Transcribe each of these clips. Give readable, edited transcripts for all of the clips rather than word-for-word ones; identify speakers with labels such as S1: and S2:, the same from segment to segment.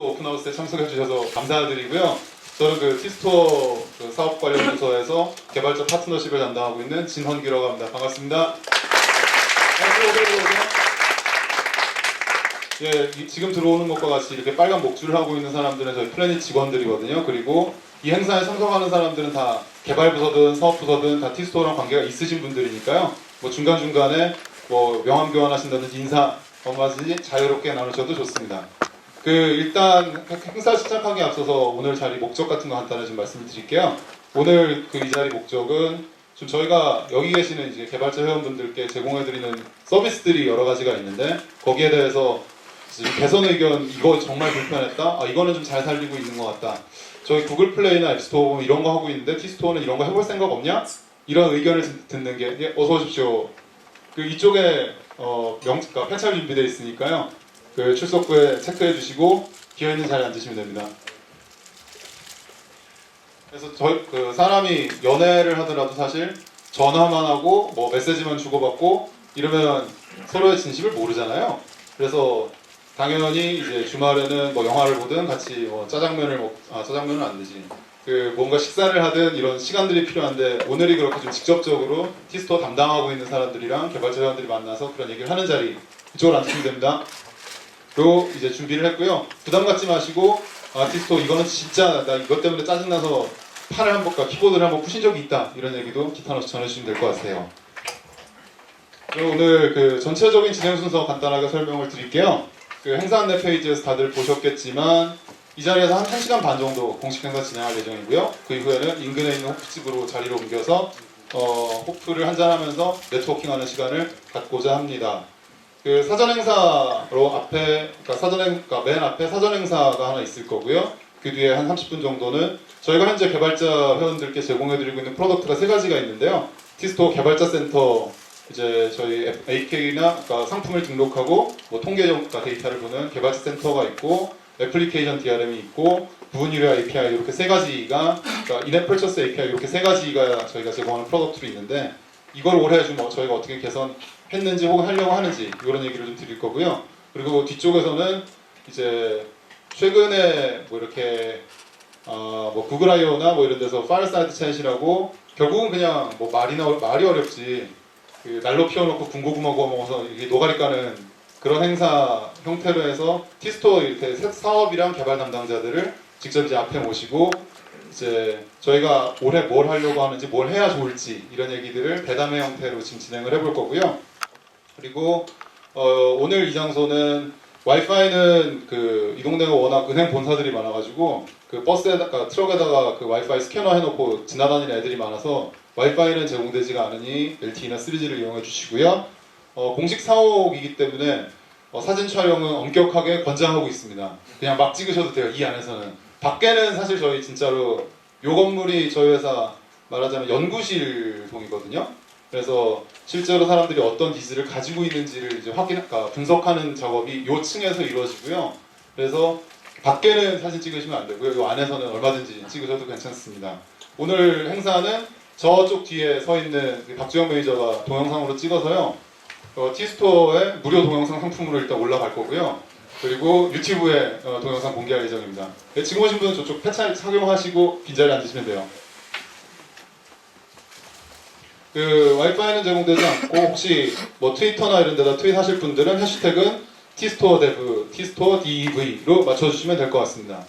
S1: 오픈하우스에 참석해 주셔서 감사드리고요. 저는 그 티스토어 그 사업 관련 부서에서 개발자 파트너십을 담당하고 있는 진헌기라고 합니다. 반갑습니다. 예, 지금 들어오는 것과 같이 이렇게 빨간 목줄을 하고 있는 사람들은 저희 플래닛 직원들이거든요. 그리고 이 행사에 참석하는 사람들은 다 개발부서든 사업부서든 다 티스토어랑 관계가 있으신 분들이니까요. 뭐 중간중간에 뭐 명함 교환하신다든지 인사 한마디 자유롭게 나누셔도 좋습니다. 그 일단 행사 시작하기에 앞서서 오늘 자리 목적 같은 거 간단히 좀 말씀을 드릴게요. 오늘 그 이 자리 목적은 좀 저희가 여기 계시는 이제 개발자 회원분들께 제공해드리는 서비스들이 여러 가지가 있는데 거기에 대해서 개선 의견 이거 정말 불편했다. 아 이거는 좀 잘 살리고 있는 것 같다. 저희 구글 플레이나 앱스토어 보면 이런 거 하고 있는데 티스토어는 이런 거 해볼 생각 없냐? 이런 의견을 듣는 게 예, 어서 오십시오. 그 이쪽에 그러니까 펜찰 준비되어 있으니까요. 그 출석부에 체크해 주시고 비어있는 자리에 앉으시면 됩니다. 그래서 그 사람이 연애를 하더라도 사실 전화만 하고 뭐 메시지만 주고받고 이러면 서로의 진심을 모르잖아요. 그래서 당연히 이제 주말에는 뭐 영화를 보든 같이 뭐 짜장면은 안 되지. 그 뭔가 식사를 하든 이런 시간들이 필요한데 오늘이 그렇게 좀 직접적으로 티스토어 담당하고 있는 사람들이랑 개발자 회원들이 만나서 그런 얘기를 하는 자리 이쪽으로 앉으시면 됩니다. 로 이제 준비를 했고요. 부담 갖지 마시고 티스토어 이거는 진짜 나 이것 때문에 짜증나서 팔을 한번 키보드를 한번 부신 적이 있다 이런 얘기도 기타 없이 전해주시면 될 것 같아요. 그리고 오늘 그 전체적인 진행 순서 간단하게 설명을 드릴게요. 그 행사 안내 페이지에서 다들 보셨겠지만 이 자리에서 한 1시간 반 정도 공식 행사 진행할 예정이고요. 그 이후에는 인근에 있는 호프집으로 자리를 옮겨서 호프를 한잔하면서 네트워킹하는 시간을 갖고자 합니다. 그 사전 행사로 그러니까 맨 앞에 사전 행사가 하나 있을 거고요. 그 뒤에 한 30분 정도는 저희가 현재 개발자 회원들께 제공해드리고 있는 프로덕트가 3가지가 있는데요. 티스토어 개발자 센터 이제 저희 AK나 그러니까 상품을 등록하고 뭐 통계적 데이터를 보는 개발자 센터가 있고 애플리케이션 DRM이 있고 부분 유료 API 이렇게 3가지가 그러니까 인앱 퍼처스 API 이렇게 3가지가 저희가 제공하는 프로덕트로 있는데 이걸 올해 좀 저희가 어떻게 개선했는지 혹은 하려고 하는지 이런 얘기를 좀 드릴 거고요. 그리고 뒤쪽에서는 이제 최근에 뭐 이렇게 뭐 구글 I/O나 뭐 이런 데서 파일 사이드 챗이라고 결국은 그냥 뭐 말이 어렵지 그 날로 피워놓고 군고구마고 먹어서 이게 노가리 까는 그런 행사 형태로 해서 티스토어 이렇게 사업이랑 개발 담당자들을 직접 이제 앞에 모시고 이제 저희가 올해 뭘 하려고 하는지 뭘 해야 좋을지 이런 얘기들을 대담회 형태로 지금 진행을 해볼 거고요. 그리고 오늘 이 장소는 와이파이는 그 이 동네가 워낙 은행 본사들이 많아가지고 그 버스에다가 트럭에다가 그 와이파이 스캐너 해놓고 지나다니는 애들이 많아서 와이파이는 제공되지가 않으니 LTE나 3G를 이용해 주시고요. 공식 사옥이기 때문에 사진 촬영은 엄격하게 권장하고 있습니다. 그냥 막 찍으셔도 돼요. 이 안에서는. 밖에는 사실 저희 진짜로 요 건물이 저희 회사 말하자면 연구실동이거든요. 그래서 실제로 사람들이 어떤 기술을 가지고 있는지를 이제 분석하는 작업이 요 층에서 이루어지고요. 그래서 밖에는 사진 찍으시면 안 되고요. 요 안에서는 얼마든지 찍으셔도 괜찮습니다. 오늘 행사는 저쪽 뒤에 서 있는 박주영 매니저가 동영상으로 찍어서요. 티스토어의 무료 동영상 상품으로 일단 올라갈 거고요. 그리고 유튜브에 동영상 공개할 예정입니다. 네, 지금 오신 분은 저쪽 패찰 착용하시고 빈자리에 앉으시면 돼요. 그 와이파이는 제공되지 않고 혹시 뭐 트위터나 이런 데다 트윗하실 분들은 해시태그는 티스토어 데브, 티스토어 DEV로 맞춰주시면 될 것 같습니다.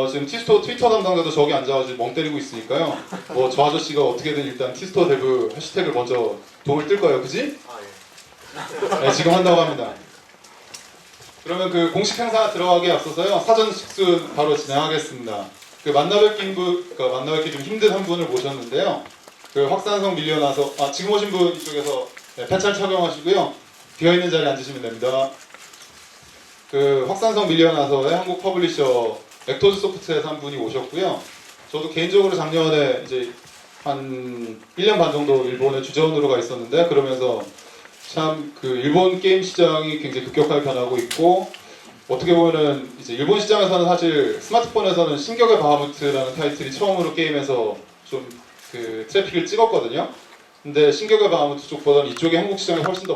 S1: 지금 티스토어 트위터 담당자도 저기 앉아가지고 멍 때리고 있으니까요. 뭐 저 아저씨가 어떻게든 일단 티스토어 데브 해시태그를 먼저 도움을 뜰 거예요, 그지? 네, 지금 한다고 합니다. 그러면 그 공식 행사 들어가기에 앞서서요 사전 식순 바로 진행하겠습니다. 그 만나뵙기 좀 힘든 한 분을 모셨는데요. 그 확산성 밀려나서 지금 오신 분 이쪽에서 패찰 착용하시고요. 비어있는 자리에 앉으시면 됩니다. 그 확산성 밀려나서의 한국 퍼블리셔 엑토즈 소프트에서 한 분이 오셨고요. 저도 개인적으로 작년에 이제 한 1년 반 정도 일본에 주재원으로 가 있었는데 그러면서 참 그 일본 게임 시장이 굉장히 급격하게 변하고 있고 어떻게 보면은 이제 일본 시장에서는 사실 스마트폰에서는 신격의 바하무트라는 타이틀이 처음으로 게임에서 좀 그 트래픽을 찍었거든요. 근데 신격의 바하무트 쪽보다는 이쪽이 한국 시장에 훨씬 더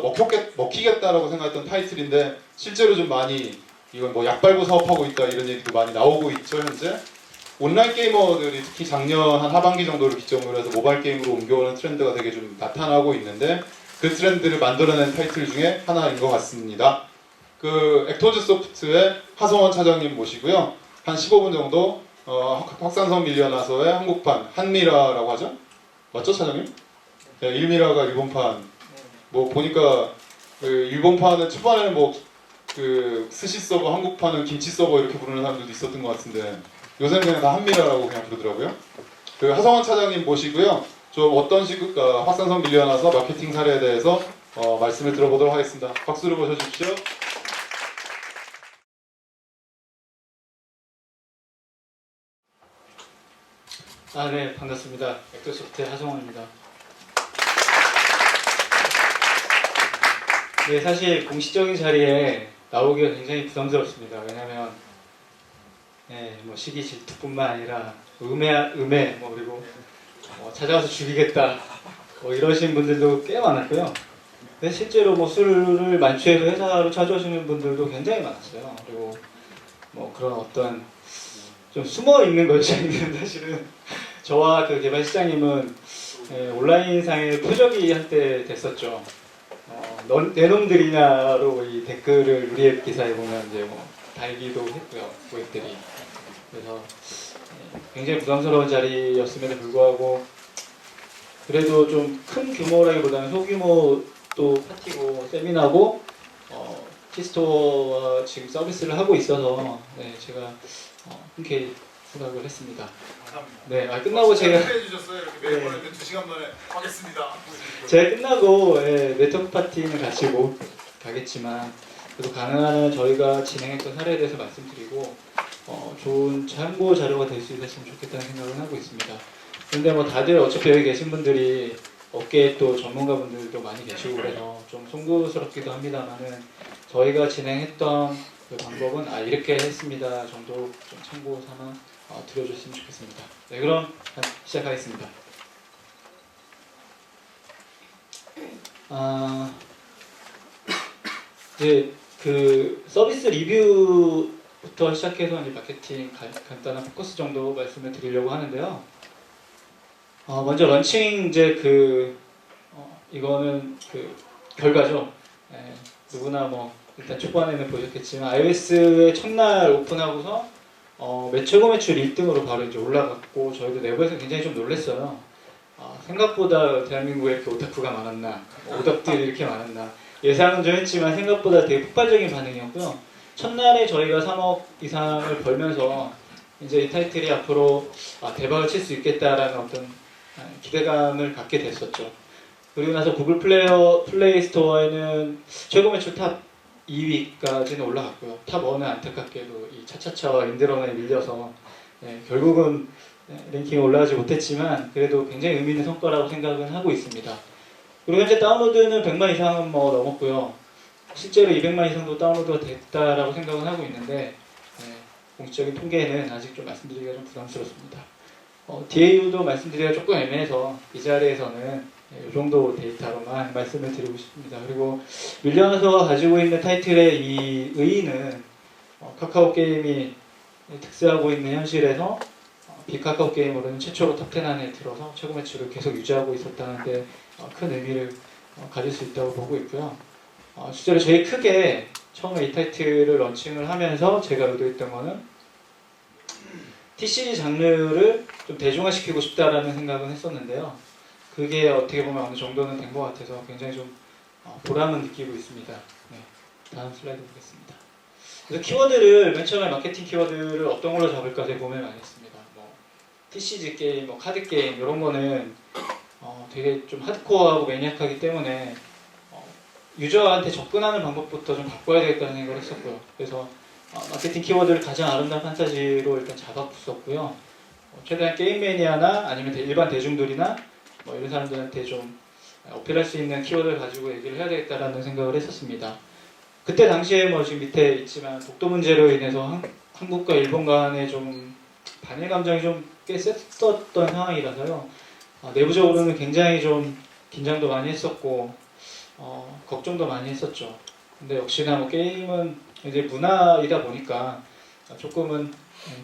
S1: 먹히겠다라고 생각했던 타이틀인데 실제로 좀 많이 이건 뭐 약발부 사업하고 있다 이런 얘기도 많이 나오고 있죠 현재. 온라인 게이머들이 특히 작년 한 하반기 정도를 기점으로 해서 모바일 게임으로 옮겨오는 트렌드가 되게 좀 나타나고 있는데 그 트렌드를 만들어낸 타이틀 중에 하나인 것 같습니다. 그 액터즈 소프트의 하성원 차장님 모시고요. 한 15분 정도 확산성 밀려나서의 한국판 한미라라고 하죠? 맞죠 차장님? 네, 일미라가 일본판. 뭐 보니까 그 일본판은 초반에는 뭐 그 스시 서버, 한국판은 김치 서버 이렇게 부르는 사람들도 있었던 것 같은데 요새는 그냥 다 한미라라고 그냥 부르더라고요. 그 하성원 차장님 모시고요. 좀 어떤 식으로 확산성 밀려나서 마케팅 사례에 대해서 말씀을 들어보도록 하겠습니다. 박수를 모셔주십시오.
S2: 네, 반갑습니다. 액터소프트의 하성원입니다. 네, 사실 공식적인 자리에 나오기가 굉장히 부담스럽습니다. 왜냐하면 뭐 시기 질투뿐만 아니라 음해 뭐 그리고 찾아와서 죽이겠다 뭐 이러신 분들도 꽤 많았고요. 근데 실제로 뭐 술을 만취해서 회사로 찾아오시는 분들도 굉장히 많았어요. 그리고 뭐 그런 어떤 좀 숨어 있는 걸저희는 사실은 저와 그 개발 시장님은 온라인상의 표적이 한때 됐었죠. 내 놈들이냐로 이 댓글을 우리 앱 기사에 보면 이제 뭐 달기도 했고요, 고객들이. 그래서 굉장히 부담스러운 자리였음에도 불구하고 그래도 좀 큰 규모라기보다는 소규모 또 파티고 세미나고 키스토어와 지금 서비스를 하고 있어서 제가 흔쾌히 생각을 했습니다.
S3: 감사합니다.
S2: 네, 끝나고 제가
S3: 해주셨어요. 이렇게 매일 보냈는데 2시간 만에 하겠습니다.
S2: 제가 끝나고 네트워크 파티는 같이 못 가겠지만 그래도 가능한 한 저희가 진행했던 사례에 대해서 말씀드리고 좋은 참고 자료가 될 수 있었으면 좋겠다는 생각을 하고 있습니다. 근데 뭐 다들 어차피 여기 계신 분들이 업계에 또 전문가분들도 많이 계시고 그래서 좀 송구스럽기도 합니다만은 저희가 진행했던 그 방법은 이렇게 했습니다 정도 좀 참고 삼아 들어줬으면 좋겠습니다. 네, 그럼 시작하겠습니다. 이제 그 서비스 리뷰부터 시작해서 이제 마케팅 간단한 포커스 정도 말씀을 드리려고 하는데요. 먼저 런칭 이제 이거는 그 결과죠. 누구나 뭐 일단 초반에는 보셨겠지만 iOS의 첫날 오픈하고서 최고 매출 1등으로 바로 이제 올라갔고 저희도 내부에서 굉장히 좀 놀랐어요. 생각보다 대한민국에 이렇게 오타쿠가 많았나, 오덕들이 이렇게 많았나 예상은 좀 했지만 생각보다 되게 폭발적인 반응이었고요. 첫날에 저희가 3억 이상을 벌면서 이제 이 타이틀이 앞으로 대박을 칠 수 있겠다라는 어떤 기대감을 갖게 됐었죠. 그리고 나서 구글 플레이 스토어에는 최고 매출 탑 2위까지는 올라갔고요. 탑 1은 안타깝게도 이 차차차와 인드런에 밀려서 결국은 랭킹에 올라가지 못했지만 그래도 굉장히 의미 있는 성과라고 생각은 하고 있습니다. 그리고 현재 다운로드는 100만 이상은 뭐 넘었고요. 실제로 200만 이상도 다운로드가 됐다라고 생각은 하고 있는데 공식적인 통계는 아직 좀 말씀드리기가 좀 부담스럽습니다. DAU도 말씀드리기가 조금 애매해서 이 자리에서는 이 정도 데이터로만 말씀을 드리고 싶습니다. 그리고 밀려나서 가지고 있는 타이틀의 이 의의는 카카오 게임이 득세하고 있는 현실에서 비카카오 게임으로는 최초로 탑10 안에 들어서 최고 매출을 계속 유지하고 있었다는데 큰 의미를 가질 수 있다고 보고 있고요. 실제로 제일 크게 처음에 이 타이틀을 런칭을 하면서 제가 의도했던 거는 TCG 장르를 좀 대중화시키고 싶다라는 생각은 했었는데요. 그게 어떻게 보면 어느 정도는 된 것 같아서 굉장히 좀 보람은 느끼고 있습니다. 네, 다음 슬라이드 보겠습니다. 그래서 키워드를 맨 처음에 마케팅 키워드를 어떤 걸로 잡을까 제가 고민을 많이 했습니다. 뭐 TCG 게임, 뭐 카드 게임 이런 거는 되게 좀 하드코어하고 매니악하기 때문에 유저한테 접근하는 방법부터 좀 바꿔야 되겠다는 생각을 했었고요. 그래서 마케팅 키워드를 가장 아름다운 판타지로 일단 잡아붙였고요. 최대한 게임 매니아나 아니면 일반 대중들이나 뭐 이런 사람들한테 좀 어필할 수 있는 키워드를 가지고 얘기를 해야 되겠다라는 생각을 했었습니다. 그때 당시에 뭐 지금 밑에 있지만 독도 문제로 인해서 한국과 일본 간에 좀 반일 감정이 좀 꽤 셌었던 상황이라서요. 내부적으로는 굉장히 좀 긴장도 많이 했었고 걱정도 많이 했었죠. 근데 역시나 뭐 게임은 이제 문화이다 보니까 조금은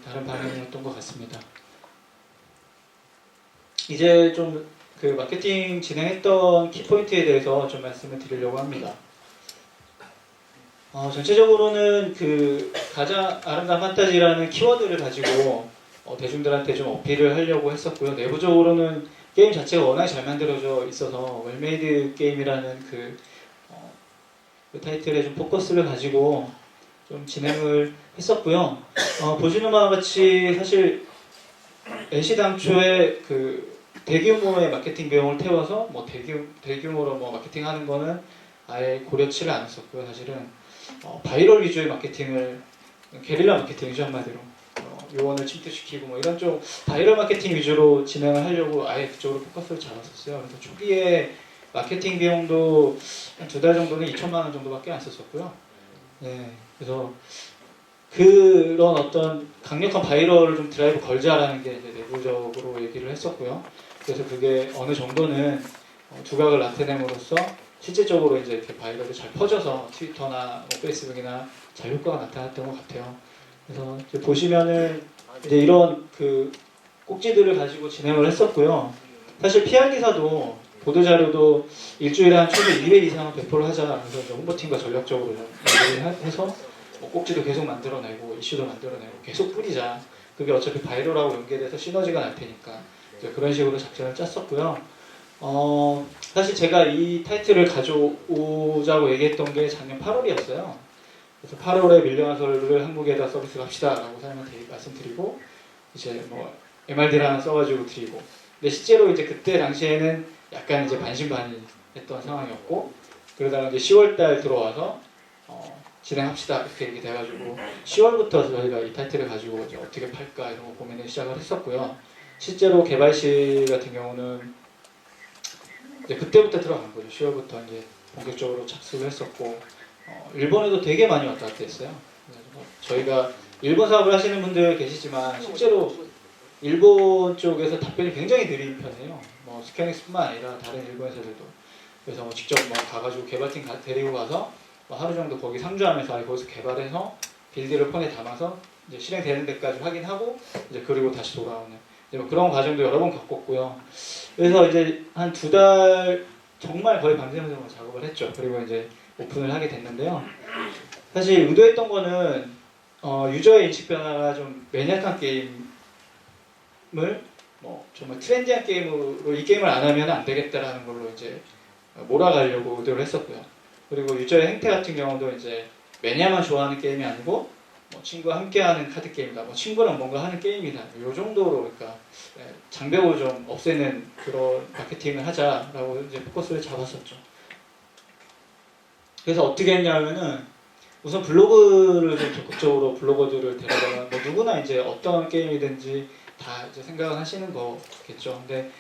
S2: 다른 방향이었던 것 같습니다. 이제 좀 그 마케팅 진행했던 키포인트에 대해서 좀 말씀을 드리려고 합니다. 전체적으로는 그 가장 아름다운 판타지라는 키워드를 가지고 대중들한테 좀 어필을 하려고 했었고요. 내부적으로는 게임 자체가 워낙 잘 만들어져 있어서 웰메이드 게임이라는 그 타이틀에 좀 포커스를 가지고 좀 진행을 했었고요. 보시는 바와 같이 사실 NC 당초에 그 대규모의 마케팅 비용을 태워서 뭐 대규모로 뭐 마케팅하는 거는 아예 고려치를 않았었고요. 사실은 바이럴 위주의 마케팅을 게릴라 마케팅이죠 한마디로 요원을 침투시키고 뭐 이런 좀 바이럴 마케팅 위주로 진행을 하려고 아예 그쪽으로 포커스를 잡았었어요. 그래서 초기에 마케팅 비용도 한 2달 정도는 2천만 원 정도밖에 안 썼었고요. 네, 그래서 그런 어떤 강력한 바이럴을 좀 드라이브 걸자라는 게 이제 내부적으로 얘기를 했었고요. 그래서 그게 어느 정도는 두각을 나타냄으로써 실제적으로 이제 이렇게 바이럴이 잘 퍼져서 트위터나 뭐 페이스북이나 잘 효과가 나타났던 것 같아요. 그래서 이제 보시면은 이제 이런 그 꼭지들을 가지고 진행을 했었고요. 사실 PR 기사도 보도 자료도 일주일에 한 최소 2회 이상은 배포를 하자. 그래서 이제 홍보팀과 전략적으로 좀 얘기를 해서 뭐 꼭지도 계속 만들어내고 이슈도 만들어내고 계속 뿌리자. 그게 어차피 바이럴하고 연계돼서 시너지가 날 테니까 이제 그런 식으로 작전을 짰었고요. 사실 제가 이 타이틀을 가져오자고 얘기했던 게 작년 8월이었어요. 그래서 8월에 밀려나서를 한국에다 서비스를 합시다라고 사람한테 말씀드리고 이제 뭐 MRD를 하나 써가지고 드리고 근데 실제로 이제 그때 당시에는 약간 이제 반신반의했던 상황이었고 그러다가 이제 10월달 들어와서 진행합시다 이렇게 얘기 돼가지고 10월부터 저희가 이 타이틀을 가지고 이제 어떻게 팔까 이런 거 고민을 시작을 했었고요. 실제로 개발실 같은 경우는 이제 그때부터 들어간 거죠. 10월부터 이제 본격적으로 착수를 했었고 일본에도 되게 많이 왔다 갔다 했어요. 그래서 저희가 일본 사업을 하시는 분들 계시지만 실제로 일본 쪽에서 답변이 굉장히 느린 편이에요. 뭐 스캐닉스뿐만 아니라 다른 일본 회사들도 그래서 뭐 직접 뭐 가가지고 개발팀 데리고 가서 뭐 하루 정도 거기 상주하면서 아예 거기서 개발해서 빌드를 폰에 담아서 이제 실행되는 데까지 확인하고 이제 그리고 다시 돌아오는 이제 뭐 그런 과정도 여러 번 겪었고요. 그래서 이제 한 2달 정말 거의 밤새면서 작업을 했죠. 그리고 이제 오픈을 하게 됐는데요. 사실 의도했던 거는 유저의 인식 변화가 좀 매니악한 게임을 뭐 정말 트렌디한 게임으로 이 게임을 안 하면 안 되겠다라는 걸로 이제 몰아가려고 의도를 했었고요. 그리고 유저의 행태 같은 경우도 이제 매니아만 좋아하는 게임이 아니고 뭐 친구와 함께하는 카드 게임이다. 뭐 친구랑 뭔가 하는 게임이다. 이 정도로 그러니까 장벽을 좀 없애는 그런 마케팅을 하자라고 이제 포커스를 잡았었죠. 그래서 어떻게 했냐면은 우선 블로그를 좀 적극적으로 블로거들을 데려다가 뭐 누구나 이제 어떤 게임이든지 다 이제 생각을 하시는 거겠죠. 근데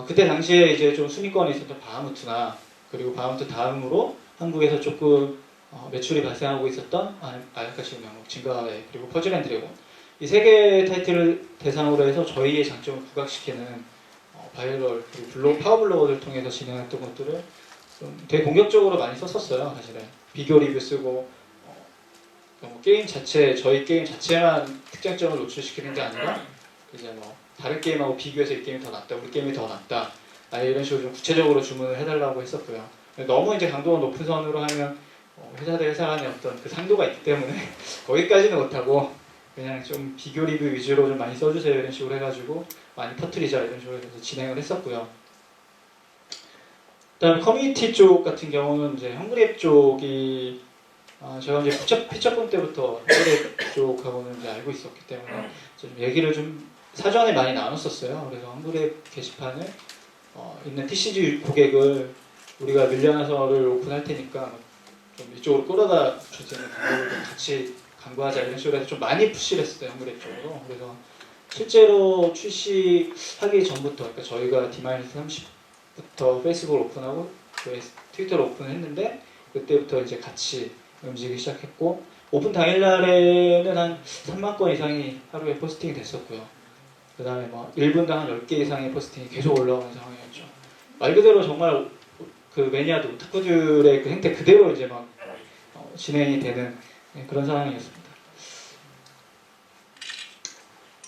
S2: 그때 당시에 이제 좀 순위권에 있었던 바하무트나 그리고 바하무트 다음으로 한국에서 조금 매출이 발생하고 있었던 아야카시 명목, 진가의 그리고 퍼즐 앤 드래곤 이 세 개의 타이틀을 대상으로 해서 저희의 장점을 부각시키는 바이럴 그리고 파워 블로거를 통해서 진행했던 것들을 좀 되게 공격적으로 많이 썼었어요. 사실은 비교 리뷰 쓰고 뭐 게임 자체 저희 게임 자체만 특장점을 노출시키는 게 아니라 이제 뭐 다른 게임하고 비교해서 이 게임이 더 낫다, 우리 게임이 더 낫다, 이런 식으로 좀 구체적으로 주문을 해달라고 했었고요. 너무 이제 강도가 높은 선으로 하면 회사 대 회사 간의 어떤 그 상도가 있기 때문에 거기까지는 못하고 그냥 좀 비교 리뷰 위주로 좀 많이 써주세요 이런 식으로 해가지고 많이 퍼뜨리자 이런 식으로 해서 진행을 했었고요. 그다음 커뮤니티 쪽 같은 경우는 이제 헝그리앱 쪽이 제가 이제 피처폰 때부터 헝그리앱 쪽하고는 이제 알고 있었기 때문에 좀 얘기를 좀 사전에 많이 나눴었어요. 그래서 헝그리앱 게시판에 있는 TCG 고객을 우리가 밀려나서를 오픈할 테니까 좀 이쪽으로 끌어다 줄 수 있는 방법을 좀 같이 강구하자 이런 식으로 해서 좀 많이 푸시를 했어요. 헝그리앱 쪽으로. 그래서 실제로 출시하기 전부터 그러니까 저희가 D-30부터 페이스북을 오픈하고 트위터를 오픈했는데 그때부터 이제 같이 움직이기 시작했고 오픈 당일날에는 한 3만 건 이상이 하루에 포스팅이 됐었고요. 그 다음에 뭐 1분당 한 10개 이상의 포스팅이 계속 올라오는 상황이었죠. 말 그대로 정말 그 매니아들, 오타쿠들의 그 행태 그대로 이제 막 진행이 되는 네, 그런 상황이었습니다.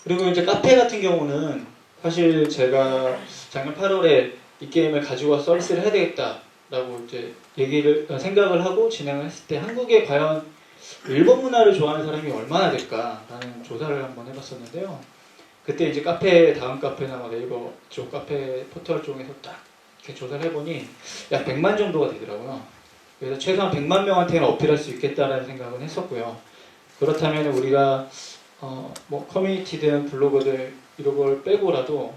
S2: 그리고 이제 카페 같은 경우는 사실 제가 작년 8월에 이 게임을 가지고 와서 서비스를 해야 되겠다라고 이제 생각을 하고 진행을 했을 때 한국에 과연 일본 문화를 좋아하는 사람이 얼마나 될까라는 조사를 한번 해봤었는데요. 그때 이제 다음 카페나 뭐 네이버 쪽 카페 포털 쪽에서 딱 이렇게 조사를 해보니 약 100만 정도가 되더라고요. 그래서 최소한 100만 명한테는 어필할 수 있겠다라는 생각은 했었고요. 그렇다면 우리가 뭐 커뮤니티든 블로거들 이런 걸 빼고라도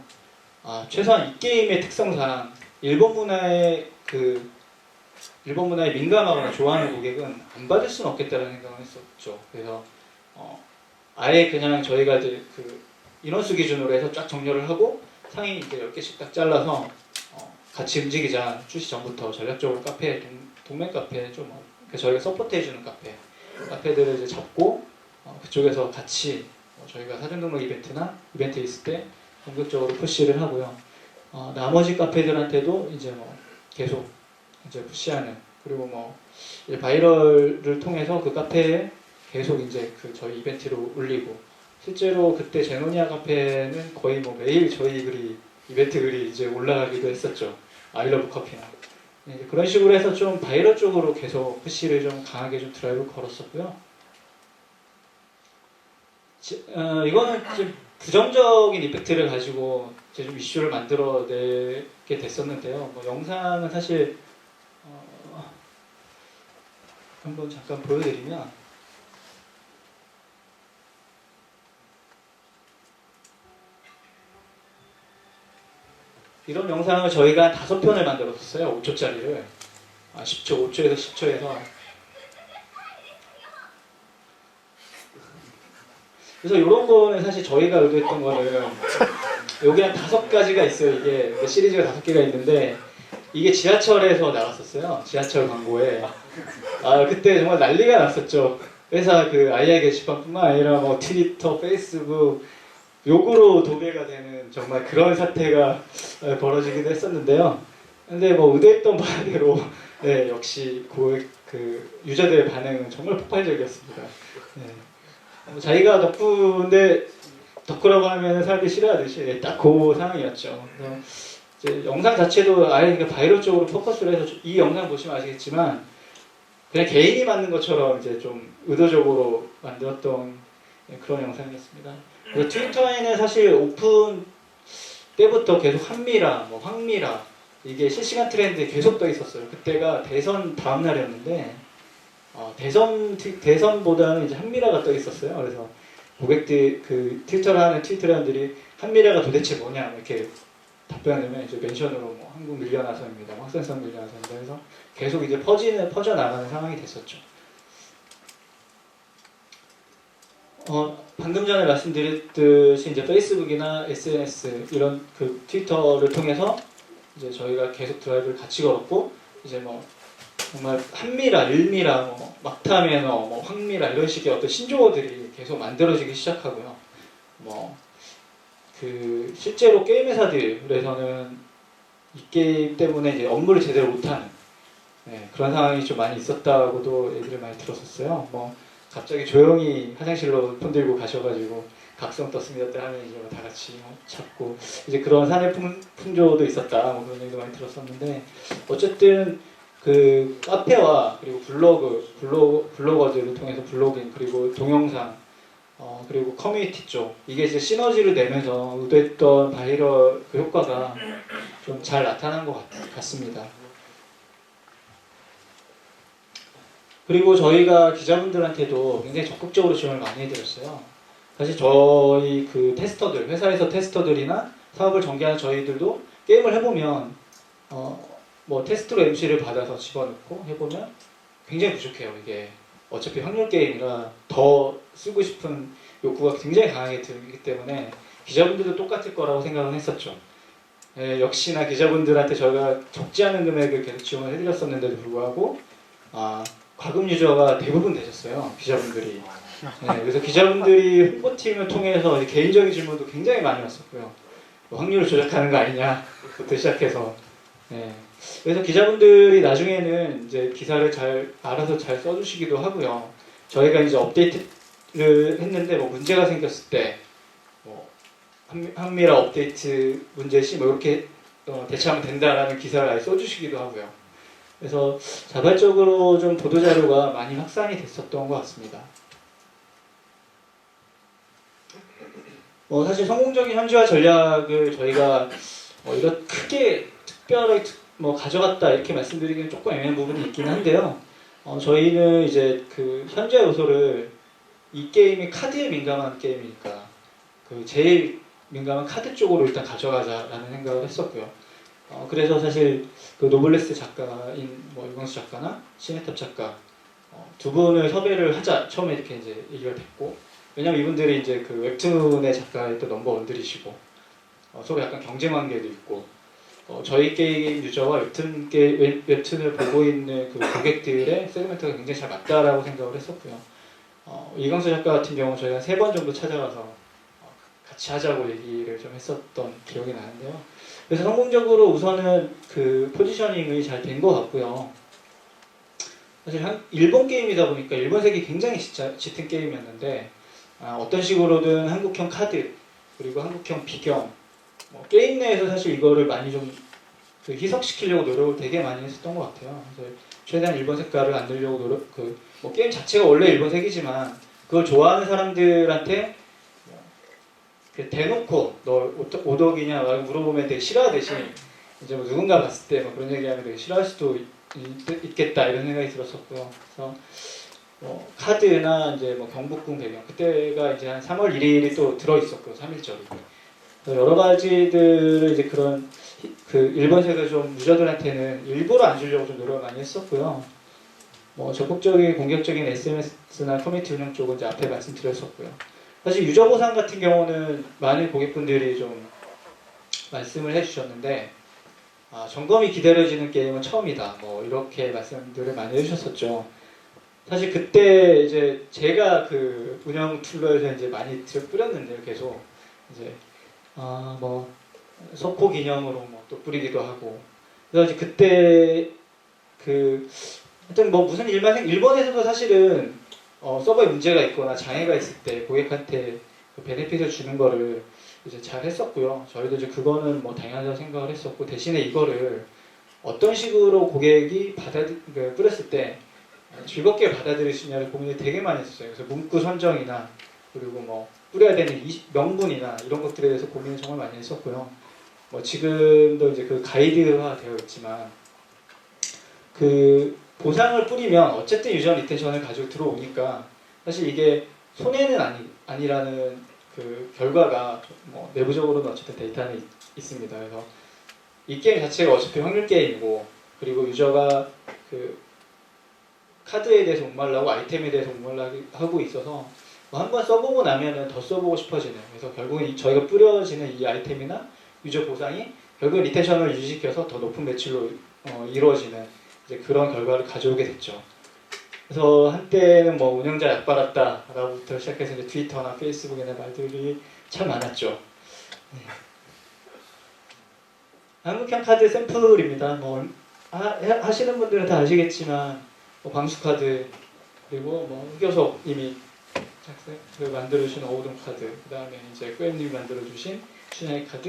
S2: 최소한 이 게임의 특성상 일본 문화에 민감하거나 좋아하는 고객은 안 받을 수는 없겠다는 생각을 했었죠. 그래서 아예 그냥 저희가 이제 그 인원수 기준으로 해서 쫙 정렬을 하고 상위 이제 10개씩 딱 잘라서 같이 움직이자. 출시 전부터 전략적으로 동맹 카페 좀 그러니까 저희가 서포트해주는 카페들을 이제 잡고 그쪽에서 같이 저희가 사전 등록 이벤트나 이벤트 있을 때 본격적으로 푸시를 하고요. 나머지 카페들한테도 이제 뭐 계속 이제 푸시하는 그리고 뭐 바이럴을 통해서 그 카페에 계속 이제 그 저희 이벤트를 올리고 실제로 그때 제노니아 카페는 거의 뭐 매일 저희 이벤트 글이 이제 올라가기도 했었죠. 아이러브 커피나 이제 그런 식으로 해서 좀 바이럴 쪽으로 계속 푸시를 좀 강하게 좀 드라이브 걸었었고요. 이거는 좀 부정적인 이펙트를 가지고 이제 좀 이슈를 만들어내게 됐었는데요. 뭐 영상은 사실 한번 잠깐 보여드리면 이런 영상을 저희가 5편을 만들었어요. 5초짜리를 5초에서 10초에서 그래서 이런 거는 사실 저희가 의도했던 거는 여기 한 5가지가 있어요. 이게 시리즈가 5개가 있는데 이게 지하철에서 나갔었어요. 지하철 광고에 그때 정말 난리가 났었죠. 회사 그 AI 게시판뿐만 아니라 뭐 트위터, 페이스북 욕으로 도배가 되는 정말 그런 사태가 벌어지기도 했었는데요. 근데 뭐 의도했던 바대로 네, 역시 그 유저들의 반응은 정말 폭발적이었습니다. 네. 자기가 덕후라고 하면 사람들이 싫어하듯이 딱 그 상황이었죠. 그래서 이제 영상 자체도 아예 바이럴 쪽으로 포커스를 해서 이 영상 보시면 아시겠지만 그냥 개인이 만든 것처럼 이제 좀 의도적으로 만들었던 그런 영상이었습니다. 트위터에는 사실 오픈 때부터 계속 한미라, 뭐 황미라 이게 실시간 트렌드에 계속 떠 있었어요. 그때가 대선 다음 날이었는데 대선보다는 이제 한미라가 떠 있었어요. 그래서 고객들 그 트위터를 하는 트위터런들이 한미라가 도대체 뭐냐 이렇게 답변하면 이제 멘션으로 뭐 한국 밀려나서입니다, 확산성 밀려나서입니다. 그래서 계속 이제 퍼져 나가는 상황이 됐었죠. 방금 전에 말씀드렸듯이 이제 페이스북이나 SNS 이런 그 트위터를 통해서 이제 저희가 계속 드라이브를 같이 걸었고 이제 뭐 정말 한미라, 일미라, 뭐 막타매너, 뭐 황미라 이런 식의 어떤 신조어들이 계속 만들어지기 시작하고요. 뭐 그 실제로 게임 회사들에서는 이 게임 때문에 이제 업무를 제대로 못하는 그런 상황이 좀 많이 있었다고도 얘기를 많이 들었었어요. 뭐 갑자기 조용히 화장실로 폰 들고 가셔가지고 각성 떴습니다 하면 이제 다 같이 찾고 이제 그런 사내 풍조도 있었다 뭐 그런 얘기도 많이 들었었는데 어쨌든 그 카페와 그리고 블로거들을 통해서 블로깅 그리고 동영상 그리고 커뮤니티 쪽 이게 이제 시너지를 내면서 의도했던 바이럴 그 효과가 좀 잘 나타난 것 같습니다. 그리고 저희가 기자분들한테도 굉장히 적극적으로 지원을 많이 해드렸어요. 사실 저희 그 테스터들, 회사에서 테스터들이나 사업을 전개하는 저희들도 게임을 해보면 뭐 테스트로 MC를 받아서 집어넣고 해보면 굉장히 부족해요. 이게 어차피 확률 게임이라 더 쓰고 싶은 욕구가 굉장히 강하게 들기 때문에 기자분들도 똑같을 거라고 생각은 했었죠. 역시나 기자분들한테 저희가 적지 않은 금액을 계속 지원을 해드렸었는데도 불구하고 과금 유저가 대부분 되셨어요. 기자분들이. 그래서 기자분들이 홍보팀을 통해서 개인적인 질문도 굉장히 많이 왔었고요. 뭐 확률을 조작하는 거 아니냐부터 시작해서 그래서 기자분들이 나중에는 이제 기사를 잘 알아서 잘 써주시기도 하고요. 저희가 이제 업데이트를 했는데 뭐 문제가 생겼을 때뭐 한미라 업데이트 문제 시 뭐 이렇게 대처하면 된다라는 기사를 아예 써주시기도 하고요. 그래서 자발적으로 좀 보도 자료가 많이 확산이 됐었던 것 같습니다. 사실 성공적인 현지화 전략을 저희가 이런 크게 특별하게 가져갔다 이렇게 말씀드리기는 조금 애매한 부분이 있긴 한데요. 저희는 이제 그 현지화 요소를 이 게임이 카드에 민감한 게임이니까 그 제일 민감한 카드 쪽으로 일단 가져가자라는 생각을 했었고요. 그래서 사실 그 노블레스 작가인 유광수 작가나 시네탑 작가 두 분을 섭외를 하자 처음에 이렇게 이제 얘기가 됐고, 왜냐면 이분들이 이제 그 웹툰의 작가였던 넘버원들이시고 서로 약간 경쟁 관계도 있고 저희 게임 유저와 웹툰을 보고 있는 그 고객들의 세그멘트가 굉장히 잘 맞다라고 생각을 했었고요. 이광수 작가 같은 경우 저희가 3번 정도 찾아가서 같이 하자고 얘기를 좀 했었던 기억이 나는데요. 그래서 성공적으로 우선은 그 포지셔닝이 잘 된 것 같고요. 사실 일본 게임이다 보니까 일본색이 굉장히 짙은 게임이었는데 어떤 식으로든 한국형 카드 그리고 한국형 비경 게임 내에서 사실 이거를 많이 좀 그 희석시키려고 노력을 되게 많이 했었던 것 같아요. 그래서 최대한 일본 색깔을 안 넣으려고 게임 자체가 원래 일본색이지만 그걸 좋아하는 사람들한테 대놓고 너 오덕이냐 물어보면 되게 싫어하듯이 이제 누군가 봤을 때 그런 얘기하면 되게 싫어할 수도 있겠다 이런 생각이 들었었고요. 그래서 카드나 이제 경복궁 배경 그때가 이제 한 3월 1일이 또 들어 있었고요. 3일절이. 여러 가지들을 이제 그런 그 일본색을 좀 유저들한테는 일부러 안 주려고 좀 노력을 많이 했었고요. 적극적인 공격적인 SNS나 커뮤니티 운영 쪽은 이제 앞에 말씀드렸었고요. 사실 유저 보상 같은 경우는 많은 고객분들이 좀 말씀을 해주셨는데 점검이 기다려지는 게임은 처음이다. 이렇게 말씀들을 많이 해주셨었죠. 사실 그때 이제 제가 그 운영 툴러에서 이제 많이 뿌렸는데요. 계속 이제 석호 기념으로 또 뿌리기도 하고. 그래서 이제 그때 하여튼 무슨 일만 일본에서도 사실은 서버에 문제가 있거나 장애가 있을 때 고객한테 그 베네핏을 주는 거를 이제 잘 했었고요. 저희도 이제 그거는 당연하다고 생각을 했었고, 대신에 이거를 어떤 식으로 고객이 뿌렸을 때 즐겁게 받아들일 수 있냐를 고민을 되게 많이 했었어요. 그래서 문구 선정이나 그리고 뿌려야 되는 명분이나 이런 것들에 대해서 고민을 정말 많이 했었고요. 지금도 이제 그 가이드화 되어 있지만 그 보상을 뿌리면 어쨌든 유저 리텐션을 가지고 들어오니까 사실 이게 손해는 아니라는 그 결과가 내부적으로는 어쨌든 데이터는 있습니다. 그래서 이 게임 자체가 어차피 확률 게임이고, 그리고 유저가 그 카드에 대해서 목말라고 아이템에 대해서 목말라하고 있어서 한번 써보고 나면은 더 써보고 싶어지는, 그래서 결국은 저희가 뿌려지는 이 아이템이나 유저 보상이 결국 리텐션을 유지시켜서 더 높은 매출로 이루어지는 이제 그런 결과를 가져오게 됐죠. 그래서 한때는 운영자 약받았다라고부터 시작해서 이제 트위터나 페이스북이나 말들이 참 많았죠. 네. 한국형 카드 샘플입니다. 하시는 분들은 다 아시겠지만 방수카드, 그리고 흑요석님이 만들어주신 어우동 카드, 그 다음에 이제 꾸엠님이 만들어주신 춘향이 카드,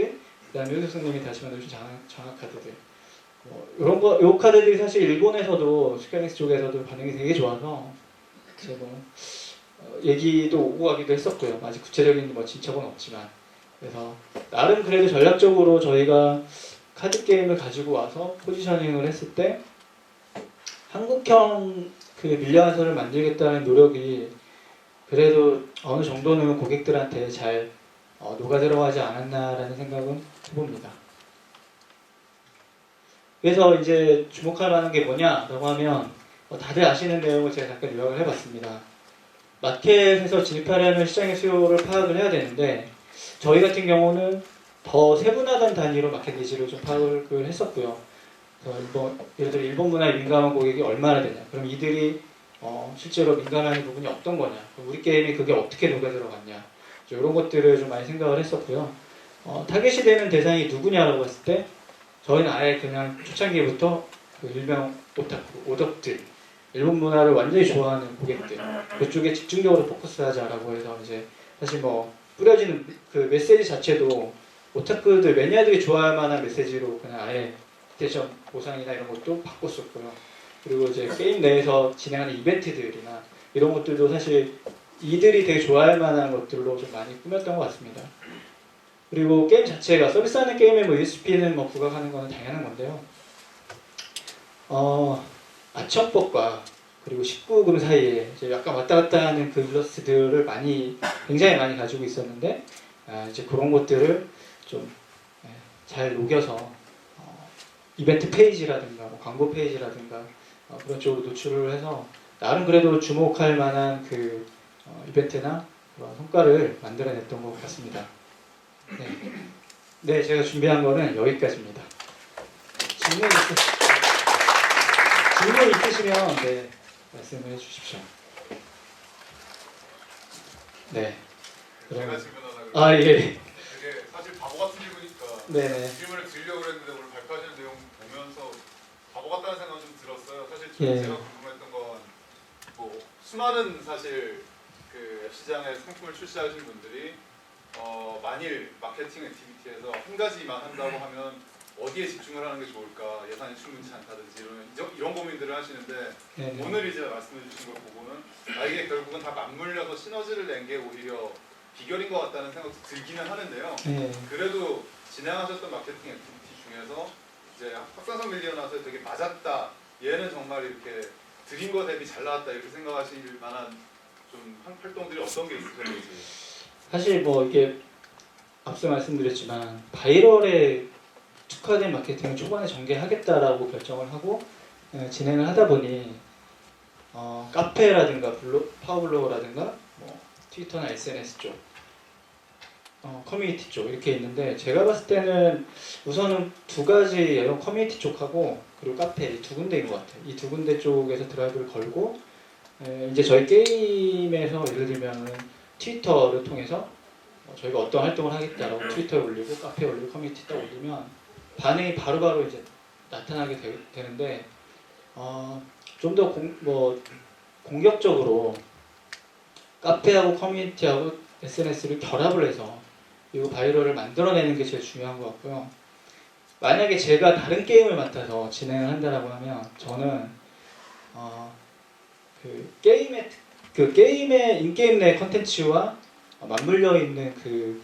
S2: 그 다음에 효석님이 다시 만들어주신 장학 카드들. 요 카드들이 사실 일본에서도 스퀘어닉스 쪽에서도 반응이 되게 좋아서 제가 얘기도 오고 가기도 했었고요. 아직 구체적인 진척은 없지만, 그래서 나름 그래도 전략적으로 저희가 카드 게임을 가지고 와서 포지셔닝을 했을 때 한국형 그 밀려한선을 만들겠다는 노력이 그래도 어느 정도는 고객들한테 잘 녹아 들어가지 않았나라는 생각은 해봅니다. 그래서 이제 주목할 만한 게 뭐냐라고 하면 다들 아시는 내용을 제가 잠깐 요약을 해봤습니다. 마켓에서 진입하려면 시장의 수요를 파악을 해야 되는데 저희 같은 경우는 더 세분화된 단위로 마켓 니즈를 좀 파악을 했었고요. 예를 들어 일본 문화에 민감한 고객이 얼마나 되냐, 그럼 이들이 실제로 민감한 부분이 어떤 거냐, 우리 게임이 그게 어떻게 녹아 들어갔냐, 이런 것들을 좀 많이 생각을 했었고요. 타겟이 되는 대상이 누구냐라고 했을 때 저희는 아예 그냥 초창기부터 그 일명 오타쿠, 오덕들, 일본 문화를 완전히 좋아하는 고객들 그쪽에 집중적으로 포커스하자라고 해서 이제 사실 뭐 뿌려지는 그 메시지 자체도 오타쿠들 매니아들이 좋아할 만한 메시지로 그냥 아예 스테이션 보상이나 이런 것도 바꿨었고요. 그리고 이제 게임 내에서 진행하는 이벤트들이나 이런 것들도 사실 이들이 되게 좋아할 만한 것들로 좀 많이 꾸몄던 것 같습니다. 그리고 게임 자체가 서비스하는 게임에 뭐 USP는 뭐 부각하는 거는 당연한 건데요. 아청법과 그리고 19금 사이에 이제 약간 왔다 갔다 하는 그 일러스트들을 굉장히 많이 가지고 있었는데 이제 그런 것들을 좀 잘 녹여서 이벤트 페이지라든가 뭐 광고 페이지라든가 그런 쪽으로 노출을 해서 나름 그래도 주목할 만한 그 이벤트나 그런 성과를 만들어냈던 것 같습니다. 네, 제가 준비한 거는 여기까지입니다. 질문 있으시면 네, 말씀을 해주십시오. 네.
S3: 제가
S2: 그럼
S3: 질문하나
S2: 예.
S3: 되게 사실 바보 같은 질문이니까
S2: 네네.
S3: 질문을 드리려고 그랬는데 오늘 발표하시는 내용 보면서 바보 같다는 생각은 좀 들었어요. 사실
S2: 예.
S3: 제가 궁금했던 건 뭐 수많은 사실 그 앱시장에 상품을 출시하신 분들이 만일 마케팅 액티비티에서 한 가지만 한다고 하면 어디에 집중을 하는 게 좋을까, 예산이 충분치 않다든지 이런 고민들을 하시는데
S2: 네네.
S3: 오늘 이제 말씀해 주신 걸 보고는 이게 결국은 다 맞물려서 시너지를 낸 게 오히려 비결인 것 같다는 생각도 들기는 하는데요.
S2: 네.
S3: 그래도 진행하셨던 마케팅 액티비티 중에서 이제 확산성 밀리언아웃에 되게 맞았다, 얘는 정말 이렇게 드린 거 대비 잘 나왔다 이렇게 생각하실 만한 좀 활동들이 어떤 게 있으셨는지.
S2: 사실 뭐 이게 앞서 말씀드렸지만 바이럴에 특화된 마케팅을 초반에 전개하겠다라고 결정을 하고 진행을 하다 보니 카페라든가 파워블로그라든가 뭐 트위터나 SNS 쪽, 커뮤니티 쪽 이렇게 있는데 제가 봤을 때는 우선은 두 가지예요. 커뮤니티 쪽하고 그리고 카페 이 두 군데인 것 같아요. 이 두 군데 쪽에서 드라이브를 걸고 이제 저희 게임에서 예를 들면 트위터를 통해서 저희가 어떤 활동을 하겠다라고 트위터에 올리고 카페에 올리고 커뮤니티 딱 올리면 반응이 바로바로 이제 나타나게 되는데 좀 더 공격적으로 카페하고 커뮤니티하고 SNS를 결합을 해서 이거 바이럴을 만들어내는 게 제일 중요한 것 같고요. 만약에 제가 다른 게임을 맡아서 진행을 한다라고 하면 저는 그 게임의 인게임 내 컨텐츠와 맞물려 있는 그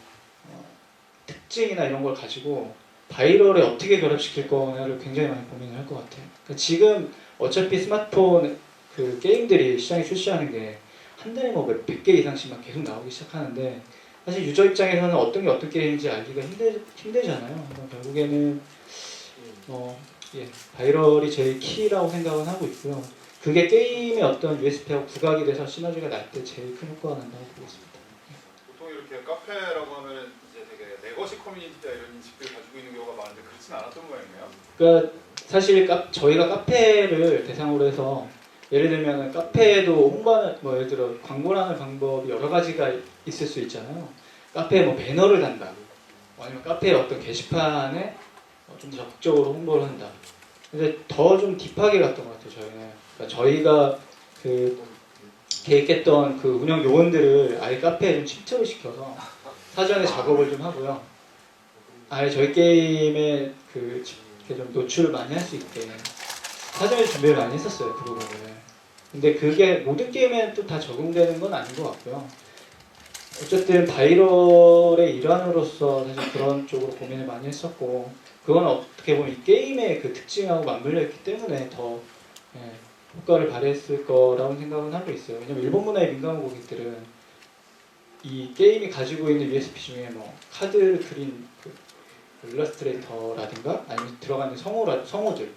S2: 특징이나 이런 걸 가지고 바이럴에 어떻게 결합시킬 거냐를 굉장히 많이 고민을 할 것 같아요. 그러니까 지금 어차피 스마트폰 그 게임들이 시장에 출시하는 게 한 달에 뭐 몇 개 이상씩만 계속 나오기 시작하는데 사실 유저 입장에서는 어떤 게 어떤 게임인지 알기가 힘들잖아요. 그러니까 결국에는 바이럴이 제일 키라고 생각은 하고 있고요. 그게 게임의 어떤 USP하고 부각이 돼서 시너지가 날 때 제일 큰 효과가 난다고 보고 있습니다.
S3: 보통 이렇게 카페라고 하면 이제 되게 레거시 커뮤니티다 이런 인식들 가지고 있는 경우가 많은데 그렇진 않았던 모양이에요.
S2: 그러니까 사실 저희가 카페를 대상으로 해서 예를 들면 카페에도 홍보하는 뭐 예를 들어 광고를 하는 방법이 여러 가지가 있을 수 있잖아요. 카페에 뭐 배너를 단다, 아니면 카페에 어떤 게시판에 좀 더 적극적으로 홍보를 한다. 근데 더 좀 딥하게 갔던 것 같아요. 저희는 그러니까 저희가 그 계획했던 그 운영 요원들을 아예 카페에 좀 침투를 시켜서 사전에 작업을 좀 하고요. 아예 저희 게임에 이렇게 좀 노출을 많이 할 수 있게 사전에 준비를 많이 했었어요. 그 부분을. 근데 그게 모든 게임에 또 다 적용되는 건 아닌 것 같고요. 어쨌든 바이럴의 일환으로서 사실 그런 쪽으로 고민을 많이 했었고, 그건 어떻게 보면 이 게임의 그 특징하고 맞물려 있기 때문에 더 효과를 발휘했을 거라고 생각은 하고 있어요. 왜냐면 일본 문화에 민감한 고객들은 이 게임이 가지고 있는 USP 중에 뭐 카드 그린 그 일러스트레이터라든가 아니면 들어가는 성우들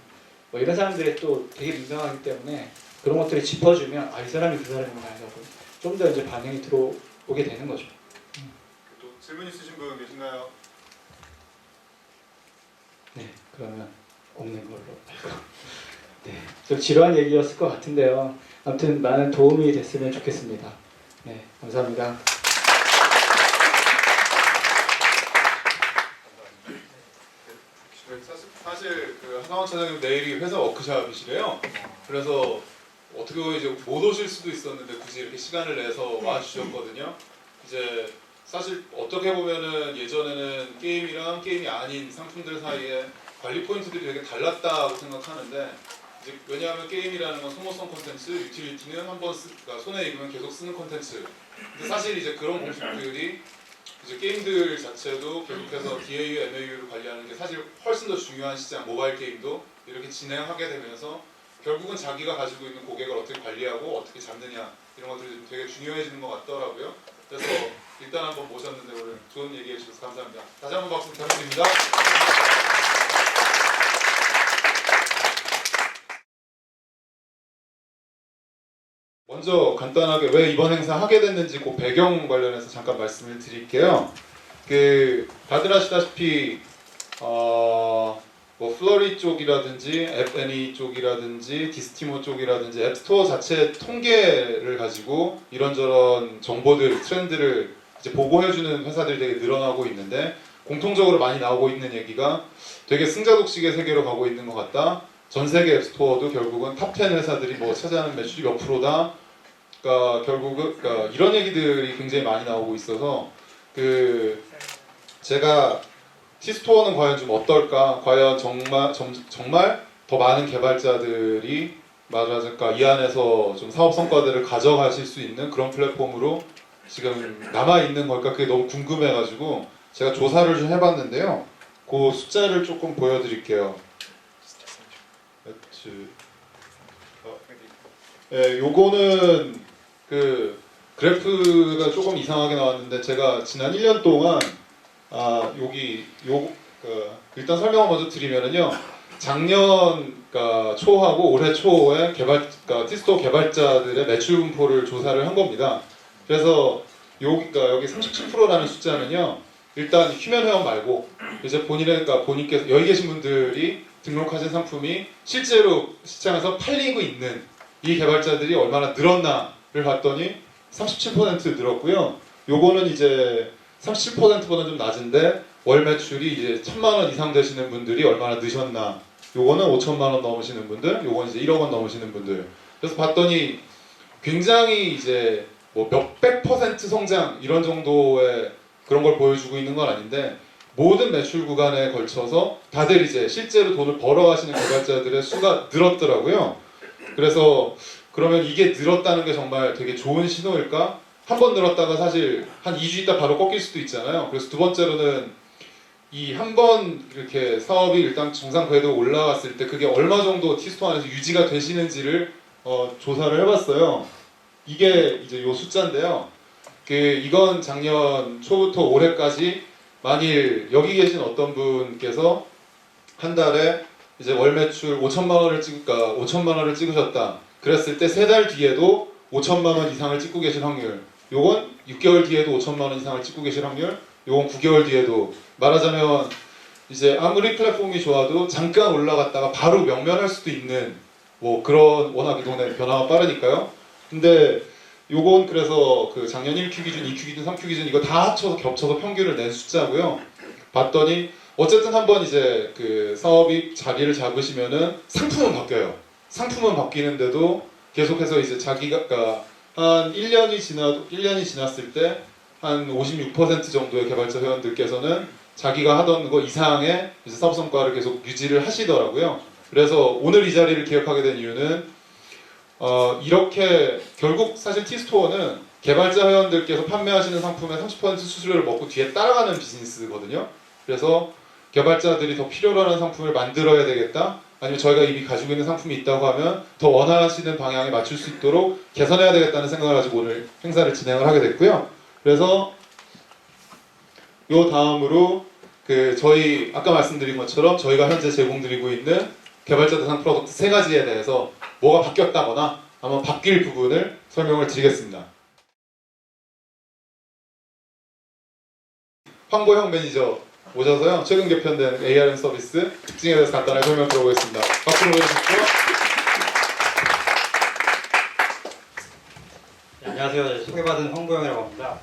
S2: 뭐 이런 사람들이 또 되게 민감하기 때문에 그런 것들을 짚어주면 이 사람이 그 사람이구나 해서 좀 더 이제 반응이 들어오게 되는 거죠.
S3: 또 질문 있으신 분 계신가요?
S2: 네, 그러면 없는 걸로. 네, 좀 지루한 얘기였을 것 같은데요. 아무튼 많은 도움이 됐으면 좋겠습니다. 네, 감사합니다.
S1: 사실 그 한상원 차장님 내일이 회사 워크숍이시래요. 그래서
S3: 어떻게 보면 이제 못 오실 수도 있었는데 굳이 이렇게 시간을 내서 와주셨거든요. 이제 사실 어떻게 보면은 예전에는 게임이랑 게임이 아닌 상품들 사이에 관리 포인트들이 되게 달랐다고 생각하는데 이제 왜냐하면 게임이라는 건 소모성 콘텐츠, 유틸리티는 한번 그러니까 손에 익으면 계속 쓰는 콘텐츠. 근데 사실 이제 그런 공식들이 이제 게임들 자체도 계속해서 DAU, MAU를 관리하는 게 사실 훨씬 더 중요한 시장, 모바일 게임도 이렇게 진행하게 되면서 결국은 자기가 가지고 있는 고객을 어떻게 관리하고 어떻게 잡느냐 이런 것들이 되게 중요해지는 것 같더라고요. 그래서 일단 한번 모셨는데 오늘 좋은 얘기 해주셔서 감사합니다. 다시 한번 박수 부탁드립니다. 먼저 간단하게 왜 이번 행사 하게 됐는지 그 배경 관련해서 잠깐 말씀을 드릴게요. 다들 아시다시피 뭐 플러리 쪽이라든지 앱애니 쪽이라든지 디스티모 쪽이라든지 앱스토어 자체 통계를 가지고 이런저런 정보들, 트렌드를 이제 보고해주는 회사들이 되게 늘어나고 있는데 공통적으로 많이 나오고 있는 얘기가 되게 승자독식의 세계로 가고 있는 것 같다. 전 세계 앱스토어도 결국은 탑10 회사들이 뭐 차지하는 매출이 몇 프로다. 그러니까 결국은 이런 얘기들이 굉장히 많이 나오고 있어서 제가 T스토어는 과연 좀 어떨까? 과연 정말 더 많은 개발자들이 말하자니까 이 안에서 좀 사업 성과들을 가져가실 수 있는 그런 플랫폼으로 지금 남아 있는 걸까? 그게 너무 궁금해가지고 제가 조사를 좀 해봤는데요. 그 숫자를 조금 보여드릴게요. 요거는 그래프가 조금 이상하게 나왔는데 제가 지난 1년 동안 일단 설명을 먼저 드리면은요. 작년 초하고 올해 초에 T스토어 개발자들의 매출 분포를 조사를 한 겁니다. 그래서 여기 37%라는 숫자는요. 일단 휴면 회원 말고 이제 본인께서 여기 계신 분들이 등록하신 상품이 실제로 시장에서 팔리고 있는 이 개발자들이 얼마나 늘었나를 봤더니 37% 늘었고요. 요거는 이제 37%보다 좀 낮은데 월 매출이 이제 1,000만 원 이상 되시는 분들이 얼마나 느셨나. 요거는 5천만 원 넘으시는 분들, 요건 이제 1억 원 넘으시는 분들. 그래서 봤더니 굉장히 이제 뭐 몇백 퍼센트 성장 이런 정도의 그런 걸 보여주고 있는 건 아닌데 모든 매출 구간에 걸쳐서 다들 이제 실제로 돈을 벌어가시는 개발자들의 수가 늘었더라고요. 그래서 그러면 이게 늘었다는 게 정말 되게 좋은 신호일까? 한 번 늘었다가 사실 한 2주 있다 바로 꺾일 수도 있잖아요. 그래서 두 번째로는 이 한 번 이렇게 사업이 일단 정상 궤도 올라갔을 때 그게 얼마 정도 T스토어 안에서 유지가 되시는지를 조사를 해봤어요. 이게 이제 요 숫자인데요. 이건 작년 초부터 올해까지 만일 여기 계신 어떤 분께서 한 달에 이제 월 매출 5천만 원을 찍으셨다. 그랬을 때 세 달 뒤에도 5천만 원 이상을 찍고 계실 확률. 요건 6개월 뒤에도 5천만 원 이상을 찍고 계실 확률. 요건 9개월 뒤에도. 말하자면 이제 아무리 플랫폼이 좋아도 잠깐 올라갔다가 바로 명면할 수도 있는 뭐 그런 워낙 이동의 변화가 빠르니까요. 근데 요건 그래서 작년 1Q 기준, 2Q 기준, 3Q 기준 이거 다 합쳐서 겹쳐서 평균을 낸 숫자고요. 봤더니 어쨌든 한번 이제 사업이 자리를 잡으시면은 상품은 바뀌어요. 상품은 바뀌는데도 계속해서 이제 자기가 한 1년이 지났을 때 한 56% 정도의 개발자 회원들께서는 자기가 하던 거 이상의 이제 사업 성과를 계속 유지를 하시더라고요. 그래서 오늘 이 자리를 기획하게 된 이유는 이렇게 결국 사실 T스토어는 개발자 회원들께서 판매하시는 상품의 30% 수수료를 먹고 뒤에 따라가는 비즈니스거든요. 그래서 개발자들이 더 필요로 하는 상품을 만들어야 되겠다. 아니면 저희가 이미 가지고 있는 상품이 있다고 하면 더 원하시는 방향에 맞출 수 있도록 개선해야 되겠다는 생각을 가지고 오늘 행사를 진행을 하게 됐고요. 그래서 요 다음으로 저희 아까 말씀드린 것처럼 저희가 현재 제공드리고 있는 개발자 대상 프로덕트 3가지에 대해서 뭐가 바뀌었다거나 아마 바뀔 부분을 설명을 드리겠습니다. 황보형 매니저 오셔서요. 최근 개편된 ARM 서비스 특징에 대해서 간단하게 설명 들어보겠습니다. 박수로 보여주십시오.
S4: 네, 안녕하세요. 소개받은 황보영이라고 합니다.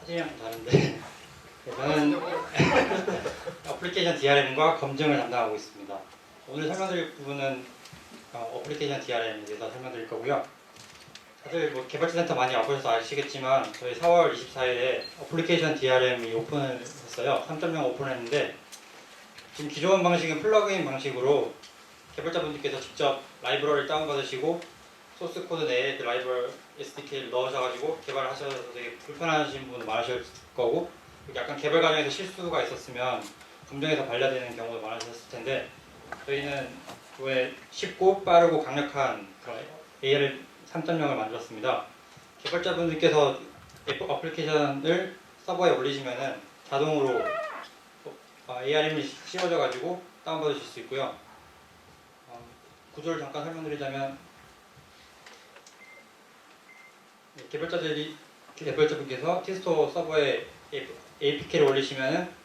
S4: 사진이랑 좀 다른데 저는 어플리케이션 DRM과 검증을 담당하고 있습니다. 오늘 설명드릴 부분은 어플리케이션 DRM에 대해서 설명드릴 거고요. 다들 뭐 개발자 센터 많이 와보셔서 아시겠지만 저희 4월 24일에 어플리케이션 DRM이 오픈을 했어요. 3.0 오픈했는데 지금 기존 방식은 플러그인 방식으로 개발자분들께서 직접 라이브러리를 다운받으시고 소스 코드 내에 그 라이브러리 SDK를 넣으셔가지고 개발하셔서 되게 불편하신 분들 많으실 거고 약간 개발 과정에서 실수가 있었으면 검증해서 반려되는 경우도 많으셨을 텐데 저희는 이번에 쉽고 빠르고 강력한 그런 AR 3.0을 만들었습니다. 개발자분들께서 어플리케이션을 서버에 올리시면은 자동으로 ARM이 씌워져가지고 다운받으실 수 있고요. 구조를 잠깐 설명드리자면 개발자분께서 티스토어 서버에 APK를 올리시면은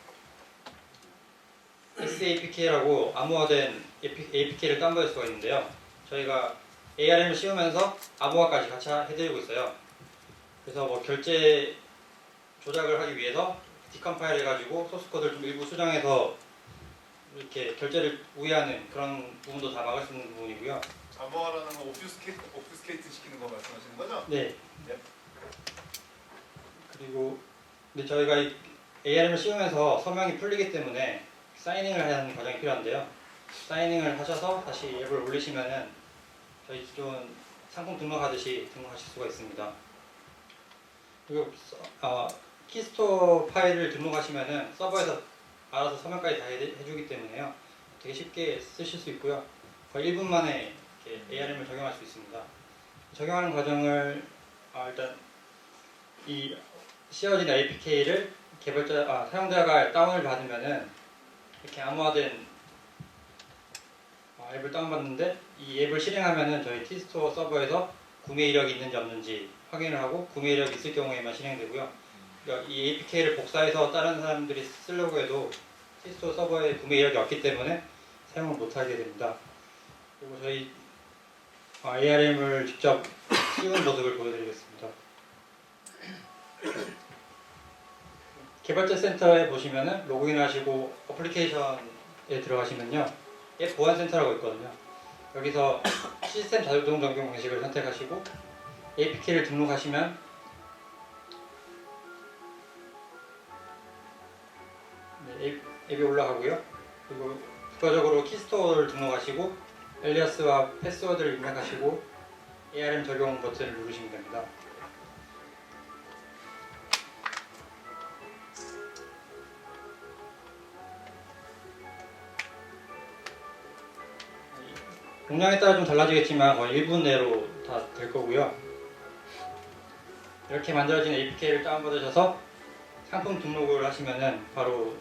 S4: SAPK라고 암호화된 APK를 다운받을 수가 있는데요. 저희가 ARM을 씌우면서 암호화까지 같이 해드리고 있어요. 그래서 뭐 결제 조작을 하기 위해서 디컴파일 해가지고 소스 코드를 좀 일부 수정해서 이렇게 결제를 우회하는 그런 부분도 다 막을 수 있는 부분이고요.
S3: 암호화라는 건 오프스케이트 시키는 거 말씀하시는 거죠?
S4: 네.
S3: 네.
S4: 그리고 근데 저희가 이 ARM을 씌우면서 서명이 풀리기 때문에 사이닝을 하는 과정이 필요한데요. 사이닝을 하셔서 다시 앱을 올리시면은 저희 기존 상품 등록하듯이 등록하실 수가 있습니다. 그리고 키스토어 파일을 등록하시면은 서버에서 알아서 서명까지 다 해주기 때문에요. 되게 쉽게 쓰실 수 있고요. 거의 1분 만에 이렇게 ARM을 적용할 수 있습니다. 적용하는 과정을 일단 이 씌워진 APK를 사용자가 다운을 받으면은 이렇게 암호화된 앱을 다운받는데 이 앱을 실행하면은 저희 티스토어 서버에서 구매 이력이 있는지 없는지 확인을 하고 구매 이력이 있을 경우에만 실행되고요. 그러니까 이 APK를 복사해서 다른 사람들이 쓰려고 해도 티스토어 서버에 구매 이력이 없기 때문에 사용을 못하게 됩니다. 그리고 저희 ARM을 직접 씌우는 모습을 보여드리겠습니다. 개발자 센터에 보시면은 로그인 하시고 어플리케이션에 들어가시면요. 앱 보안 센터라고 있거든요. 여기서 시스템 자동 적용 방식을 선택하시고 APK를 등록하시면 앱이 올라가고요. 그리고 부가적으로 키스토어를 등록하시고 엘리아스와 패스워드를 입력하시고 ARM 적용 버튼을 누르시면 됩니다. 용량에 따라 좀 달라지겠지만 거의 1분 내로 다 될 거고요. 이렇게 만들어진 APK를 다운받으셔서 상품 등록을 하시면은 바로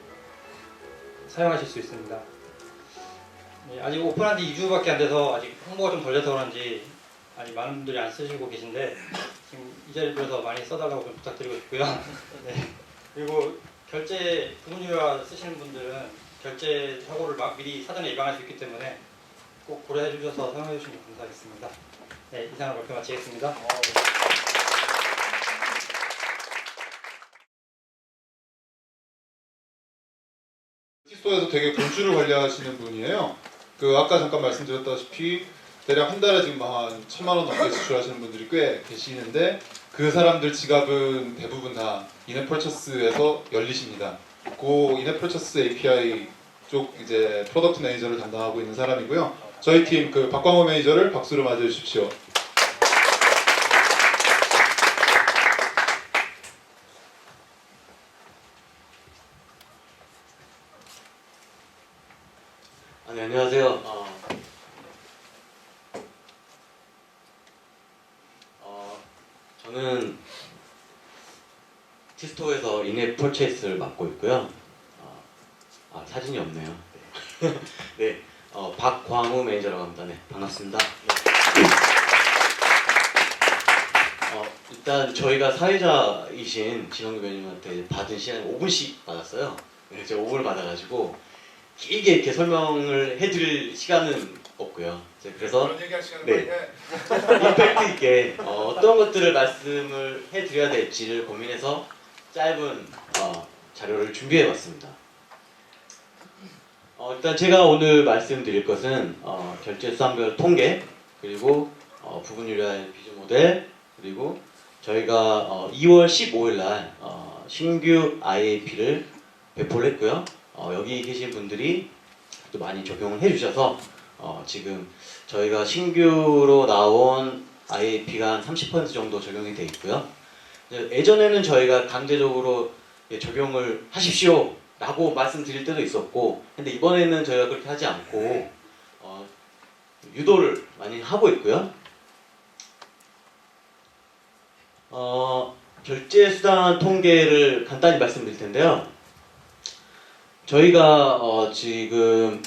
S4: 사용하실 수 있습니다. 아직 오픈한 지 2주밖에 안 돼서 아직 홍보가 좀 덜 돼서 그런지 아직 많은 분들이 안 쓰시고 계신데 지금 이 자리를 빌어서 많이 써달라고 좀 부탁드리고 싶고요. 네. 그리고 결제 부분유화 쓰시는 분들은 결제 사고를 미리 사전에 예방할 수 있기 때문에 꼭 고려해 주셔서 사용해 주시면 감사하겠습니다. 네, 이상으로 발표 마치겠습니다.
S1: 티스토에서 되게 본주를 관리하시는 분이에요. 아까 잠깐 말씀드렸다시피 대략 한 달에 지금 한 1,000만 원 넘게 지출하시는 분들이 꽤 계시는데 그 사람들 지갑은 대부분 다 인앱 퍼처스에서 열리십니다. 그 인앱 퍼처스 API 쪽 이제 프로덕트 매니저를 담당하고 있는 사람이고요. 저희 팀 박광호 매니저를 박수로 맞이해 주십시오.
S5: 네, 안녕하세요. 저는 티스토에서 인앱 퍼체이스를 맡고 있고요. 사진이 없네요. 네, 네, 박광우 매니저라고 합니다. 네, 반갑습니다. 일단 저희가 사회자이신 진원규 매니저님한테 받은 시간이 5분씩 받았어요. 네, 제가 5분을 받아가지고 길게 이렇게 설명을 해드릴 시간은 없고요. 그래서
S3: 그런 얘기할 시간은
S5: 네.
S3: 많이 해.
S5: 임팩트 있게 어떤 것들을 말씀을 해드려야 될지를 고민해서 짧은 자료를 준비해봤습니다. 일단 제가 오늘 말씀드릴 것은 결제 수단별 통계, 그리고 부분 유리화의 비즈 모델, 그리고 저희가 2월 15일 날 신규 IAP를 배포를 했고요. 여기 계신 분들이 또 많이 적용을 해주셔서 지금 저희가 신규로 나온 IAP가 한 30% 정도 적용이 돼 있고요. 예전에는 저희가 강제적으로 적용을 하십시오 라고 말씀드릴 때도 있었고, 근데 이번에는 저희가 그렇게 하지 않고 유도를 많이 하고 있고요. 결제 수단 통계를 간단히 말씀드릴 텐데요. 저희가 지금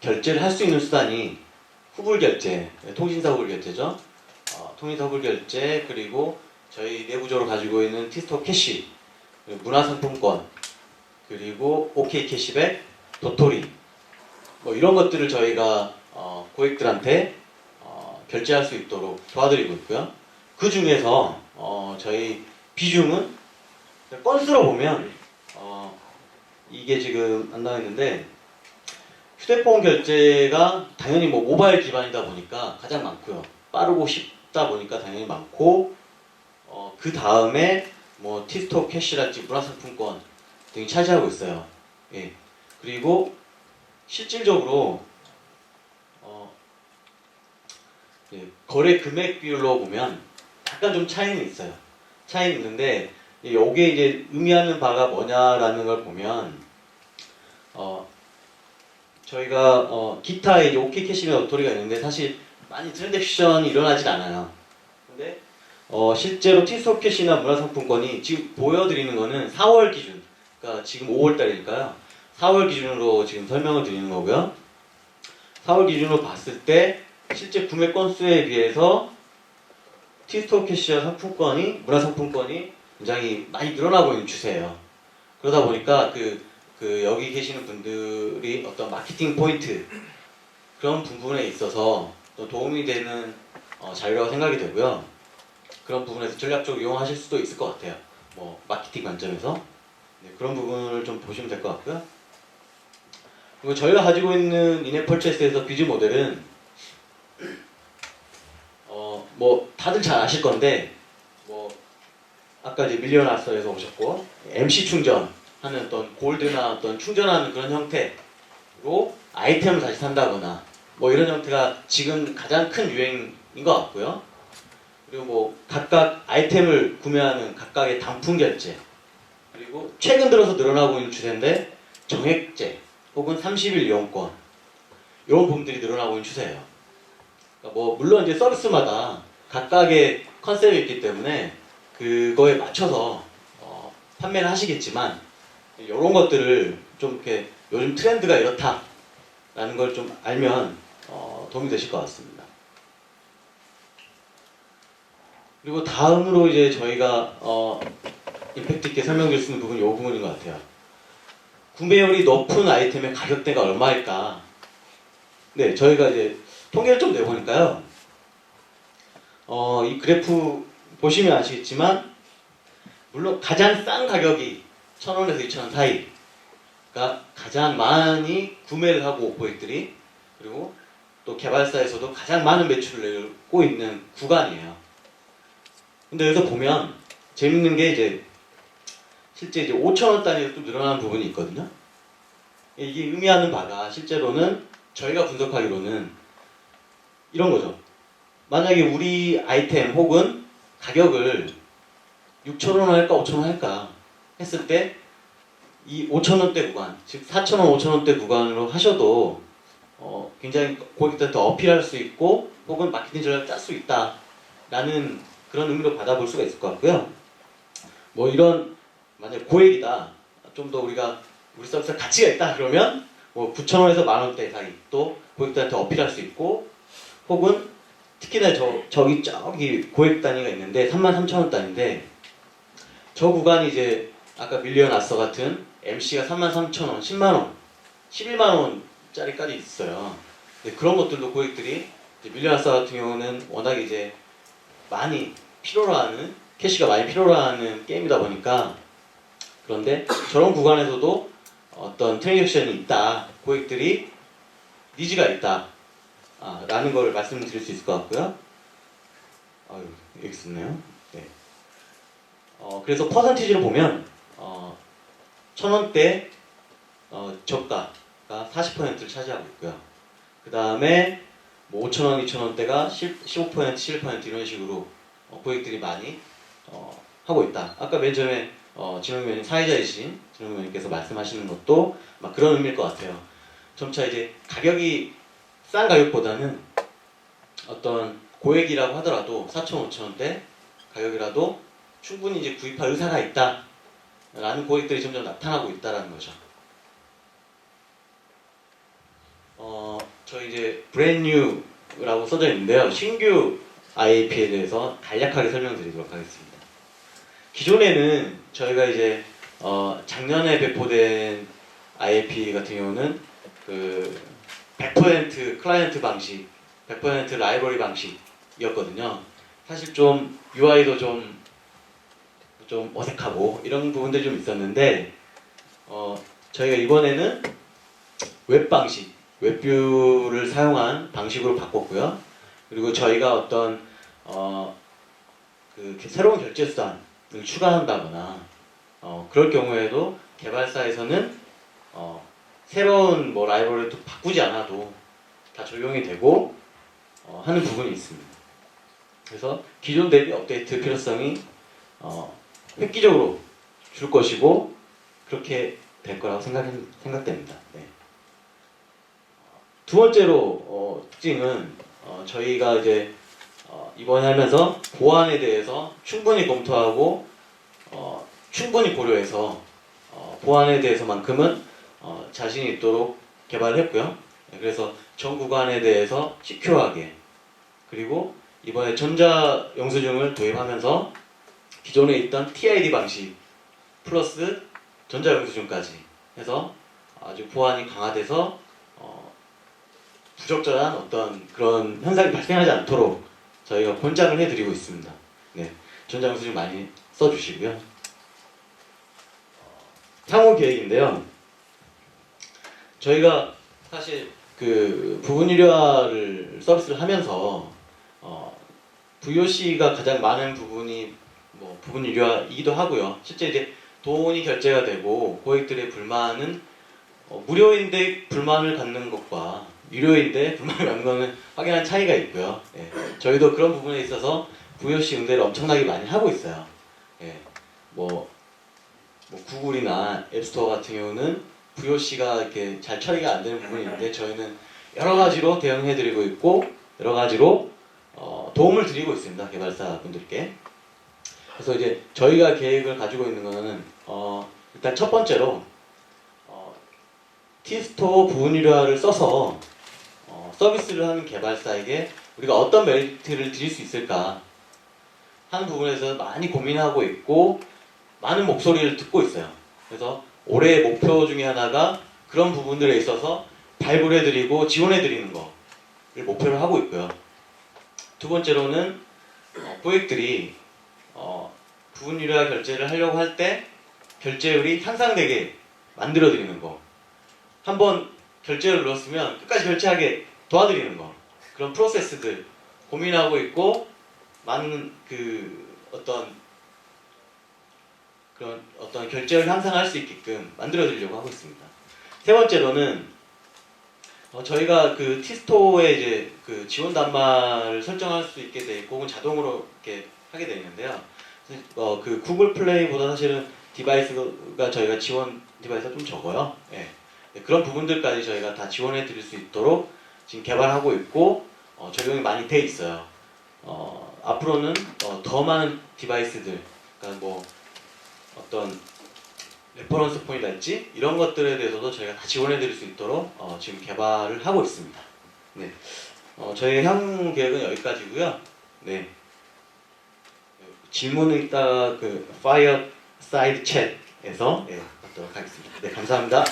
S5: 결제를 할 수 있는 수단이 후불 결제, 통신사 후불 결제죠. 통신사 후불 결제, 그리고 저희 내부적으로 가지고 있는 티스토 캐시, 문화상품권, 그리고 OK 캐시백, 도토리, 뭐 이런 것들을 저희가 고객들한테 결제할 수 있도록 도와드리고 있고요. 그 중에서 저희 비중은 건수로 보면 이게 지금 안 나와 있는데, 휴대폰 결제가 당연히 뭐 모바일 기반이다 보니까 가장 많고요. 빠르고 쉽다 보니까 당연히 많고, 그 다음에 뭐 티스토 캐시랄지 문화상품권 등이 차지하고 있어요. 예. 그리고 실질적으로 거래 금액 비율로 보면 약간 좀 차이는 있어요. 차이는 있는데, 여기에 이제 의미하는 바가 뭐냐라는 걸 보면, 저희가 기타 이제 OK 캐시나 도토리가 있는데 사실 많이 트랜잭션이 일어나진 않아요. 근데 실제로 티스토 캐시나 문화상품권이 지금 보여드리는 거는 4월 기준, 그러니까 지금 5월 달이니까요. 4월 기준으로 지금 설명을 드리는 거고요. 4월 기준으로 봤을 때 실제 구매 건수에 비해서 티스토 캐시와 상품권이, 문화상품권이 굉장히 많이 늘어나고 있는 추세예요. 그러다 보니까 여기 계시는 분들이 어떤 마케팅 포인트, 그런 부분에 있어서 또 도움이 되는 자료라고 생각이 되고요. 그런 부분에서 전략적으로 이용하실 수도 있을 것 같아요. 뭐 마케팅 관점에서. 네, 그런 부분을 좀 보시면 될 것 같고요. 그리고 저희가 가지고 있는 인앱 퍼체스에서 비즈 모델은 뭐 다들 잘 아실 건데, 뭐 아까 이제 밀리언 아서에서 오셨고 MC 충전 하는 어떤 골드나 어떤 충전하는 그런 형태로 아이템을 다시 산다거나 뭐 이런 형태가 지금 가장 큰 유행인 것 같고요. 그리고 뭐 각각 아이템을 구매하는 각각의 단품 결제, 그리고 최근 들어서 늘어나고 있는 추세인데 정액제 혹은 30일 이용권, 이런 부분들이 늘어나고 있는 추세예요. 그러니까 뭐 물론 이제 서비스마다 각각의 컨셉이 있기 때문에 그거에 맞춰서 판매를 하시겠지만, 이런 것들을 좀 이렇게 요즘 트렌드가 이렇다라는 걸 좀 알면 도움이 되실 것 같습니다. 그리고 다음으로 이제 저희가 임팩트 있게 설명드릴 수 있는 부분이 이 부분인 것 같아요. 구매율이 높은 아이템의 가격대가 얼마일까? 네, 저희가 이제 통계를 좀 내보니까요. 이 그래프 보시면 아시겠지만, 물론 가장 싼 가격이 1,000원에서 2,000원 사이가 가장 많이 구매를 하고 고객들이, 그리고 또 개발사에서도 가장 많은 매출을 내고 있는 구간이에요. 근데 여기서 보면 재밌는 게 이제 실제 이제 5,000원 단위로 또 늘어나는 부분이 있거든요. 이게 의미하는 바가 실제로는 저희가 분석하기로는 이런 거죠. 만약에 우리 아이템 혹은 가격을 6,000원 할까 5,000원 할까 했을 때 이 5,000원대 구간, 즉 4,000원, 5,000원대 구간으로 하셔도 굉장히 고객들한테 어필할 수 있고 혹은 마케팅 전략을 짤 수 있다라는 그런 의미로 받아볼 수가 있을 것 같고요. 뭐 이런 만약 고액이다, 좀 더 우리 서비스가 가치가 있다 그러면 뭐 9,000원에서 만원대 사이 또 고객들한테 어필할 수 있고, 혹은 특히나 저기 고액 단위가 있는데 33,000원 단위인데, 저 구간이 이제 아까 밀리언 아서 같은 MC가 33,000원, 10만원, 11만원짜리까지 있어요. 근데 그런 것들도 고객들이 밀리언 아서 같은 경우는 워낙 이제 많이 필요로 하는, 캐시가 많이 필요로 하는 게임이다 보니까, 그런데 저런 구간에서도 어떤 트랜잭션이 있다, 고객들이 니즈가 있다 라는 걸 말씀드릴 수 있을 것 같고요. 아유, 여기 있었네요. 네. 그래서 퍼센티지로 보면 1,000원대 저가가 40%를 차지하고 있고요. 그 다음에 뭐 5,000원, 2,000원대가 15%, 11% 이런 식으로 고객들이 많이 하고 있다. 아까 맨 처음에 진흥위원님 사회자이신 진흥위원님께서 말씀하시는 것도 막 그런 의미일 것 같아요. 점차 이제 가격이 싼 가격보다는 어떤 고액이라고 하더라도 4,000원, 5,000원대 가격이라도 충분히 이제 구입할 의사가 있다 라는 고객들이 점점 나타나고 있다는 거죠. 저희 이제 브랜뉴라고 써져 있는데요. 신규 IAP에 대해서 간략하게 설명드리도록 하겠습니다. 기존에는 저희가 이제 작년에 배포된 IAP 같은 경우는 그 100% 클라이언트 방식, 100% 라이브러리 방식이었거든요. 사실 좀 UI도 좀 어색하고 이런 부분들이 좀 있었는데 저희가 이번에는 웹 방식, 웹뷰를 사용한 방식으로 바꿨고요. 그리고 저희가 어떤 그 새로운 결제 수단을 추가한다거나 그럴 경우에도 개발사에서는 새로운 뭐 라이브러리를 또 바꾸지 않아도 다 적용이 되고 하는 부분이 있습니다. 그래서 기존 대비 업데이트 필요성이 획기적으로 줄 것이고 그렇게 될 거라고 생각됩니다. 네. 두 번째로 특징은 저희가 이제 이번에 하면서 보안에 대해서 충분히 검토하고 충분히 고려해서 보안에 대해서만큼은 자신이 있도록 개발을 했고요. 네, 그래서 전 구간에 대해서 시큐어하게 그리고 이번에 전자 영수증을 도입하면서 기존에 있던 TID 방식 플러스 전자 영수증까지 해서 아주 보안이 강화돼서 부적절한 어떤 그런 현상이 발생하지 않도록 저희가 권장을 해드리고 있습니다. 네, 전자 영수증 많이 써주시고요. 향후 계획인데요. 저희가 사실 그 부분 유료화를 서비스를 하면서 VOC가 가장 많은 부분이 뭐 부분 유료화이기도 하고요. 실제 이제 돈이 결제가 되고 고객들의 불만은 무료인데 불만을 갖는 것과 유료인데 불만을 갖는 것은 확연한 차이가 있고요. 예, 저희도 그런 부분에 있어서 VOC 응대를 엄청나게 많이 하고 있어요. 예, 뭐 구글이나 앱스토어 같은 경우는 VOC가 이렇게 잘 처리가 안 되는 부분이 있는데 저희는 여러 가지로 대응해드리고 있고 여러 가지로 도움을 드리고 있습니다. 개발사 분들께. 그래서 이제 저희가 계획을 가지고 있는 거는 일단 첫 번째로 T스토어 부분 유료화를 써서 서비스를 하는 개발사에게 우리가 어떤 메리트를 드릴 수 있을까 하는 부분에서 많이 고민하고 있고 많은 목소리를 듣고 있어요. 그래서 올해의 목표 중에 하나가 그런 부분들에 있어서 발굴해드리고 지원해드리는 거를 목표로 하고 있고요. 두 번째로는 고객들이 부분 유료화 결제를 하려고 할 때 결제율이 향상되게 만들어드리는 거. 한번 결제를 눌렀으면 끝까지 결제하게 도와드리는 거. 그런 프로세스들 고민하고 있고 많은 그런 어떤 결제를 향상할 수 있게끔 만들어드리려고 하고 있습니다. 세 번째로는 저희가 그 T스토어에 이제 그 지원 단말을 설정할 수 있게 돼 있고 혹은 자동으로 이렇게 하게 돼 있는데요. 그 구글 플레이보다 사실은 디바이스가 저희가 지원 디바이스가 좀 적어요. 예. 네, 그런 부분들까지 저희가 다 지원해 드릴 수 있도록 지금 개발하고 있고 적용이 많이 돼 있어요. 앞으로는 더 많은 디바이스들, 그러니까 뭐 어떤 레퍼런스 포인트랄지 이런 것들에 대해서도 저희가 다 지원해 드릴 수 있도록 지금 개발을 하고 있습니다. 네, 저희 향후 계획은 여기까지고요. 네, 질문은 이따 그 파이어사이드 챗에서 받도록 하겠습니다. 네, 감사합니다.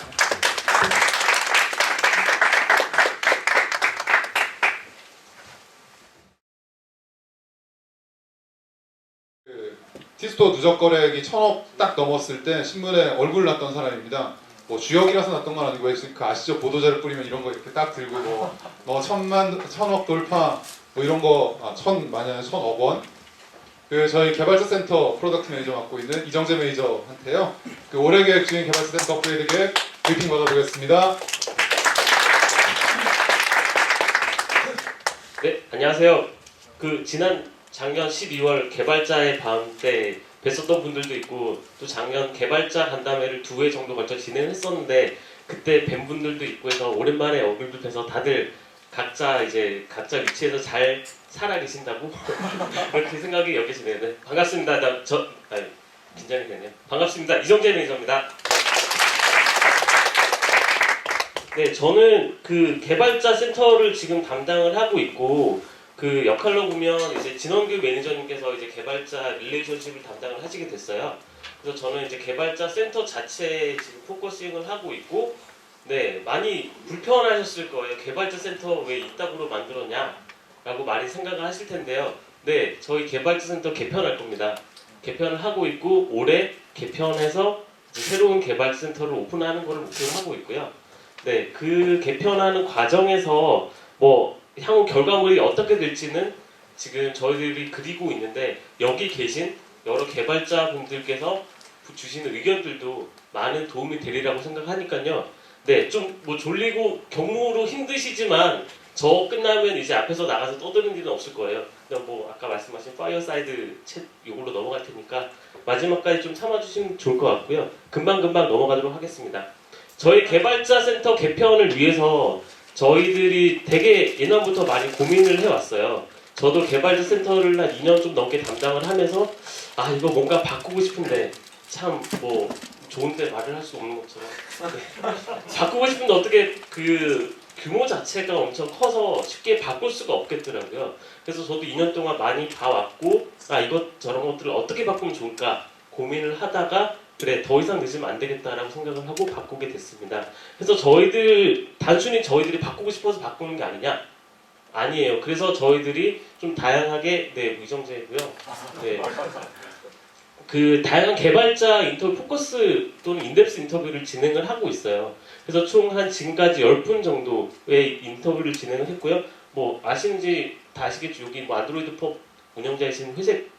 S1: T스토어 누적 거래액이 1,000억 딱 넘었을 때 신문에 얼굴 났던 사람입니다. 뭐 주역이라서 났던 건 아니고 그 아시죠? 보도자료 뿌리면 이런 거 이렇게 딱 들고 뭐 천억 돌파 뭐 이런 거 만약에 1,000억 원. 그 저희 개발자 센터 프로덕트 매니저 맡고 있는 이정재 매니저한테요. 그 올해 계획 중인 개발자 센터 업그레이드 계획 브리핑 받아보겠습니다.
S6: 네, 안녕하세요. 그 지난 작년 12월 개발자의 밤 때 뵀었던 분들도 있고 또 작년 개발자 간담회를 2회 정도 걸쳐 진행을 했었는데 그때 뵌 분들도 있고 해서 오랜만에 얼굴도 뵈서 다들 각자 위치에서 잘 살아 계신다고 그렇게 생각이 여겨지네요. 네, 반갑습니다. 긴장이 되네요. 반갑습니다. 이정재 매니저입니다. 네, 저는 그 개발자 센터를 지금 담당을 하고 있고 그 역할로 보면 이제 진원규 매니저님께서 이제 개발자 릴레이션십을 담당을 하시게 됐어요. 그래서 저는 이제 개발자 센터 자체에 지금 포커싱을 하고 있고, 네, 많이 불편하셨을 거예요. 개발자 센터 왜 이따구로 만들었냐라고 많이 생각을 하실 텐데요. 네, 저희 개발자 센터 개편할 겁니다. 개편을 하고 있고 올해 개편해서 이제 새로운 개발자 센터를 오픈하는 것을 목표로 하고 있고요. 네, 그 개편하는 과정에서 뭐 향후 결과물이 어떻게 될지는 지금 저희들이 그리고 있는데 여기 계신 여러 개발자 분들께서 주시는 의견들도 많은 도움이 되리라고 생각하니까요. 네, 좀 뭐 졸리고 경무로 힘드시지만 저 끝나면 이제 앞에서 나가서 떠드는 일은 없을 거예요. 그냥 뭐 아까 말씀하신 파이어사이드 챗 요걸로 넘어갈 테니까 마지막까지 좀 참아주시면 좋을 것 같고요. 금방금방 넘어가도록 하겠습니다. 저희 개발자 센터 개편을 위해서 저희들이 되게 예전부터 많이 고민을 해왔어요. 저도 개발자 센터를 한 2년 좀 넘게 담당을 하면서 이거 뭔가 바꾸고 싶은데 참 뭐 좋은데 말을 할 수 없는 것처럼 바꾸고 싶은데 어떻게 그 규모 자체가 엄청 커서 쉽게 바꿀 수가 없겠더라고요. 그래서 저도 2년 동안 많이 봐왔고 이것 저런 것들을 어떻게 바꾸면 좋을까 고민을 하다가 그래 더 이상 늦으면 안 되겠다라고 생각을 하고 바꾸게 됐습니다. 그래서 단순히 저희들이 바꾸고 싶어서 바꾸는 게 아니냐? 아니에요. 그래서 저희들이 좀 다양하게 의정제고요. 네. 그 다양한 개발자 인터뷰 포커스 또는 인덱스 인터뷰를 진행을 하고 있어요. 그래서 총 한 지금까지 10분 정도의 인터뷰를 진행을 했고요. 뭐 아시는지 다 아시겠죠. 여기 뭐 안드로이드 펍 운영자이신 회색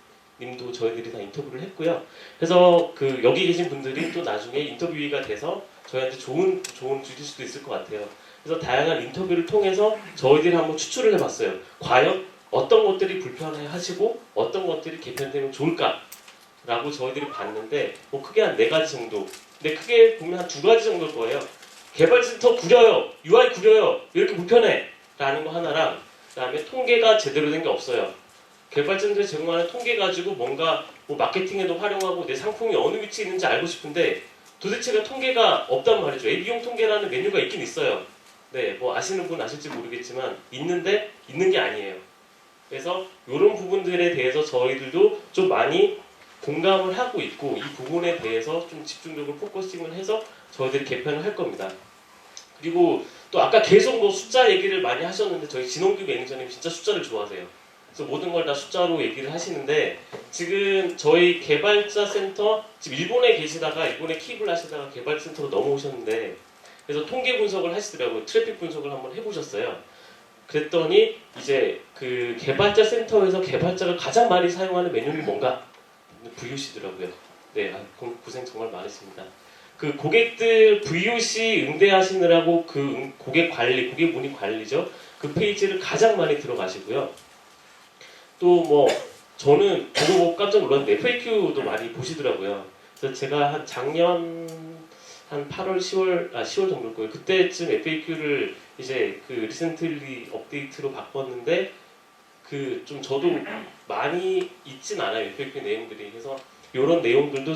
S6: 님도 저희들이 다 인터뷰를 했고요. 그래서 그 여기 계신 분들이 또 나중에 인터뷰가 돼서 저희한테 좋은 주실 수도 있을 것 같아요. 그래서 다양한 인터뷰를 통해서 저희들이 한번 추출을 해봤어요. 과연 어떤 것들이 불편해하시고 어떤 것들이 개편되면 좋을까라고 저희들이 봤는데 뭐 크게 한 4가지 정도. 근데 크게 보면 한 2가지 정도일 거예요. 개발센터 구려요, UI 구려요, 왜 이렇게 불편해?라는 거 하나랑 그다음에 통계가 제대로 된 게 없어요. 개발자들이 제공하는 통계 가지고 뭔가 뭐 마케팅에도 활용하고 내 상품이 어느 위치에 있는지 알고 싶은데 도대체가 통계가 없단 말이죠. AB용 통계라는 메뉴가 있긴 있어요. 네, 뭐 아시는 분 아실지 모르겠지만 있는데 있는 게 아니에요. 그래서 이런 부분들에 대해서 저희들도 좀 많이 공감을 하고 있고 이 부분에 대해서 좀 집중적으로 포커싱을 해서 저희들이 개편을 할 겁니다. 그리고 또 아까 계속 뭐 숫자 얘기를 많이 하셨는데 저희 진홍규 매니저님 진짜 숫자를 좋아하세요. 그래서 모든 걸 다 숫자로 얘기를 하시는데 지금 저희 개발자 센터 지금 일본에 계시다가 일본에 킵을 하시다가 개발자 센터로 넘어오셨는데 그래서 통계 분석을 하시더라고요. 트래픽 분석을 한번 해보셨어요. 그랬더니 이제 그 개발자 센터에서 개발자가 가장 많이 사용하는 메뉴는 뭔가? VOC더라고요. 네, 고생 정말 많으십니다. 그 고객들 VOC 응대하시느라고 그 고객 문의 관리죠. 그 페이지를 가장 많이 들어가시고요. 또 뭐 저는 보고 깜짝 놀랐는데 FAQ도 많이 보시더라고요. 그래서 제가 한 작년 한 8월, 10월 정도일 거예요. 그때쯤 FAQ를 이제 그 리센틀리 업데이트로 바꿨는데 그 좀 저도 많이 있진 않아요. FAQ 내용들이. 그래서 이런 내용들도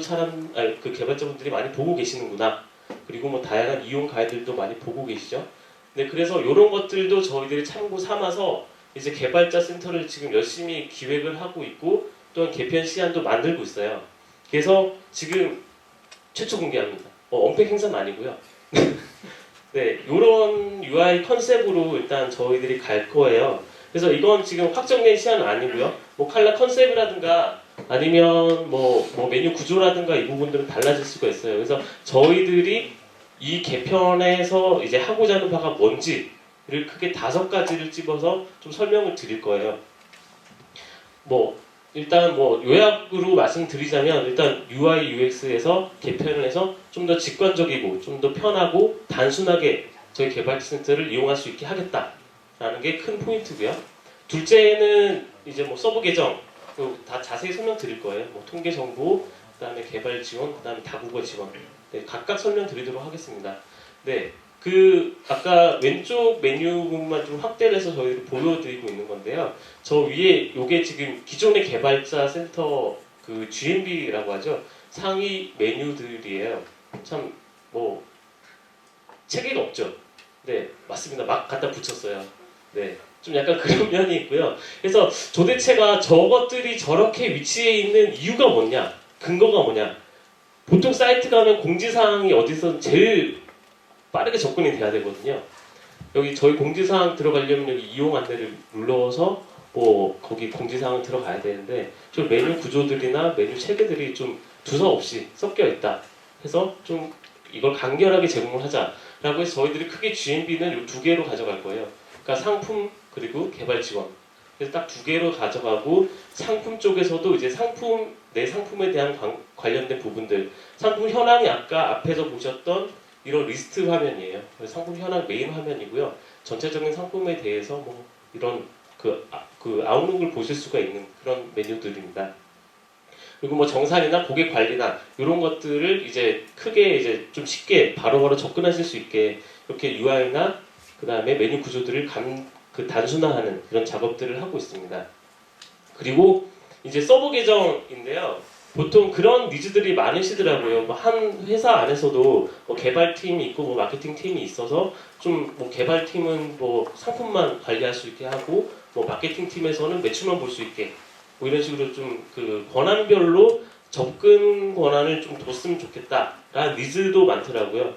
S6: 그 개발자분들이 많이 보고 계시는구나. 그리고 뭐 다양한 이용 가이드들도 많이 보고 계시죠. 네, 그래서 이런 것들도 저희들이 참고 삼아서 이제 개발자 센터를 지금 열심히 기획을 하고 있고 또한 개편 시안도 만들고 있어요. 그래서 지금 최초 공개합니다. 언팩 행사는 아니고요. 네, 이런 UI 컨셉으로 일단 저희들이 갈 거예요. 그래서 이건 지금 확정된 시안은 아니고요. 뭐 컬러 컨셉이라든가 아니면 뭐 메뉴 구조라든가 이 부분들은 달라질 수가 있어요. 그래서 저희들이 이 개편에서 이제 하고자 하는 바가 뭔지를 크게 5가지를 집어서 좀 설명을 드릴 거예요. 뭐 일단 뭐 요약으로 말씀드리자면 일단 UI UX에서 개편을 해서 좀 더 직관적이고 좀 더 편하고 단순하게 저희 개발센터를 이용할 수 있게 하겠다라는 게 큰 포인트고요. 둘째는 이제 뭐 서브 계정 다 자세히 설명드릴 거예요. 뭐 통계 정보, 그다음에 개발 지원, 그다음에 다국어 지원. 네, 각각 설명드리도록 하겠습니다. 네, 그 아까 왼쪽 메뉴 부분만 좀 확대를 해서 저희를 보여드리고 있는 건데요. 저 위에 요게 지금 기존의 개발자 센터 그 GMB라고 하죠. 상위 메뉴들이에요. 참 뭐 체계가 없죠. 네, 맞습니다. 막 갖다 붙였어요. 네, 좀 약간 그런 면이 있고요. 그래서 도대체가 저것들이 저렇게 위치해 있는 이유가 뭐냐, 근거가 뭐냐. 보통 사이트 가면 공지사항이 어디서 제일 빠르게 접근이 돼야 되거든요. 여기 저희 공지사항 들어가려면 여기 이용 안내를 눌러서 뭐 거기 공지사항 들어가야 되는데 좀 메뉴 구조들이나 메뉴 체계들이 좀 두서없이 섞여 있다 해서 좀 이걸 간결하게 제공을 하자라고 해서 저희들이 크게 GMB는 이 2개로 가져갈 거예요. 그러니까 상품 그리고 개발 지원. 그래서 딱 2개로 가져가고 상품 쪽에서도 이제 상품 내 상품에 대한 관련된 부분들, 상품 현황이 아까 앞에서 보셨던 이런 리스트 화면이에요. 상품 현황 메인 화면이고요. 전체적인 상품에 대해서 뭐 이런 그 아웃룩을 보실 수가 있는 그런 메뉴들입니다. 그리고 뭐 정산이나 고객 관리나 이런 것들을 이제 크게 이제 좀 쉽게 바로바로 접근하실 수 있게 이렇게 UI나 그 다음에 메뉴 구조들을 단순화하는 그런 작업들을 하고 있습니다. 그리고 이제 서버 계정인데요. 보통 그런 니즈들이 많으시더라고요. 뭐 한 회사 안에서도 뭐 개발팀이 있고 뭐 마케팅 팀이 있어서 좀 뭐 개발팀은 뭐 상품만 관리할 수 있게 하고 뭐 마케팅 팀에서는 매출만 볼 수 있게 뭐 이런 식으로 좀 그 권한별로 접근 권한을 좀 뒀으면 좋겠다라는 니즈도 많더라고요.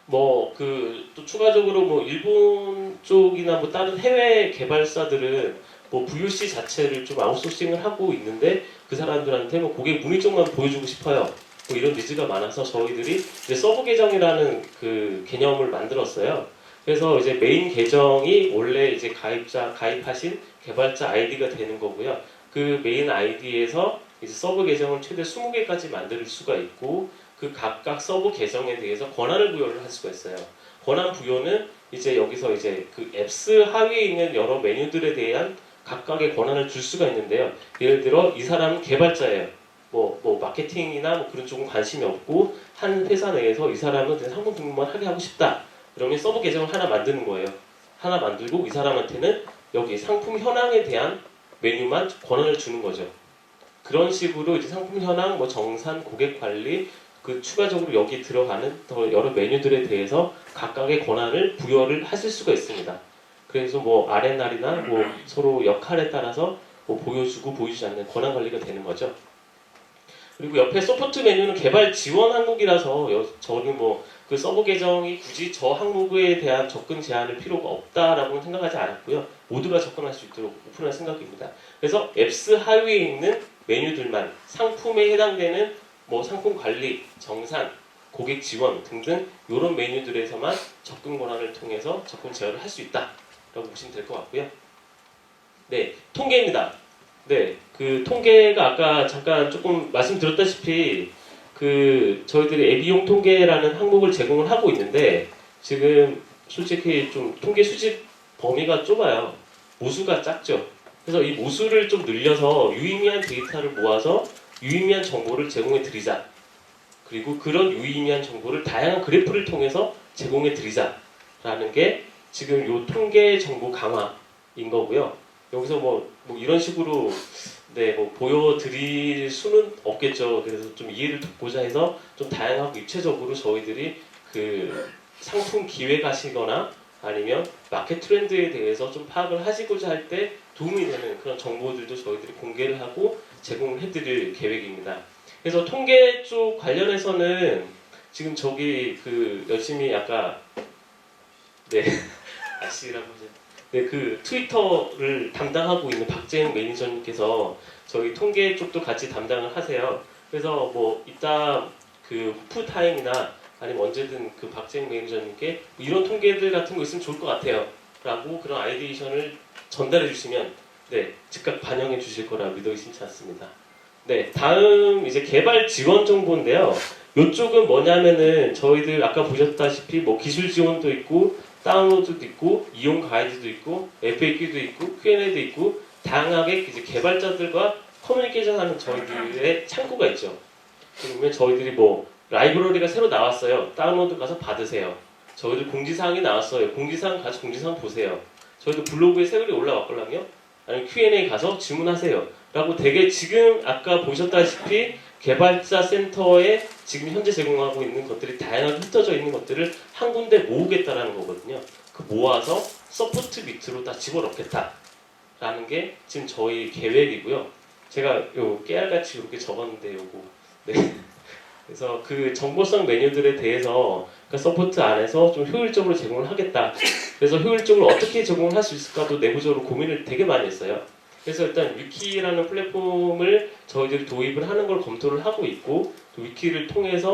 S6: 뭐 그 또 추가적으로 뭐 일본 쪽이나 뭐 다른 해외 개발사들은 뭐 VOC 자체를 좀 아웃소싱을 하고 있는데 그 사람들한테 뭐 고객 문의 쪽만 보여주고 싶어요. 뭐 이런 니즈가 많아서 저희들이 이제 서브 계정이라는 그 개념을 만들었어요. 그래서 이제 메인 계정이 원래 이제 가입하신 개발자 아이디가 되는 거고요. 그 메인 아이디에서 이제 서브 계정을 최대 20개까지 만들 수가 있고 그 각각 서브 계정에 대해서 권한을 부여를 할 수가 있어요. 권한 부여는 이제 여기서 이제 그 앱스 하위에 있는 여러 메뉴들에 대한 각각의 권한을 줄 수가 있는데요. 예를 들어 이 사람은 개발자예요. 뭐 마케팅이나 뭐 그런 쪽은 관심이 없고 한 회사 내에서 이 사람은 그냥 상품 등록만 하게 하고 싶다. 그러면 서브 계정을 하나 만드는 거예요. 하나 만들고 이 사람한테는 여기 상품 현황에 대한 메뉴만 권한을 주는 거죠. 그런 식으로 이제 상품 현황, 뭐 정산, 고객 관리, 그 추가적으로 여기 들어가는 더 여러 메뉴들에 대해서 각각의 권한을 부여를 하실 수가 있습니다. 그래서 뭐 R&R이나 뭐 서로 역할에 따라서 뭐 보여주고 보여주지 않는 권한 관리가 되는 거죠. 그리고 옆에 서포트 메뉴는 개발 지원 항목이라서 저는 뭐 그 서버 계정이 굳이 저 항목에 대한 접근 제한을 필요가 없다라고는 생각하지 않았고요. 모두가 접근할 수 있도록 오픈할 생각입니다. 그래서 앱스 하위에 있는 메뉴들만 상품에 해당되는 뭐 상품 관리, 정산, 고객 지원 등등 이런 메뉴들에서만 접근 권한을 통해서 접근 제어를 할 수 있다라고 보시면 될 것 같고요. 네, 통계입니다. 네, 그 통계가 아까 잠깐 조금 말씀드렸다시피 그 저희들이 앱 이용 통계라는 항목을 제공을 하고 있는데 지금 솔직히 좀 통계 수집 범위가 좁아요. 모수가 작죠. 그래서 이 모수를 좀 늘려서 유의미한 데이터를 모아서 유의미한 정보를 제공해 드리자. 그리고 그런 유의미한 정보를 다양한 그래프를 통해서 제공해 드리자라는 게 지금 요 통계 정보 강화인 거고요. 여기서 뭐 이런 식으로 네, 뭐 보여드릴 수는 없겠죠. 그래서 좀 이해를 돕고자 해서 좀 다양하고 입체적으로 저희들이 그 상품 기획하시거나 아니면 마켓 트렌드에 대해서 좀 파악을 하시고자 할 때 도움이 되는 그런 정보들도 저희들이 공개를 하고 제공을 해드릴 계획입니다. 그래서 통계 쪽 관련해서는 지금 저기 그 열심히 아까 네 아시라고 하죠. 네, 그 트위터를 담당하고 있는 박재영 매니저님께서 저희 통계 쪽도 같이 담당을 하세요. 그래서 뭐 이따 그 후프 타임이나 아니면 언제든 그 박재영 매니저님께 뭐 이런 통계들 같은 거 있으면 좋을 것 같아요 라고 그런 아이디에이션을 전달해 주시면 네 즉각 반영해 주실 거라 믿어 의심치 않습니다. 네 다음 이제 개발 지원 정보인데요. 이쪽은 뭐냐면은 저희들 아까 보셨다시피 뭐 기술 지원도 있고 다운로드도 있고 이용 가이드도 있고 FAQ도 있고 Q&A도 있고 다양하게 이제 개발자들과 커뮤니케이션 하는 저희들의 창구가 있죠. 그러면 저희들이 뭐 라이브러리가 새로 나왔어요. 다운로드 가서 받으세요. 저희들 공지사항이 나왔어요. 공지사항 가서 공지사항 보세요. 저희도 블로그에 새 글이 올라왔걸랑요. 아니면 Q&A 가서 질문하세요. 라고 되게 지금 아까 보셨다시피 개발자 센터에 지금 현재 제공하고 있는 것들이 다양하게 흩어져 있는 것들을 한 군데 모으겠다라는 거거든요. 그 모아서 서포트 밑으로 다 집어넣겠다라는 게 지금 저희 계획이고요. 제가 요 깨알같이 이렇게 적었는데 요거 네. 그래서 그 정보성 메뉴들에 대해서 그 서포트 안에서 좀 효율적으로 제공을 하겠다. 그래서 효율적으로 어떻게 제공을 할 수 있을까도 내부적으로 고민을 되게 많이 했어요. 그래서 일단 위키라는 플랫폼을 저희들이 도입을 하는 걸 검토를 하고 있고 또 위키를 통해서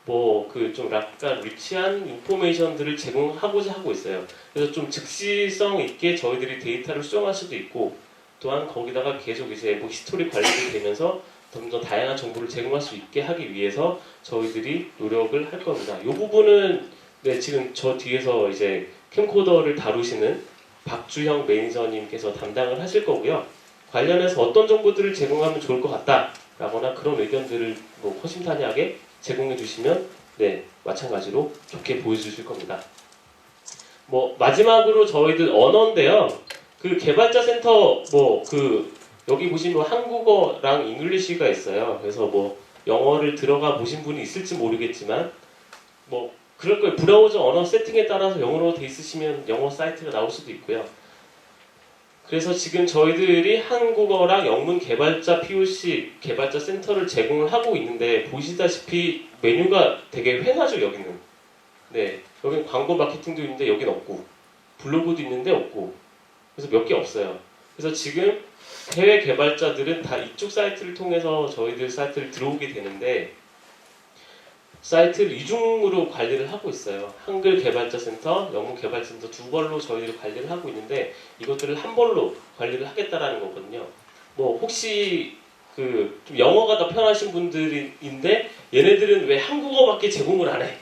S6: 뭐 그 좀 약간 리치한 인포메이션들을 제공하고자 하고 있어요. 그래서 좀 즉시성 있게 저희들이 데이터를 수정할 수도 있고 또한 거기다가 계속 이제 뭐 히스토리 관리가 되면서 좀 더 다양한 정보를 제공할 수 있게 하기 위해서 저희들이 노력을 할 겁니다. 이 부분은 네, 지금 저 뒤에서 이제 캠코더를 다루시는 박주형 매니저님께서 담당을 하실 거고요. 관련해서 어떤 정보들을 제공하면 좋을 것 같다라거나 그런 의견들을 뭐 허심탄회하게 제공해 주시면 네, 마찬가지로 좋게 보여주실 겁니다. 뭐 마지막으로 저희들 언어인데요. 그 개발자 센터 뭐 그 여기 보시면 한국어랑 잉글리시가 있어요. 그래서 뭐 영어를 들어가 보신 분이 있을지 모르겠지만 뭐 그럴 거예요. 브라우저 언어 세팅에 따라서 영어로 돼 있으시면 영어 사이트가 나올 수도 있고요. 그래서 지금 저희들이 한국어랑 영문 개발자 POC 개발자 센터를 제공을 하고 있는데 보시다시피 메뉴가 되게 휑하죠 여기는. 네, 여기는 광고 마케팅도 있는데 여긴 없고 블로그도 있는데 없고 그래서 몇 개 없어요. 그래서 지금 해외 개발자들은 다 이쪽 사이트를 통해서 저희들 사이트를 들어오게 되는데 사이트를 이중으로 관리를 하고 있어요. 한글 개발자 센터, 영문 개발자 센터 두 벌로 저희들이 관리를 하고 있는데 이것들을 한 벌로 관리를 하겠다라는 거거든요. 뭐 혹시 그 좀 영어가 더 편하신 분들인데 얘네들은 왜 한국어밖에 제공을 안 해?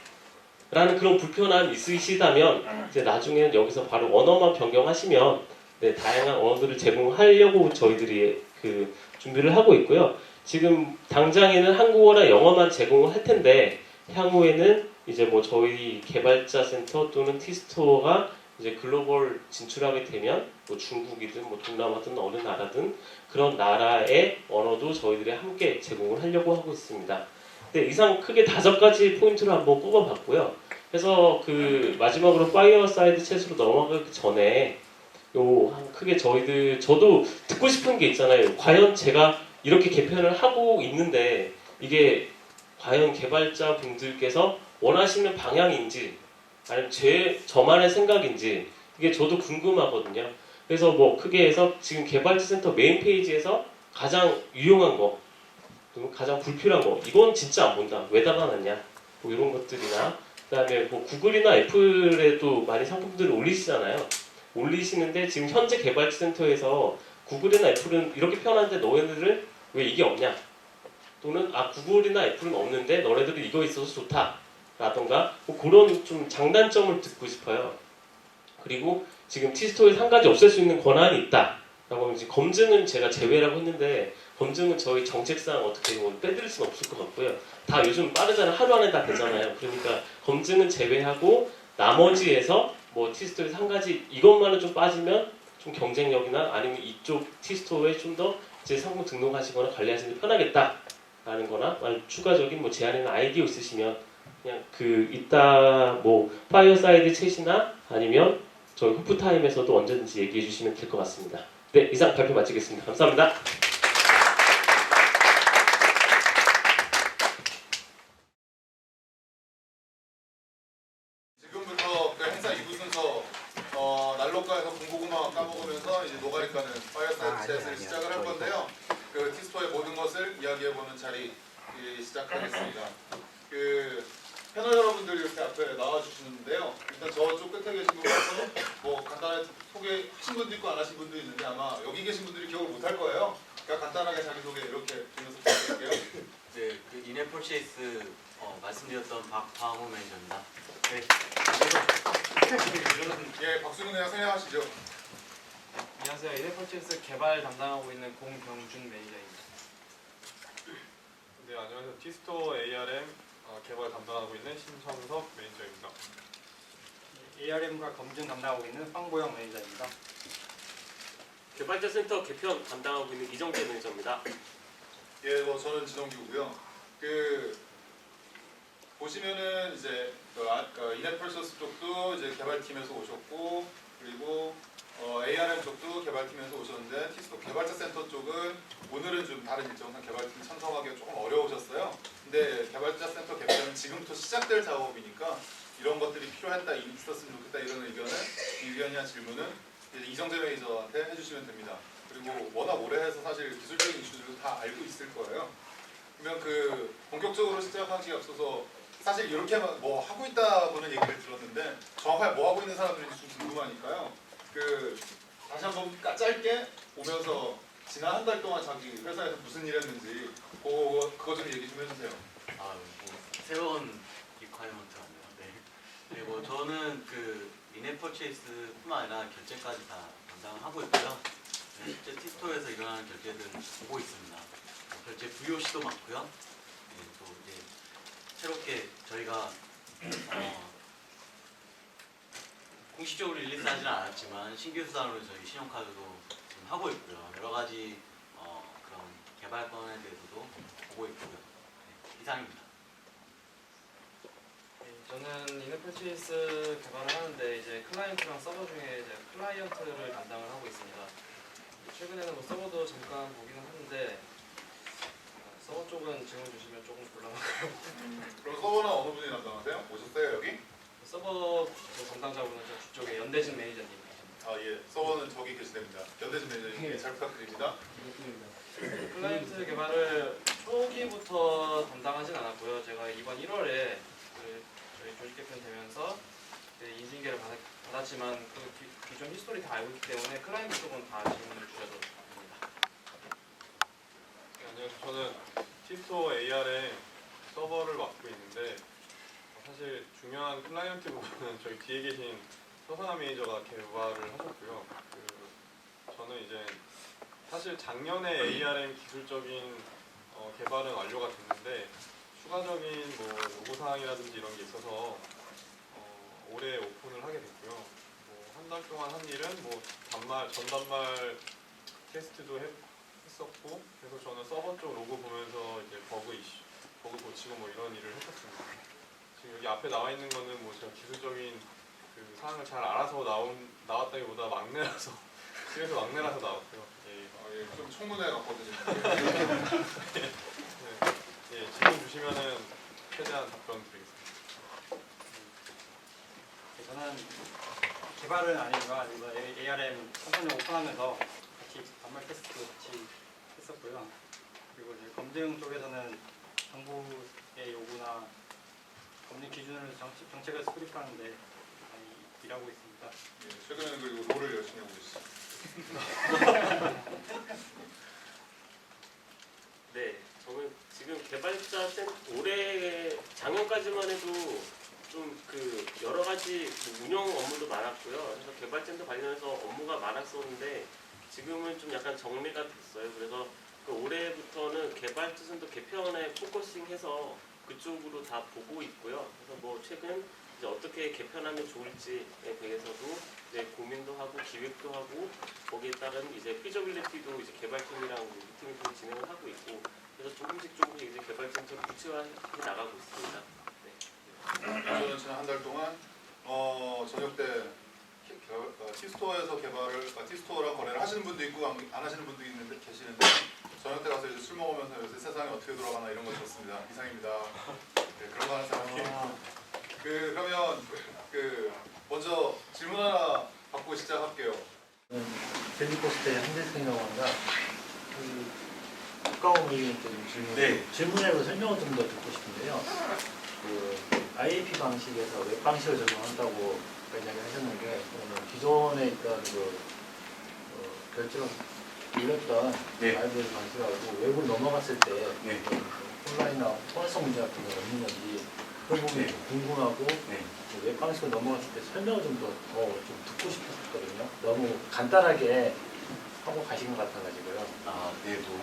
S6: 라는 그런 불편함이 있으시다면 이제 나중에는 여기서 바로 언어만 변경하시면 네, 다양한 언어들을 제공하려고 저희들이 그 준비를 하고 있고요. 지금 당장에는 한국어나 영어만 제공을 할 텐데 향후에는 이제 뭐 저희 개발자 센터 또는 티스토어가 이제 글로벌 진출하게 되면 뭐 중국이든 뭐 동남아든 어느 나라든 그런 나라의 언어도 저희들이 함께 제공을 하려고 하고 있습니다. 네, 이상 크게 5가지 포인트를 한번 꼽아봤고요. 그래서 그 마지막으로 파이어사이드 챗으로 넘어가기 전에 크게 저도 듣고 싶은 게 있잖아요. 과연 제가 이렇게 개편을 하고 있는데 이게 과연 개발자 분들께서 원하시는 방향인지 아니면 저만의 생각인지 이게 저도 궁금하거든요. 그래서 뭐 크게 해서 지금 개발자 센터 메인 페이지에서 가장 유용한 거 그리고 가장 불필요한 거 이건 진짜 안 본다. 왜 달아놨냐 뭐 이런 것들이나 그다음에 뭐 구글이나 애플에도 많이 상품들을 올리시잖아요. 올리시는데 지금 현재 개발자 센터에서 구글이나 애플은 이렇게 편한데 너희들은 왜 이게 없냐? 또는 구글이나 애플은 없는데 너네들은 이거 있어서 좋다. 라던가 뭐 그런 좀 장단점을 듣고 싶어요. 그리고 지금 티스토에서 한 가지 없앨 수 있는 권한이 있다. 라고 하면 검증은 제가 제외라고 했는데 검증은 저희 정책상 어떻게 뭐 빼드릴 수는 없을 것 같고요. 다 요즘 빠르잖아요. 하루 안에 다 되잖아요. 그러니까 검증은 제외하고 나머지에서 뭐 티스토에서 한 가지 이것만은 좀 빠지면 좀 경쟁력이나 아니면 이쪽 티스토에 좀 더 제 상품 등록하시거나 관리하시는 게 편하겠다라는 거나 추가적인 뭐 제안이나 아이디어 있으시면 그냥 그 이따 뭐 파이어사이드 챗이나 아니면 저희 후프타임에서도 언제든지 얘기해 주시면 될 것 같습니다. 네, 이상 발표 마치겠습니다. 감사합니다.
S3: 지금부터 그 행사 2부 순서 난로가에서 군고구마 까먹으면서 이제 노가리 까는 파이어사이드 챗을 시작을 할 건데요. 그 티스토의 모든 것을 이야기해보는 자리 시작하겠습니다. 그 패널 여러분들이 이렇게 앞에 나와주시는데요. 일단 저쪽 끝에 계신 분께서 뭐 간단하게 소개하신 분도 있고 안 하신 분도 있는데 아마 여기 계신 분들이 기억을 못 할 거예요. 그러니까 간단하게 자기소개 이렇게 드리면서 부탁드릴게요.
S5: 네, 그 인앱퍼체이스 말씀드렸던 박광호 매니저입니다. 네.
S3: 예, 박수는 그냥 생략하시죠.
S7: 안녕하세요. 이네퍼체스 개발 담당하고 있는 공병준 매니저입니다.
S8: 네, 안녕하세요. 티스토어 ARM 개발 담당하고 있는 신성석 매니저입니다.
S4: ARM과 검증 담당하고 있는 황보영 매니저입니다.
S6: 개발자 센터 개편 담당하고 있는 이정재 매니저입니다.
S3: 예, 뭐 저는 진홍기고요. 그 보시면은 이제 이네펄서스 쪽도 이제 개발팀에서 오셨고 그리고 ARM 쪽도 개발팀에서 오셨는데 티스토 개발자 센터 쪽은 오늘은 좀 다른 일정상 개발팀 참석하기가 조금 어려우셨어요. 근데 개발자 센터 개편은 지금부터 시작될 작업이니까 이런 것들이 필요했다, 있었으면 좋겠다 이런 의견이나 질문은 이제 이정재 매니저한테 해주시면 됩니다. 그리고 워낙 오래 해서 사실 기술적인 이슈들도 다 알고 있을 거예요. 그러면 그 본격적으로 시작하기 앞서서 사실 이렇게만 뭐 하고 있다고는 얘기를 들었는데 정확하게 뭐 하고 있는 사람들인지 좀 궁금하니까요. 그 다시 한번 짧게 오면서 지난 한 달 동안 자기 회사에서 무슨 일 했는지 그거 좀 얘기 좀 해주세요.
S5: 뭐 새로운 리ኳ이어먼트라네요. 네. 그리고 저는 그 인앱퍼체이스뿐만 아니라 결제까지 다 담당을 하고 있고요. 네, 실제 티스토어에서 일어나는 결제들을 보고 있습니다. 결제 VOC도 많고요. 네, 또 이제 새롭게 저희가 공식적으로 릴리스하지는 않았지만 신규 수단으로 저희 신용카드도 지금 하고 있고요. 여러 가지 그런 개발권에 대해서도 보고 있고요. 네, 이상입니다.
S7: 저는 이네퍼체스 개발을 하는데 이제 클라이언트랑 서버 중에 이제 클라이언트를 담당을 하고 있습니다. 최근에는 뭐 서버도 잠깐 보기는 하는데 서버 쪽은 질문 주시면 조금 곤란하고요.
S3: 그럼 서버는 어느 분이 담당하세요? 오셨어요 여기?
S7: 서버 담당자분은 저 뒤쪽에 연대진 매니저님.
S3: 아 예, 서버는 저기 계시답니다. 연대진 매니저님 잘 부탁드립니다.
S7: 클라이언트 개발을 초기부터 담당하진 않았고요. 제가 이번 1월에 저희 조직 개편 되면서 인수인계를 받았지만 그 기존 히스토리 다 알고 있기 때문에 클라이언트 쪽은 다 질문을 주셔도 됩니다.
S8: 네, 안녕하세요. 저는 티스토어 ARM 서버를 맡고 있는데 사실 중요한 클라이언트 부분은 저희 뒤에 계신 서상아 매니저가 개발을 하셨고요. 저는 이제 사실 작년에 ARM 기술적인 개발은 완료가 됐는데 추가적인 뭐 요구 사항이라든지 이런 게 있어서 올해 오픈을 하게 됐고요. 뭐 한 달 동안 한 일은 뭐 전단말 테스트도 했었고, 그래서 저는 서버 쪽 로고 보면서 이제 버그 고치고 뭐 이런 일을 했었습니다. 지금 여기 앞에 나와 있는 거는 뭐 제가 기술적인 그 사항을 잘 알아서 나왔다기보다 막내라서 집에서 막내라서 나왔고요. 예.
S3: 좀 청문회 같거든요.
S8: 예, 질문 주시면은 최대한 답변 드리겠습니다.
S4: 저는 개발은 아니지만 이거 ARM 선선을 오픈하면서 같이 단말 테스트도 같이 했었고요. 그리고 이제 검증 쪽에서는 정부의 요구나 검증 기준을 정책을 스크립하는데 많이 일하고 있습니다.
S3: 예, 최근에는 그리고 롤을 열심히 하고 계시죠.
S6: 네, 저는 지금 개발자 올해 작년까지만 해도 좀 그 여러 가지 운영 업무도 많았고요. 그래서 개발센터 관련해서 업무가 많았었는데 지금은 좀 약간 정리가 됐어요. 그래서 그 올해부터는 개발자 센터 개편에 포커싱해서 그쪽으로 다 보고 있고요. 그래서 뭐 최근 이제 어떻게 개편하면 좋을지에 대해서도 이제 고민도 하고 기획도 하고 거기에 따른 이제 피저빌리티도 이제 개발팀이랑 미팅을 좀 진행을 하고 있고 그래서 조금씩 이제 개발센터를 구체화해 나가고 있습니다.
S3: 저는 지난 한 달 동안 저녁 때 티스토어에서 티스토어랑 거래를 하시는 분도 있고 안 하시는 분도 계시는데 저녁 때 가서 이제 술 먹으면서 요새 세상이 어떻게 돌아가나 이런 걸 들었습니다. 이상입니다. 네, 그런 거 하는 사람이에요. 그러면 먼저 질문 하나 받고 시작할게요.
S9: 델리포스트의 한재승이라고 합니다. 국가원님께 질문.
S5: 네.
S9: 질문하고 설명을 좀 더 듣고 싶은데요. IAP 방식에서 웹 방식을 적용한다고 이야기하셨는데 오늘 기존에 있던 결정 밀렸던
S5: 네.
S9: 라이브러리 방식하고 외부로 넘어갔을 때
S5: 네.
S9: 온라인이나 호환성 문제 같은 게 없는 건지 그런 부분이
S5: 네.
S9: 좀 궁금하고
S5: 네.
S9: 웹 방식으로 넘어갔을 때 설명을 좀 좀 듣고 싶었거든요. 너무 간단하게 하고 가신 것 같아가지고요.
S5: 네, 뭐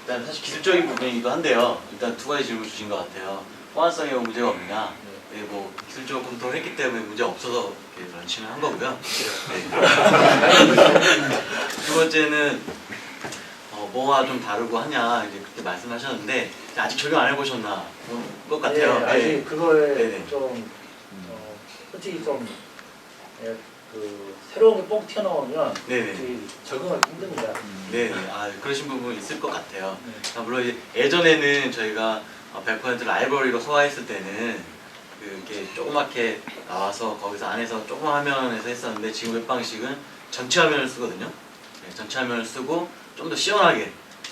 S5: 일단 사실 기술적인 부분이기도 한데요. 일단 두 가지 질문 주신 것 같아요. 호환성에 문제가 없느냐? 네, 뭐 기술적으로 검토를 했기 때문에 문제 없어서 이렇게 런칭을 한 거고요. 네. 두 번째는 뭐가 좀 다르고 하냐 이제 그렇게 말씀하셨는데 아직 적용 안 해보셨나 것 같아요.
S9: 네, 아직 그거에
S5: 네네.
S9: 좀 솔직히 좀 새로운 게 뽕 튀어나오면
S5: 네네.
S9: 솔직히 적응하기 힘듭니다.
S5: 네, 그러신 부분 있을 것 같아요.
S9: 네.
S5: 물론 이제 예전에는 저희가 100% 라이브러리로 소화했을 때는 이렇게 조그맣게 나와서 거기서 안에서 조그만 화면에서 했었는데 지금 웹 방식은 전체 화면을 쓰거든요. 네, 전체 화면을 쓰고 좀 더 시원하게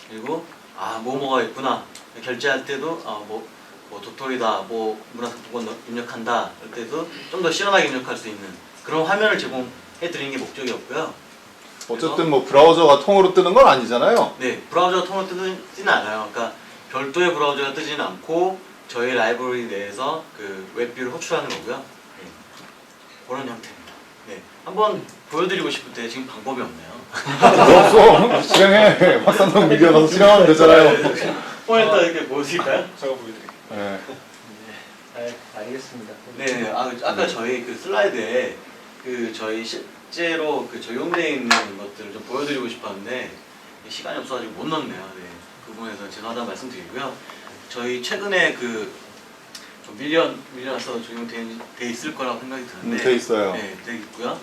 S5: 그리고 뭐가 있구나 결제할 때도 뭐 도토리다 뭐 문화상품권 입력한다 할 때도 좀 더 시원하게 입력할 수 있는 그런 화면을 제공해 드리는 게 목적이었고요.
S3: 어쨌든 뭐 브라우저가 통으로 뜨는 건 아니잖아요.
S5: 네, 브라우저가 통으로 뜨지는 않아요. 그러니까 별도의 브라우저가 뜨지는 않고 저희 라이브러리 내에서 그 웹뷰를 호출하는 거고요. 네, 그런 형태입니다. 네, 한번 보여드리고 싶을 때 지금 방법이 없네요.
S3: 없어. 실행해. 확산성 미디어 가서 실행하면 되잖아요.
S5: 포인터 이렇게 보여드릴까요?
S8: 제가 보여드릴게요.
S3: 네.
S9: 네, 알겠습니다.
S5: 네, 아까 저희 그 슬라이드에 저희 실제로 적용되어 있는 것들을 좀 보여드리고 싶었는데 시간이 없어가지고 못 넣었네요. 네, 그 부분에서 죄송하다는 말씀드리고요. 저희 최근에 좀 밀려나서 적용돼 있을 거라고 생각이 드는데
S3: 돼 있어요.
S5: 네, 돼 있고요.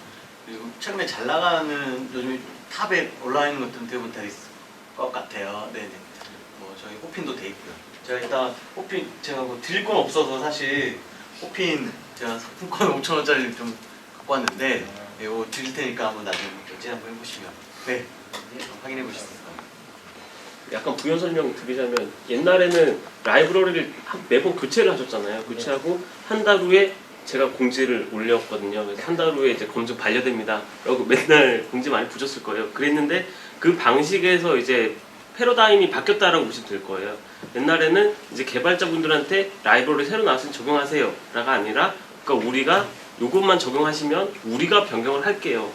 S5: 그리고 최근에 잘 나가는 요즘 탑에 올라 있는 것들은 대부분 돼 있을 것 같아요. 네네. 뭐 저희 호핀도 돼 있고요. 제가 일단 호핀 제가 뭐 드릴 건 없어서 사실 호핀 제가 상품권 5,000원짜리 좀 갖고 왔는데 이거 드릴 테니까 한번 나중에 결제 한번 해보시면 네 확인해 보실 수 있어요.
S6: 약간 부연 설명 드리자면 옛날에는 라이브러리를 매번 교체를 하셨잖아요. 교체하고 한 달 후에 제가 공지를 올렸거든요. 그래서 한 달 후에 이제 검증 반려됩니다. 라고 맨날 공지 많이 붙였을 거예요. 그랬는데 그 방식에서 이제 패러다임이 바뀌었다라고 보시면 될 거예요. 옛날에는 이제 개발자분들한테 라이브러리 새로 나왔으니 적용하세요. 라가 아니라 그러니까 우리가 이것만 적용하시면 우리가 변경을 할게요.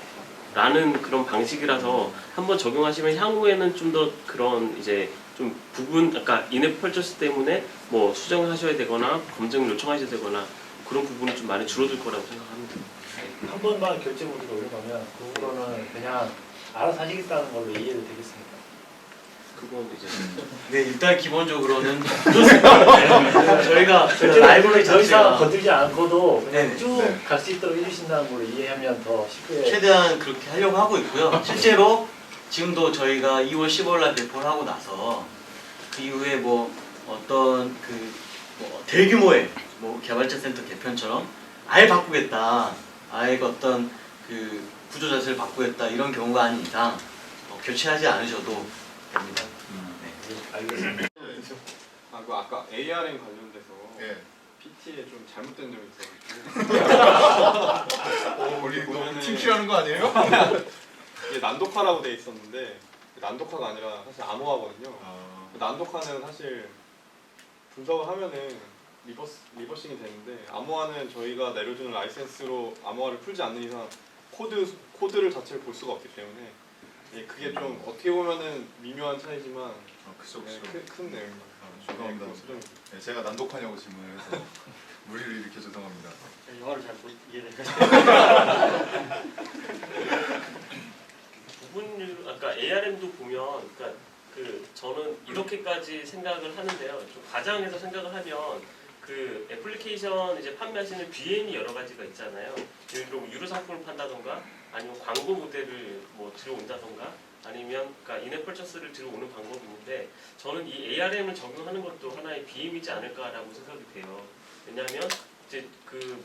S6: 라는 그런 방식이라서 한번 적용하시면 향후에는 좀 더 그런 이제 좀 부분 아까 인앱 펄처스 때문에 뭐 수정하셔야 되거나 검증을 요청하셔야 되거나 그런 부분이 좀 많이 줄어들 거라고 생각합니다.
S9: 한 번만 결제 모드로 올려놓으면 그 후로는 그냥 알아서 하시겠다는 걸로 이해를 되겠습니다.
S6: 그건 이제
S5: 네 일단 기본적으로는 저희가 라이브러리
S9: 더 이상
S5: 자체가
S9: 건들지 않고도 그냥
S5: 네네.
S9: 쭉
S3: 네.
S9: 갈 수 있도록 해주신다는 걸로 이해하면 더 쉽게.
S5: 최대한 그렇게 하려고 하고 있고요. 실제로 지금도 저희가 2월 15일 날 배포를 하고 나서 그 이후에 뭐 어떤 뭐 대규모의 뭐 개발자 센터 개편처럼 아예 바꾸겠다, 아예 어떤 구조 자체를 바꾸겠다 이런 경우가 아닌 이상 교체하지 않으셔도 됩니다. 네.
S9: 알겠습니다.
S8: 아까 ARM 관련돼서
S3: 예.
S8: PT에 좀 잘못된 점이 있어가지고
S3: 우리
S8: 보면은
S3: 팀킬하는 거 아니에요?
S8: 이게 난독화라고 돼 있었는데 난독화가 아니라 사실 암호화거든요. 난독화는 사실 분석을 하면은 리버싱이 되는데 암호화는 저희가 내려주는 라이센스로 암호화를 풀지 않는 이상 코드를 자체를 볼 수가 없기 때문에 그게 좀 어떻게 보면은 미묘한 차이지만
S3: 그쵸.
S8: 큰 내용입니다.
S3: 죄송합니다. 네, 제가 난독하냐고 질문해서 무리를 일으켜 죄송합니다.
S4: 영어를 잘 못 이해해요.
S6: 부분율 아까 ARM도 보면 그러니까 저는 이렇게까지 생각을 하는데요. 좀 과장해서 생각을 하면 애플리케이션 이제 판매하시는 BM이 여러 가지가 있잖아요. 예를 들어 유료 상품을 판다던가 아니면 광고 모델을 뭐 들어온다던가 아니면 그러니까 인앱 펄처스를 들어오는 방법이 있는데 저는 이 ARM을 적용하는 것도 하나의 BM이지 않을까라고 생각이 돼요. 왜냐하면 이제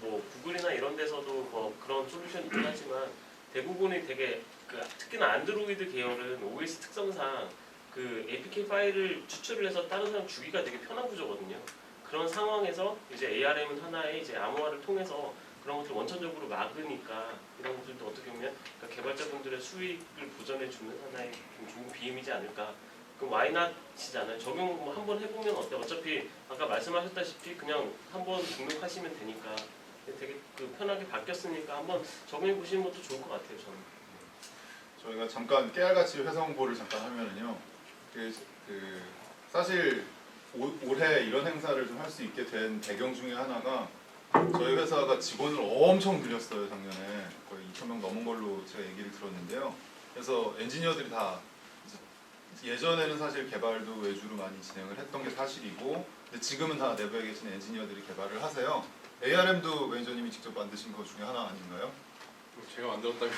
S6: 뭐 구글이나 이런 데서도 뭐 그런 솔루션이 있긴 하지만 대부분이 되게 특히나 안드로이드 계열은 OS 특성상 APK 파일을 추출을 해서 다른 사람 주기가 되게 편한 구조거든요. 그런 상황에서 이제 ARM은 하나의 이제 암호화를 통해서 그런 것들 원천적으로 막으니까 이런 것들도 어떻게 보면 그러니까 개발자분들의 수익을 보전해주는 하나의 좀 좋은 비임이지 않을까. 그럼 와이낫이잖아요. 적용 뭐 한번 해보면 어때? 어차피 아까 말씀하셨다시피 그냥 한번 등록하시면 되니까 되게 그 편하게 바뀌었으니까 한번 적용해 보시는 것도 좋을 것 같아요. 저는.
S3: 저희가 잠깐 깨알같이 회사 홍보를 잠깐 하면은요. 사실 올해 이런 행사를 좀 할 수 있게 된 배경 중에 하나가 저희 회사가 직원을 엄청 늘렸어요. 작년에 거의 2,000명 넘은 걸로 제가 얘기를 들었는데요. 그래서 엔지니어들이 다 예전에는 사실 개발도 외주로 많이 진행을 했던 게 사실이고 근데 지금은 다 내부에 계신 엔지니어들이 개발을 하세요. ARM도 매니저님이 직접 만드신 것 중에 하나 아닌가요?
S8: 제가 만들었다면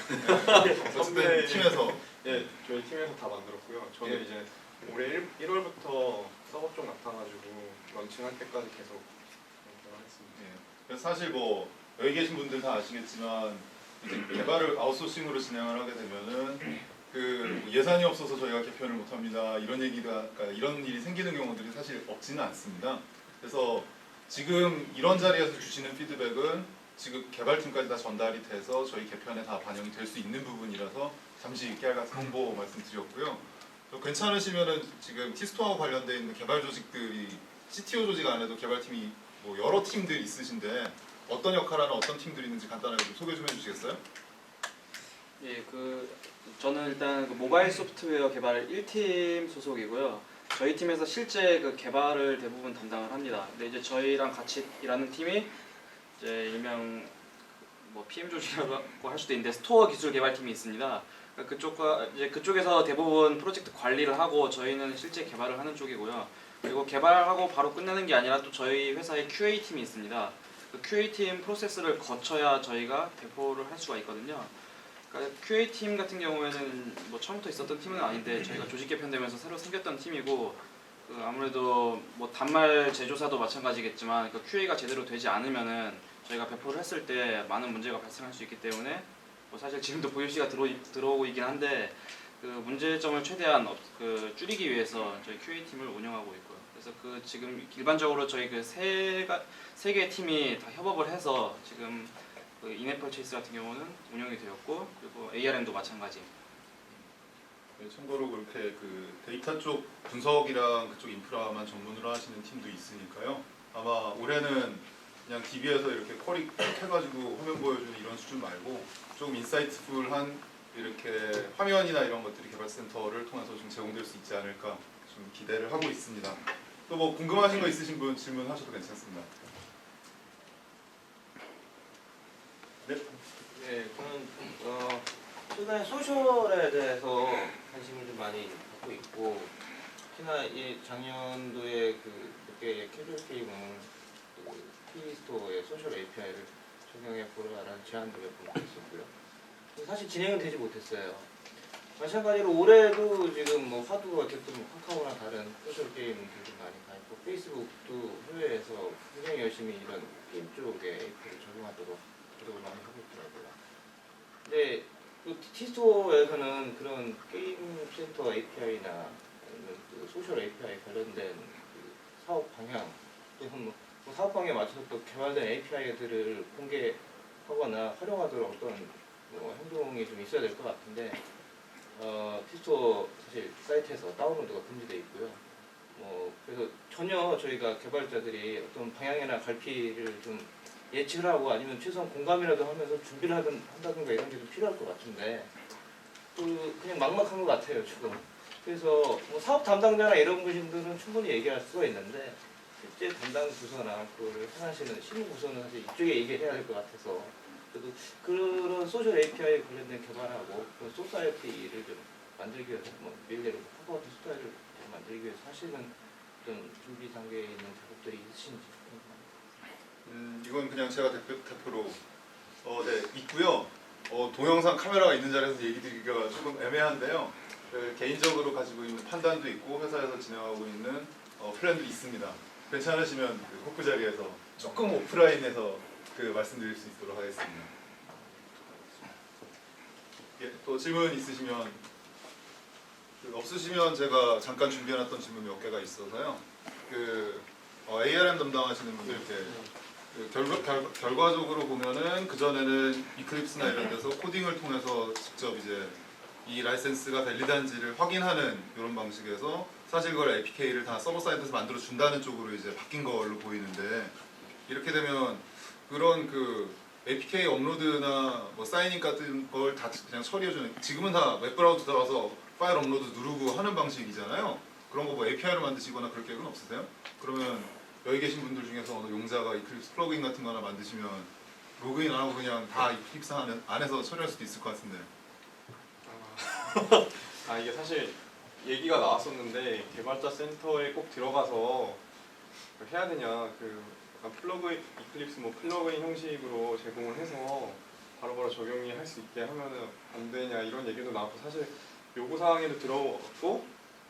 S3: 어쨌든 팀에서
S8: 예, 저희 팀에서 다 만들었고요. 저는 이제 올해 1월부터 서버 쪽 맡아가지고 런칭할 때까지 계속 개발했습니다.
S3: 예. 그래서 사실 뭐 여기 계신 분들 다 아시겠지만 이제 개발을 아웃소싱으로 진행을 하게 되면은 그 예산이 없어서 저희가 개편을 못합니다. 이런 얘기가 그러니까 이런 일이 생기는 경우들이 사실 없지는 않습니다. 그래서 지금 이런 자리에서 주시는 피드백은 지금 개발팀까지 다 전달이 돼서 저희 개편에 다 반영이 될 수 있는 부분이라서 잠시 깨알같이 홍보 말씀드렸고요. 괜찮으시면은 지금 티스토어와 관련돼 있는 개발 조직들이 CTO 조직 안에도 개발팀이 뭐 여러 팀들 있으신데 어떤 역할하는 어떤 팀들이 있는지 간단하게 좀 소개 좀 해주시겠어요?
S7: 예, 저는 일단 그 모바일 소프트웨어 개발 1팀 소속이고요. 저희 팀에서 실제 그 개발을 대부분 담당을 합니다. 근데 이제 저희랑 같이 일하는 팀이 이제 일명 뭐 PM 조직이라고 할 수도 있는데 스토어 기술 개발팀이 있습니다. 그쪽에서 대부분 프로젝트 관리를 하고 저희는 실제 개발을 하는 쪽이고요. 그리고 개발하고 바로 끝내는 게 아니라 또 저희 회사에 QA 팀이 있습니다. 그 QA 팀 프로세스를 거쳐야 저희가 배포를 할 수가 있거든요. 그러니까 QA 팀 같은 경우에는 뭐 처음부터 있었던 팀은 아닌데 저희가 조직 개편되면서 새로 생겼던 팀이고 아무래도 뭐 단말 제조사도 마찬가지겠지만 그 QA가 제대로 되지 않으면은 저희가 배포를 했을 때 많은 문제가 발생할 수 있기 때문에 뭐 사실 지금도 VOC가 들어오고 있긴 한데 그 문제점을 최대한 줄이기 위해서 저희 QA 팀을 운영하고 있고요. 그래서 지금 일반적으로 저희 세 개의 팀이 다 협업을 해서 지금 인앱퍼체이스 같은 경우는 운영이 되었고 그리고 ARM도 마찬가지.
S3: 네, 참고로 그렇게 그 데이터 쪽 분석이랑 그쪽 인프라만 전문으로 하시는 팀도 있으니까요. 아마 올해는 그냥 DB에서 이렇게 쿼리 해가지고 화면 보여주는 이런 수준 말고 좀 인사이트풀한 이렇게 화면이나 이런 것들이 개발센터를 통해서 좀 제공될 수 있지 않을까 좀 기대를 하고 있습니다. 또 뭐 궁금하신 거 있으신 분 질문하셔도 괜찮습니다. 네.
S10: 네, 저는 최근에 소셜에 대해서 관심을 좀 많이 갖고 있고 특히나 이 작년도에 몇 개의 캐주얼 게임은 P스토어의 소셜 API를 적용해 보라는 제안도 몇 번 있었고요. 사실 진행은 되지 못했어요. 마찬가지로 올해도 지금 뭐 화두가 어쨌든 카카오나 다른 소셜 게임들이 많이 가 있고 페이스북도 해외에서 굉장히 열심히 이런 게임 쪽에 API를 적용하도록 노력을 많이 하고 있더라고요. 근데 T스토어에서는 그런 게임 센터 API나 아니면 소셜 API 관련된 사업 방향 또는 뭐 사업 방향에 맞춰서 또 개발된 API들을 공개하거나 활용하도록 어떤 행동이 좀 있어야 될 것 같은데 T스토어 사실 사이트에서 다운로드가 금지되어 있고요. 그래서 전혀 저희가 개발자들이 어떤 방향이나 갈피를 좀 예측을 하고 아니면 최소한 공감이라도 하면서 준비를 한다든가 이런 게 좀 필요할 것 같은데 그냥 막막한 것 같아요 지금. 그래서 뭐 사업 담당자나 이런 분들은 충분히 얘기할 수가 있는데 실제 담당 부서나 그걸 하시는 실무 부서는 사실 이쪽에 얘기를 해야 될 것 같아서 그래도 그런 소셜 API 관련된 개발하고 그런 소사이어티를 좀 만들기 위해서 밀레로 카카오톡 소사이어티를 만들기 위해서 하시는 어떤 준비 단계에 있는 작업들이 있으신지.
S3: 이건 그냥 제가 대표로 네, 있고요. 동영상 카메라가 있는 자리에서 얘기 드리기가 조금 애매한데요. 개인적으로 가지고 있는 판단도 있고 회사에서 진행하고 있는 플랜도 있습니다. 괜찮으시면 호크 자리에서 조금 오프라인에서 말씀드릴 수 있도록 하겠습니다. 예, 또 질문 있으시면 없으시면 제가 잠깐 준비해놨던 질문 몇 개가 있어서요. ARM 담당하시는 분들께 결과적으로 보면은 그 전에는 이클립스나 이런 데서 코딩을 통해서 직접 이제 이 라이센스가 밸리드한지를 확인하는 이런 방식에서 사실 그걸 APK를 다 서버 사이드에서 만들어 준다는 쪽으로 이제 바뀐 걸로 보이는데, 이렇게 되면 그런 그 APK 업로드나 뭐 사인인 같은 걸 다 그냥 처리해주는, 지금은 다 웹브라우저 들어가서 파일 업로드 누르고 하는 방식이잖아요. 그런 거 뭐 API로 만드시거나 그럴 계획은 없으세요? 그러면 여기 계신 분들 중에서 어느 용자가 이클립스 플러그인 같은 거 하나 만드시면 로그인 안 하고 그냥 다 이클립스 안에서 처리할 수도 있을 것 같은데.
S8: 아 이게 사실 얘기가 나왔었는데 개발자 센터에 꼭 들어가서 해야 되냐, 그 약간 플러그인 이클립스 뭐 플러그인 형식으로 제공을 해서 바로바로 적용이 할 수 있게 하면은 안 되냐 이런 얘기도 나왔고, 사실 요구 사항에도 들어갔고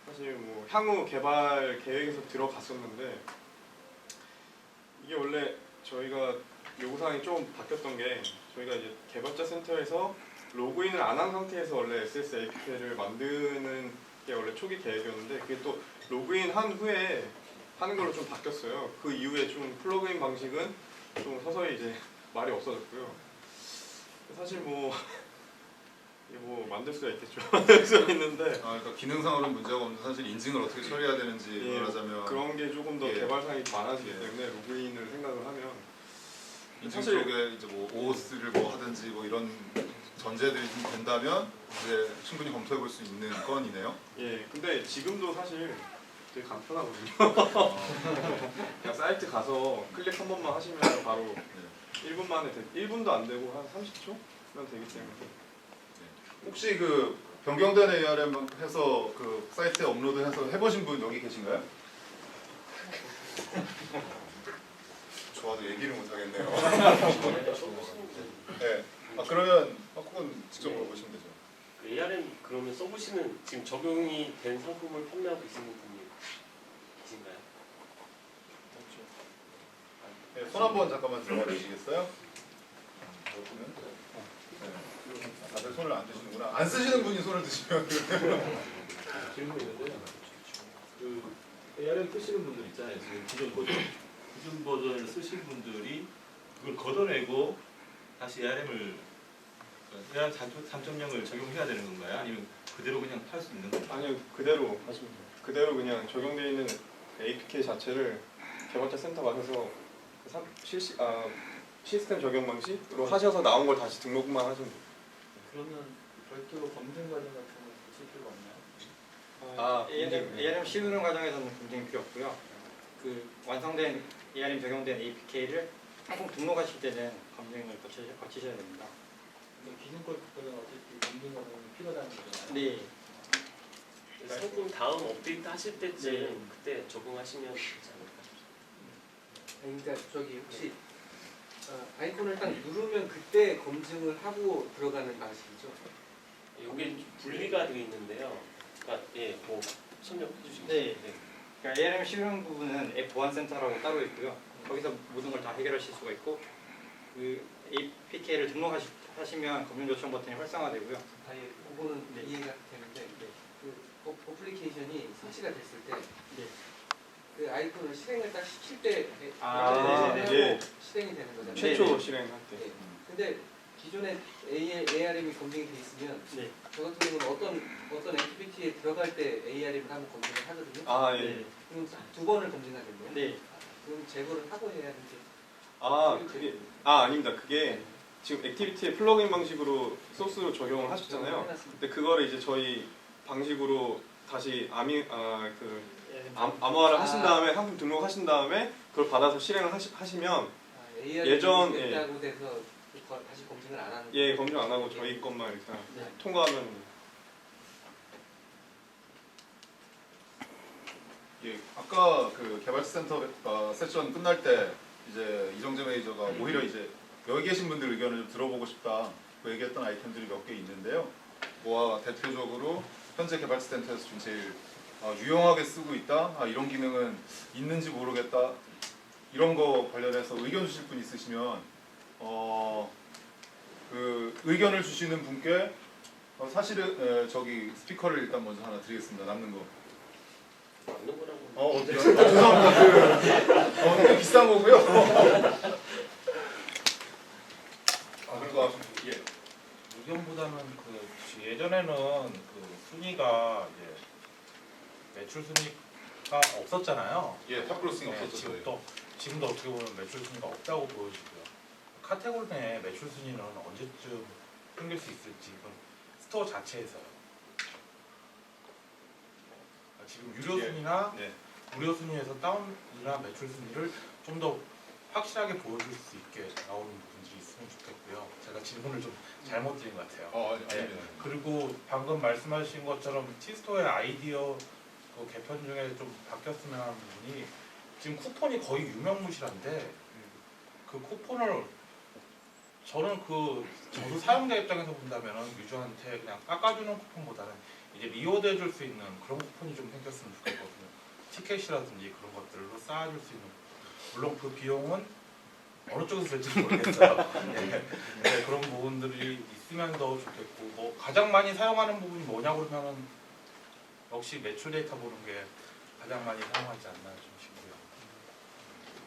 S8: 사실 뭐 향후 개발 계획에서 들어갔었는데, 이게 원래 저희가 요구 사항이 좀 바뀌었던 게, 저희가 이제 개발자 센터에서 로그인을 안 한 상태에서 원래 SS APK를 만드는 게 원래 초기 계획이었는데, 그게 또 로그인 한 후에 하는 걸로 좀 바뀌었어요. 그 이후에 좀 플러그인 방식은 좀 서서히 이제 말이 없어졌고요. 사실 뭐 이게 뭐 만들 수가 있겠죠. 만들 수가 있는데,
S3: 그러니까 기능상으로는 문제가 없는데 사실 인증을 어떻게 처리해야 되는지
S8: 예,
S3: 말하자면
S8: 그런 게 조금 더
S3: 예.
S8: 개발상이 많아지기
S3: 예.
S8: 때문에 로그인을 생각을 하면
S3: 인증
S8: 사실-
S3: 쪽에 이제 뭐 OOS를 뭐 하든지 뭐 이런 전제들이 좀 된다면 이제 충분히 검토해 볼 수 있는 건이네요.
S8: 예, 근데 지금도 사실 되게 간편하거든요. 그냥 사이트 가서 클릭 한 번만 하시면 바로 1분 만에 1분도 안 되고 한 30초면 되기 때문에.
S3: 혹시 그 변경된 ARM 해서 그 사이트에 업로드해서 해보신 분 여기 계신가요? 좋아도 얘기를 못 하겠네요. 네. 그러면 그건 직접 물어보시면 되죠.
S6: 그 ARM 그러면 써보시는, 지금 적용이 된 상품을 판매하고 계시는 분이 계신가요?
S3: 네, 손 한번 잠깐만 들어봐 주시겠어요? 네. 다들 손을 안 드시는구나. 안 쓰시는 분이 손을 드시면
S11: 질문이 있는데요. 그 ARM 쓰시는 분들 있잖아요. 지금 기존 버전을 쓰신 분들이 그걸 걷어내고 다시 ARM 3.0을 적용해야 되는 건가요? 아니면 그대로 그냥 팔 수 있는 건가요?
S8: 아니요, 그대로 그냥 적용되어 있는 APK 자체를 개발자 센터 가셔서 시스템 적용 방식으로 하셔서 나온 걸 다시 등록만 하시면 돼요.
S2: 그러면 별도로 검증 과정 같은 거 거칠 필요가 없나요?
S10: ARM 씌우는 과정에서는 검증이 필요 없고요. 그 완성된 ARM 적용된 APK를 상품 등록하실 때는 검증을 거치셔야 됩니다.
S2: 기존 거는 어차피 검증 과정이 필요하다는 거잖아요.
S10: 네.
S6: 상품 다음 업데이트 하실 때쯤 그때 적용하시면 되지 않을까 싶습니다.
S12: 그러니까 저기 혹시 아이콘을 딱 누르면 그때 검증을 하고 들어가는 방식이죠?
S6: 이게 좀 분리가 되어 있는데요. 그러니까 뭐 설명해 주시겠어요?
S10: 네. 그러니까 ARM 씌우는 부분은 앱 보안 센터라고 따로 있고요. 거기서 모든 걸 다 해결하실 수가 있고, 그 APK를 등록하시면 검증 요청 버튼이 활성화되고요.
S12: 그거는 이해가 되는데 그 어플리케이션이 설치가 됐을 때 그 아이콘을 실행을 딱 시킬 때
S8: 네.
S12: 실행이 되는 거잖아요.
S8: 최초 실행할 때.
S12: 네. 근데 기존에 ARM이 검증이 돼 있으면 저 같은 경우는 어떤 액티비티에 들어갈 때 ARM을 한번 검증을 하거든요.
S8: 예.
S12: 그럼 2번을 검증하겠네요.
S10: 네.
S12: 그럼 제거를 하고 해야 되는데.
S8: 그게 아닙니다. 그게 지금 액티비티의 플러그인 방식으로 소스로 적용을 하셨잖아요. 근데 그거를 이제 저희 방식으로 다시 암호화를 하신 다음에 상품 등록하신 다음에 그걸 받아서 실행을 하시면 예전
S12: 됐다고 돼서 다시 검증을 안 하는
S8: 검증 안 하고 저희 것만 이렇게 통과하면
S3: 아까 그 개발센터 세션 끝날 때 이제 이정재 매니저가 오히려 이제 여기 계신 분들 의견을 좀 들어보고 싶다 그 얘기했던 아이템들이 몇 개 있는데요. 뭐와 대표적으로 현재 개발센터에서 좀 제일 유용하게 쓰고 있다, 이런 기능은 있는지 모르겠다, 이런 거 관련해서 의견 주실 분 있으시면 그 의견을 주시는 분께 사실은 저기 스피커를 일단 먼저 하나 드리겠습니다. 남는 거.
S6: 남는 거라고.
S3: 어디요? 죄송합니다. 중요한 거고요. 그리고 예.
S13: 의견보다는 그 예전에는 그 순위가 이제 매출 순위가 없었잖아요.
S3: 예, 탑크로싱
S13: 네,
S3: 없었죠.
S13: 지금도 어떻게 보면 매출 순위가 없다고 보여지고요. 카테고리 내 매출 순위는 언제쯤 생길 수 있을지 이건 스토어 자체에서요. 지금 유료 순위나
S3: 예.
S13: 무료 순위에서 다운이나 매출 순위를 좀 더 확실하게 보여줄 수 있게 나오는 부분들이 있으면 좋겠고요. 제가 질문을 좀 잘못 드린 것 같아요. 네. 그리고 방금 말씀하신 것처럼 티스토어의 아이디어 그 개편 중에 좀 바뀌었으면 하는 부분이 지금 쿠폰이 거의 유명무실한데 그 쿠폰을 저는 저도 사용자 입장에서 본다면 유저한테 그냥 깎아주는 쿠폰보다는 이제 리워드 해줄 수 있는 그런 쿠폰이 좀 생겼으면 좋겠거든요. 티켓이라든지 그런 것들로 쌓아줄 수 있는, 물론 그 비용은 어느 쪽에서 될지 모르겠어요. 네, 그런 부분들이 있으면 더 좋겠고, 뭐 가장 많이 사용하는 부분이 뭐냐고 그러면은 역시 매출 데이터 보는 게 가장 많이 사용하지 않나 좀 싶고요.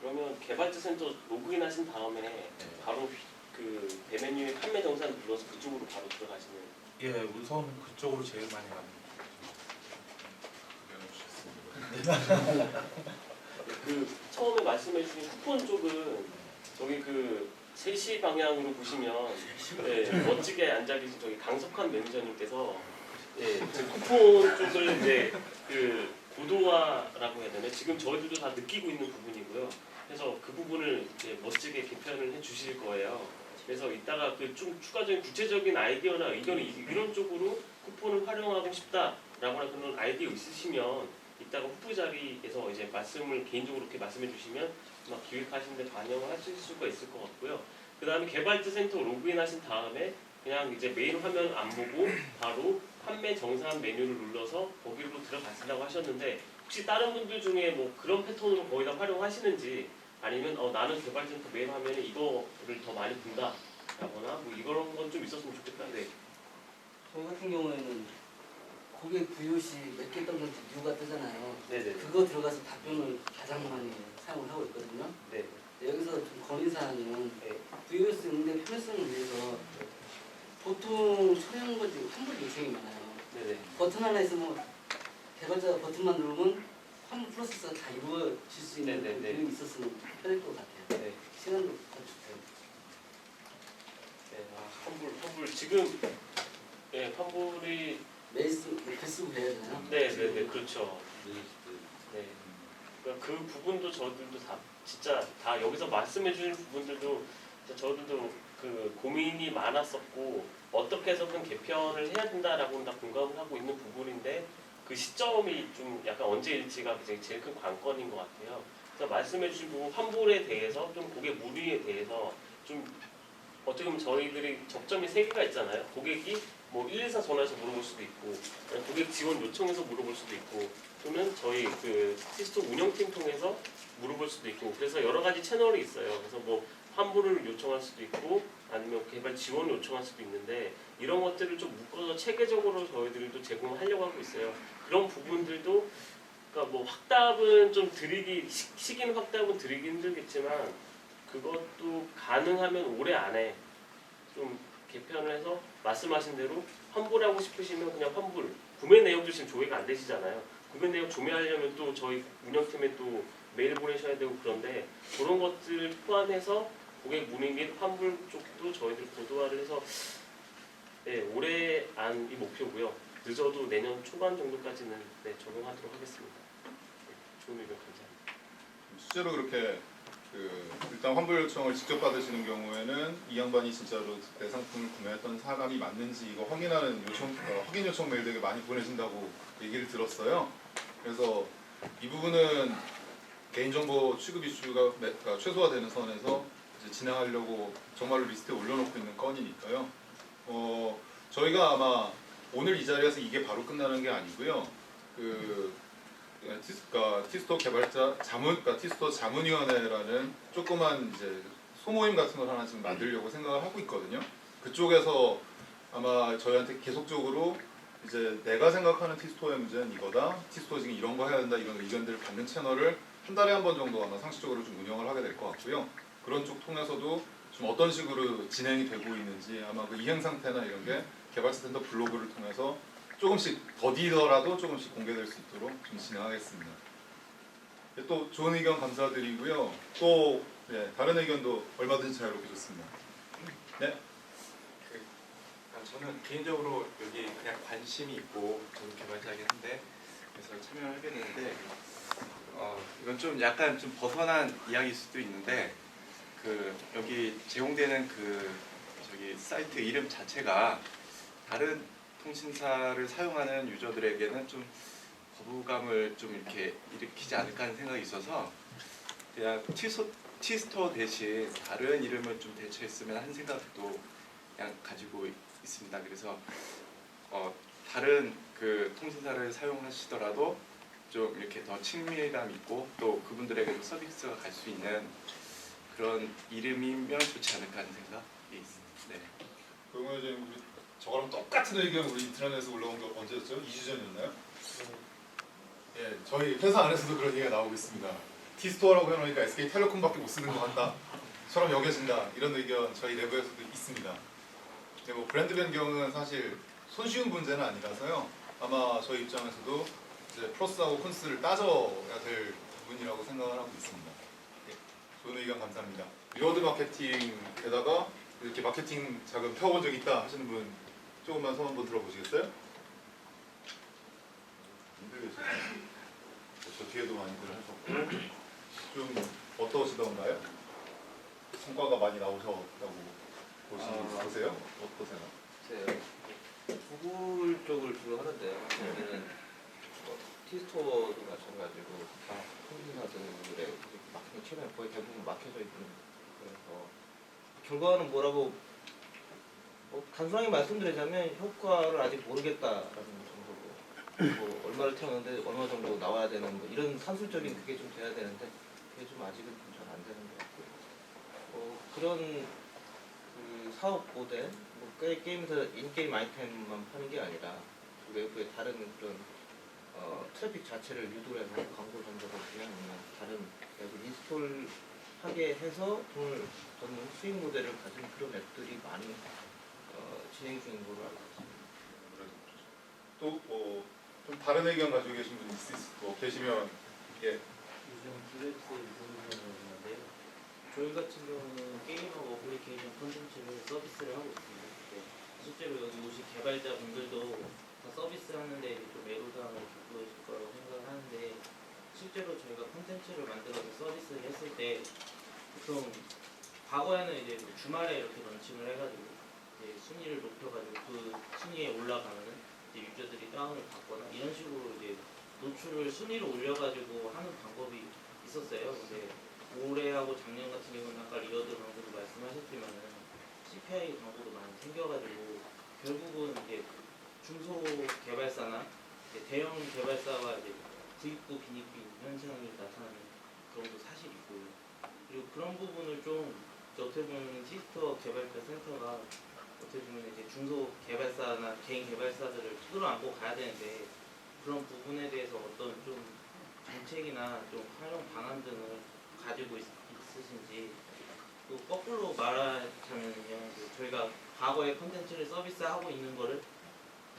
S6: 그러면 개발자 센터 로그인 하신 다음에 바로 그 배메뉴에 판매 정산 눌러서 그쪽으로 바로 들어가시는?
S13: 예, 우선 그쪽으로 제일 많이 갑니다.
S6: 그 처음에 말씀해주신 쿠폰 쪽은 저기 그 3시 방향으로 보시면 멋지게 앉아 계신 저기 강석환 매니저님께서 제 쿠폰 쪽을 이제 그 고도화라고 해야 되나? 지금 저희들도 다 느끼고 있는 부분이고요. 그래서 그 부분을 이제 멋지게 개편을 해 주실 거예요. 그래서 이따가 그 좀 추가적인 구체적인 아이디어나 의견이 이런 쪽으로 쿠폰을 활용하고 싶다라거나 그런 아이디어 있으시면 이따가 후보 자리에서 이제 말씀을 개인적으로 이렇게 말씀해 주시면 막 기획하시는데 반영을 하실 수가 있을 것 같고요. 그 다음에 개발자 센터 로그인 하신 다음에 그냥 이제 메인 화면 안 보고 바로 판매 정산 메뉴를 눌러서 거기로 들어가신다고 하셨는데 혹시 다른 분들 중에 뭐 그런 패턴으로 거의 다 활용하시는지 아니면 나는 개발자 센터 메인 화면에 이거를 더 많이 본다 라거나 뭐 이런 건 좀 있었으면 좋겠다. 네.
S12: 저희 같은 경우에는 고객 부여시 몇 개 떴는지 뷰가 뜨잖아요.
S6: 네네.
S12: 그거 들어가서 답변을 가장 많이 사용을 하고 있거든요.
S6: 네.
S12: 여기서 좀 건의사항은 부여시 응대 편의성을 위해서 보통 처리하는 것이 환불 요청이 많아요.
S6: 네네.
S12: 버튼 하나 있으면 개발자가 버튼만 누르면 환불 프로세스가 다 이루어질 수 있는 그런 기능이 있었으면 편할 것 같아요.
S6: 네.
S12: 시간도 더 좋고요.
S6: 네. 환불 지금 환불이
S12: 개수 해야 되나요?
S6: 네네네 그렇죠. 네. 그러니까 그 부분도 저들도 다 진짜 다 여기서 말씀해 주신 부분들도 진짜 저들도 그 고민이 많았었고 어떻게 해서든 개편을 해야 된다라고는 다 공감을 하고 있는 부분인데 그 시점이 좀 약간 언제일지가 제일 큰 관건인 것 같아요. 그래서 말씀해 주신 부분 환불에 대해서 좀 고객 문의에 대해서 좀 어떻게 보면 저희들이 접점이 3개가 있잖아요. 고객이 뭐 114 전화해서 물어볼 수도 있고 고객 지원 요청해서 물어볼 수도 있고 또는 저희 그 티스토 운영팀 통해서 물어볼 수도 있고 그래서 여러 가지 채널이 있어요. 그래서 뭐 환불을 요청할 수도 있고 아니면 개발 지원을 요청할 수도 있는데 이런 것들을 좀 묶어서 체계적으로 저희들도 제공하려고 하고 있어요. 그런 부분들도 그러니까 뭐 확답은 좀 드리기 시기는 확답은 드리기 힘들겠지만 그것도 가능하면 올해 안에 좀 개편을 해서 말씀하신 대로 환불하고 싶으시면 그냥 환불 구매 내역도 지금 조회가 안 되시잖아요. 구매 내역 조회하려면 또 저희 운영팀에 또 메일 보내셔야 되고 그런데 그런 것들 포함해서 고객 문의 및 환불 쪽도 저희들 고도화를 해서 올해 안이 목표고요. 늦어도 내년 초반 정도까지는 적용하도록 하겠습니다. 좋은 의견 감사합니다.
S3: 실제로 그렇게 일단 환불 요청을 직접 받으시는 경우에는 이 양반이 진짜로 내 상품을 구매했던 사람이 맞는지 이거 확인하는 확인 요청 메일 되게 많이 보내신다고 얘기를 들었어요. 그래서 이 부분은 개인정보 취급 이슈가 최소화되는 선에서 이제 진행하려고 정말로 리스트에 올려놓고 있는 건이니까요. 저희가 아마 오늘 이 자리에서 이게 바로 끝나는 게 아니고요. 티스토 개발자 티스토 자문위원회라는 조그만 이제 소모임 같은 걸 하나 지금 만들려고 생각을 하고 있거든요. 그쪽에서 아마 저희한테 계속적으로 이제 내가 생각하는 티스토어의 문제는 이거다. 티스토어 지금 이런 거 해야 된다. 이런 의견들을 받는 채널을 한 달에 한 번 정도 아마 상식적으로 좀 운영을 하게 될 것 같고요. 그런 쪽 통해서도 좀 어떤 식으로 진행이 되고 있는지 아마 그 이행 상태나 이런 게 개발자 센터 블로그를 통해서 조금씩 더디더라도 조금씩 공개될 수 있도록 좀 진행하겠습니다. 또 좋은 의견 감사드리고요. 또 다른 의견도 얼마든지 자유롭게 좋습니다. 네.
S14: 저는 개인적으로 여기 그냥 관심이 있고 저는 개발자이긴 한데 그래서 참여를 하게 됐는데 이건 좀 약간 좀 벗어난 이야기일 수도 있는데 그 여기 제공되는 그 저기 사이트 이름 자체가 다른 통신사를 사용하는 유저들에게는 좀 거부감을 좀 이렇게 일으키지 않을까 하는 생각이 있어서 그냥 티스토어 대신 다른 이름을 좀 대체했으면 하는 생각도 그냥 가지고 있습니다. 그래서 다른 그 통신사를 사용하시더라도 좀 이렇게 더 친밀감 있고 또 그분들에게도 서비스가 갈 수 있는 그런 이름이면 좋지 않을까 하는 생각이 있습니다. 네.
S3: 그러면 이제 우리 저거랑 똑같은 의견 우리 인트라넷에서 올라온 거 언제였죠? 2주 전이었나요? 예, 저희 회사 안에서도 그런 얘기가 나오고 있습니다. 티스토어라고 해놓으니까 SK텔레콤밖에 못 쓰는 것 같다처럼 여겨진다 이런 의견 저희 내부에서도 있습니다. 근데 뭐 브랜드 변경은 사실 손쉬운 문제는 아니라서요. 아마 저희 입장에서도 이제 프로스하고 콘스를 따져야 될 부분이라고 생각을 하고 있습니다. 예, 좋은 의견 감사합니다. 리워드 마케팅에다가 이렇게 마케팅 자금 태워본 적 있다 하시는 분 조금만 손 한번 들어보시겠어요? 힘들겠어요. 저 뒤에도 많이들 하셨고 좀 어떠시던가요? 성과가 많이 나오셨다고 보세요? 어떠세요?
S10: 구글 쪽을 주로 하는데요. 여기는 티스토어도 마찬가지고 다 통신사들의 마케팅 채널 거의 대부분 막혀져 있는 그래서 결과는 뭐라고 단순하게 말씀드리자면 효과를 아직 모르겠다라는 정도로 뭐 얼마를 태우는데 얼마 정도 나와야 되는 뭐 이런 산술적인 그게 좀 돼야 되는데 그게 좀 아직은 좀 잘 안 되는 것 같고요. 그런 그 사업 모델 뭐 게임에서 인게임 아이템만 파는 게 아니라 그 외부의 다른 그런 트래픽 자체를 유도해서 광고 전적을 그냥 다른 외부 인스톨하게 해서 돈을 버는 수익 모델을 가진 그런 앱들이 많이 진행 중인 걸로 알고 있습니다.
S3: 또 좀 다른 의견 가지고 계신 분 계시면 예.
S15: 요즘 기획서에 있는데요. 저희 같은 경우는 게임하고 어플리케이션 콘텐츠를 서비스를 하고 있습니다. 네. 실제로 여기 오신 개발자분들도 다 서비스하는데 좀 애로사항을 겪고 있을 거라고 생각을 하는데 실제로 저희가 콘텐츠를 만들어서 서비스를 했을 때 보통 과거에는 이제 주말에 이렇게 런칭을 해가지고 이제 순위를 높여가지고 그 순위에 올라가면은 이제 유저들이 다운을 받거나 이런 식으로 이제 노출을 순위로 올려가지고 하는 방법이 있었어요. 근데 올해하고 작년 같은 경우는 아까 리워드 광고도 말씀하셨지만은 CPI 광고도 많이 생겨가지고 결국은 이제 중소 개발사나 이제 대형 개발사와 이제 부익부 빈익빈 현상이 나타나는 그런 것도 사실 있고요. 그리고 그런 부분을 좀 어떻게 보면 티스토어 개발자 센터가 어떻게 보면 이제 중소 개발사나 개인 개발사들을 끌어안고 가야 되는데 그런 부분에 대해서 어떤 좀 정책이나 좀 활용 방안 등을 가지고 있으신지 또 거꾸로 말하자면요 저희가 과거에 컨텐츠를 서비스하고 있는 거를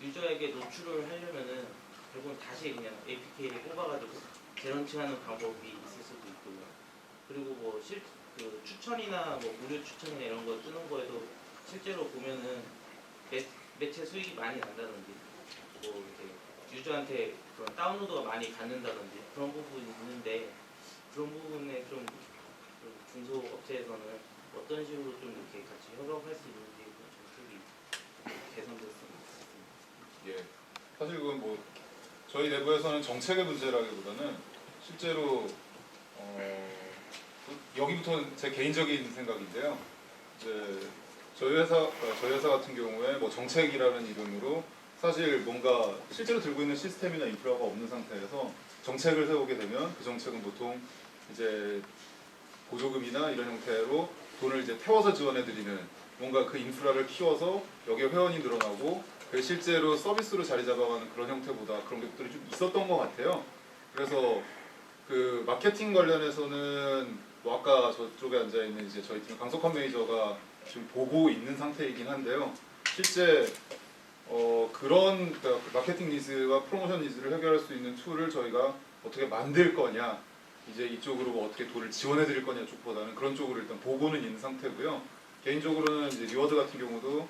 S15: 유저에게 노출을 하려면은 결국은 다시 그냥 APK를 뽑아가지고 재런칭하는 방법이 있을 수도 있고요. 그리고 뭐 그 추천이나 뭐 무료 추천이나 이런 거 뜨는 거에도 실제로 보면은 매체 수익이 많이 난다든지 뭐 이렇게 유저한테 그런 다운로드가 많이 갖는다든지 그런 부분이 있는데 그런 부분에 좀 중소업체에서는 어떤 식으로 좀 이렇게 같이 협업할 수 있는지 그런 정책이 개선됐으면 좋겠습니다.
S3: 예. 사실 그건 뭐 저희 내부에서는 정책의 문제라기보다는 실제로 여기부터는 제 개인적인 생각인데요. 이제 저희 회사 같은 경우에 뭐 정책이라는 이름으로 사실 뭔가 실제로 들고 있는 시스템이나 인프라가 없는 상태에서 정책을 세우게 되면 그 정책은 보통 이제 보조금이나 이런 형태로 돈을 이제 태워서 지원해드리는 뭔가 그 인프라를 키워서 여기에 회원이 늘어나고 실제로 서비스로 자리 잡아가는 그런 형태보다 그런 것들이 좀 있었던 것 같아요. 그래서 그 마케팅 관련해서는 뭐 아까 저쪽에 앉아 있는 이제 저희 팀 강석환 매니저가 지금 보고 있는 상태이긴 한데요. 실제 그런 그러니까 마케팅 니즈와 프로모션 니즈를 해결할 수 있는 툴을 저희가 어떻게 만들 거냐, 이제 이쪽으로 뭐 어떻게 돈을 지원해 드릴 거냐 쪽보다는 그런 쪽으로 일단 보고는 있는 상태고요. 개인적으로는 이제 리워드 같은 경우도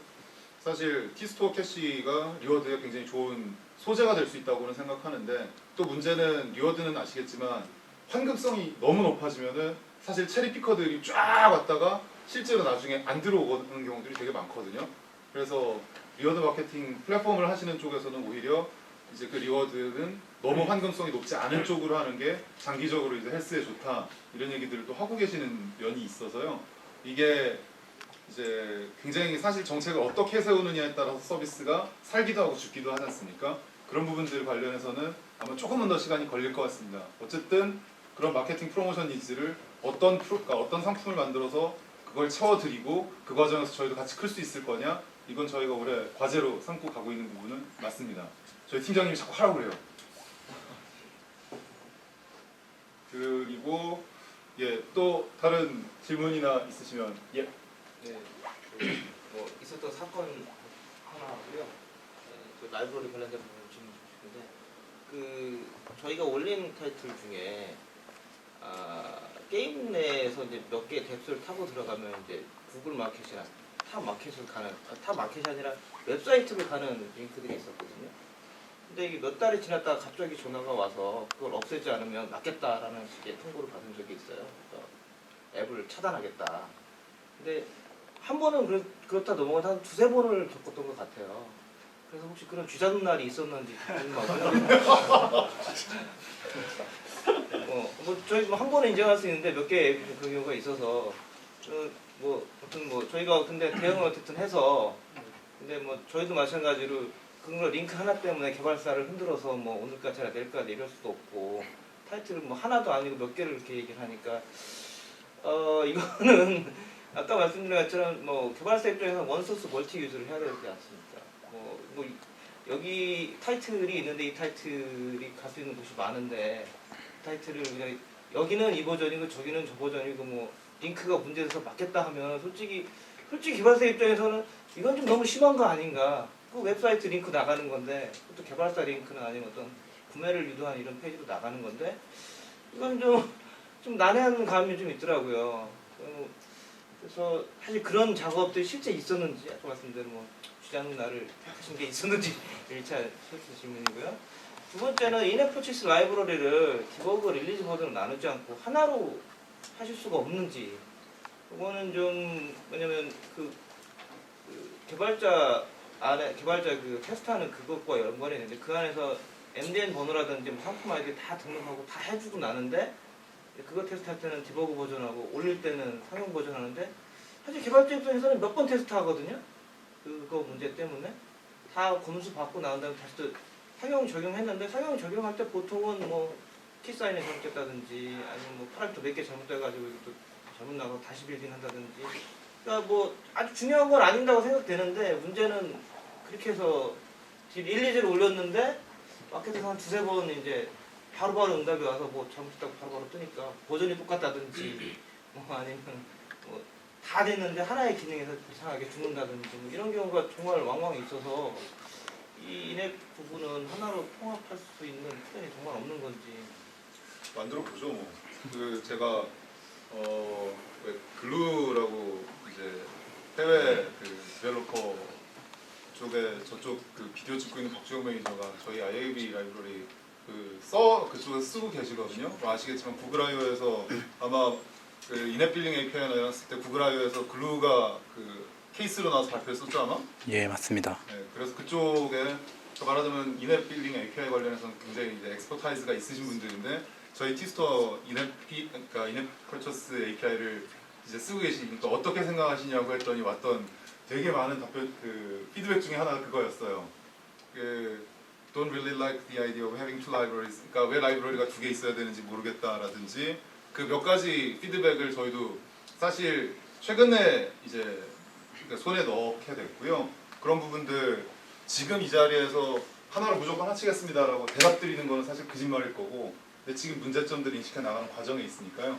S3: 사실 티스토어 캐시가 리워드에 굉장히 좋은 소재가 될 수 있다고는 생각하는데, 또 문제는 리워드는 아시겠지만 환급성이 너무 높아지면은 사실 체리 피커들이 쫙 왔다가 실제로 나중에 안 들어오는 경우들이 되게 많거든요. 그래서 리워드 마케팅 플랫폼을 하시는 쪽에서는 오히려 이제 그 리워드는 너무 환급성이 높지 않은 쪽으로 하는 게 장기적으로 이제 헬스에 좋다, 이런 얘기들을 또 하고 계시는 면이 있어서요. 이게 이제 굉장히 사실 정책을 어떻게 세우느냐에 따라서 서비스가 살기도 하고 죽기도 하지 않습니까? 그런 부분들 관련해서는 아마 조금은 더 시간이 걸릴 것 같습니다. 어쨌든 그런 마케팅 프로모션 니즈를 어떤 상품을 만들어서 그걸 채워드리고 그 과정에서 저희도 같이 클 수 있을 거냐, 이건 저희가 올해 과제로 삼고 가고 있는 부분은 맞습니다. 저희 팀장님이 자꾸 하라고 그래요. 그리고 또 다른 질문이나 있으시면
S10: 네, 뭐 있었던 사건 하나고요. 그 라이브러리 관련된 부분 질문 주시는데, 그 저희가 올린 타이틀 중에 게임 내에서 이제 몇 개 뎁스를 타고 들어가면 이제 구글 마켓이나 탑 마켓을 가는, 탑 마켓이 아니라 웹사이트로 가는 링크들이 있었거든요. 근데 이게 몇 달이 지났다가 갑자기 전화가 와서 그걸 없애지 않으면 낫겠다라는 식의 통보를 받은 적이 있어요. 앱을 차단하겠다. 근데 한 번은 그렇다 넘어가서 한 두세 번을 겪었던 것 같아요. 그래서 혹시 그런 쥐잡는 날이 있었는지 궁금하고요. 저희 한 번은 인정할 수 있는데 몇 개 그 경우가 있어서 저희가 근데 대응을 어쨌든 해서, 근데 뭐 저희도 마찬가지로 그런 거 링크 하나 때문에 개발사를 흔들어서 뭐 오늘까지 해라 내일까지 이럴 수도 없고, 타이틀을 뭐 하나도 아니고 몇 개를 이렇게 얘기를 하니까 이거는 아까 말씀드린 것처럼 뭐 개발사 입장에서 원소스 멀티 유즈를 해야 되지 않습니까? 뭐 여기 타이틀이 있는데 이 타이틀이 갈 수 있는 곳이 많은데 타이틀을 그냥 여기는 이 버전이고 저기는 저 버전이고 뭐 링크가 문제돼서 맞겠다 하면 솔직히 개발사 입장에서는 이건 좀 너무 심한 거 아닌가? 그 웹사이트 링크 나가는 건데, 또 개발사 링크는 아니면 어떤 구매를 유도한 이런 페이지로 나가는 건데, 이건 좀 난해한 감이 좀 있더라고요. 그래서 사실 그런 작업들이 실제 있었는지, 아까 말씀대로 뭐 주장 날을 택하신 게 있었는지 1차 실수 질문이고요. 두 번째는 인앱 퍼치스 라이브러리를 디버그 릴리즈 버전으로 나누지 않고 하나로 하실 수가 없는지, 그거는 좀, 왜냐면 그 개발자 그 테스트하는 그것과 연관이 있는데, 그 안에서 MDN 번호라든지 뭐 상품 아이디 다 등록하고 다 해주고 나는데, 그거 테스트할 때는 디버그 버전하고 올릴 때는 상용 버전 하는데, 사실 개발자 입장에서는 몇 번 테스트 하거든요. 그거 문제 때문에 다 검수 받고 나온 다음에 다시 또 상용 적용했는데, 상용 적용할 때 보통은 뭐 키사인이 잘못됐다든지 아니면 뭐 파라미터 몇 개 잘못돼가지고 또 잘못 나가고 다시 빌딩 한다든지, 그러니까 뭐 아주 중요한 건 아닌다고 생각되는데, 문제는 그렇게 해서 지금 릴리즈를 올렸는데 마켓에서 한 두세 번 이제 바로바로 응답이 와서 뭐 잘못했다고 바로바로 뜨니까 버전이 똑같다든지 뭐 아니면 뭐 다 됐는데 하나의 기능에서 이상하게 죽는다든지 뭐 이런 경우가 정말 왕왕 있어서 이 인앱 부분은 하나로 통합할 수 있는 플랜이 정말 없는 건지
S3: 만들어 보죠. 뭐. 그 제가 왜 글루라고 이제 해외 그 디벨로퍼 쪽에 저쪽 그 비디오 찍고 있는 박주영 매니저가 저희 IAB 라이브러리 그쪽에 쓰고 계시거든요. 뭐 아시겠지만 구글 I/O에서 아마 그 인앱 빌링 API가 나왔을 때 구글 I/O에서 글루가 그 케이스로 나와서 발표했었죠 아마?
S16: 예, 맞습니다.
S3: 네, 그래서 그쪽에 말하자면 인앱 빌링 API 관련해서는 굉장히 이제 엑스퍼타이즈가 있으신 분들인데, 저희 티스토어 그러니까 인앱 퍼처스 API를 이제 쓰고 계시니까 어떻게 생각하시냐고 했더니 왔던 되게 많은 답변 피드백 중에 하나가 그거였어요. Don't really like the idea of having two libraries. 그러니까 왜 라이브러리가 두 개 있어야 되는지 모르겠다라든지, 그 몇 가지 피드백을 저희도 사실 최근에 이제 손에 넣게 됐고요. 그런 부분들 지금 이 자리에서 하나를 무조건 하치겠습니다라고 대답 드리는 거는 사실 거짓말일 거고, 근데 지금 문제점들을 인식해 나가는 과정에 있으니까요.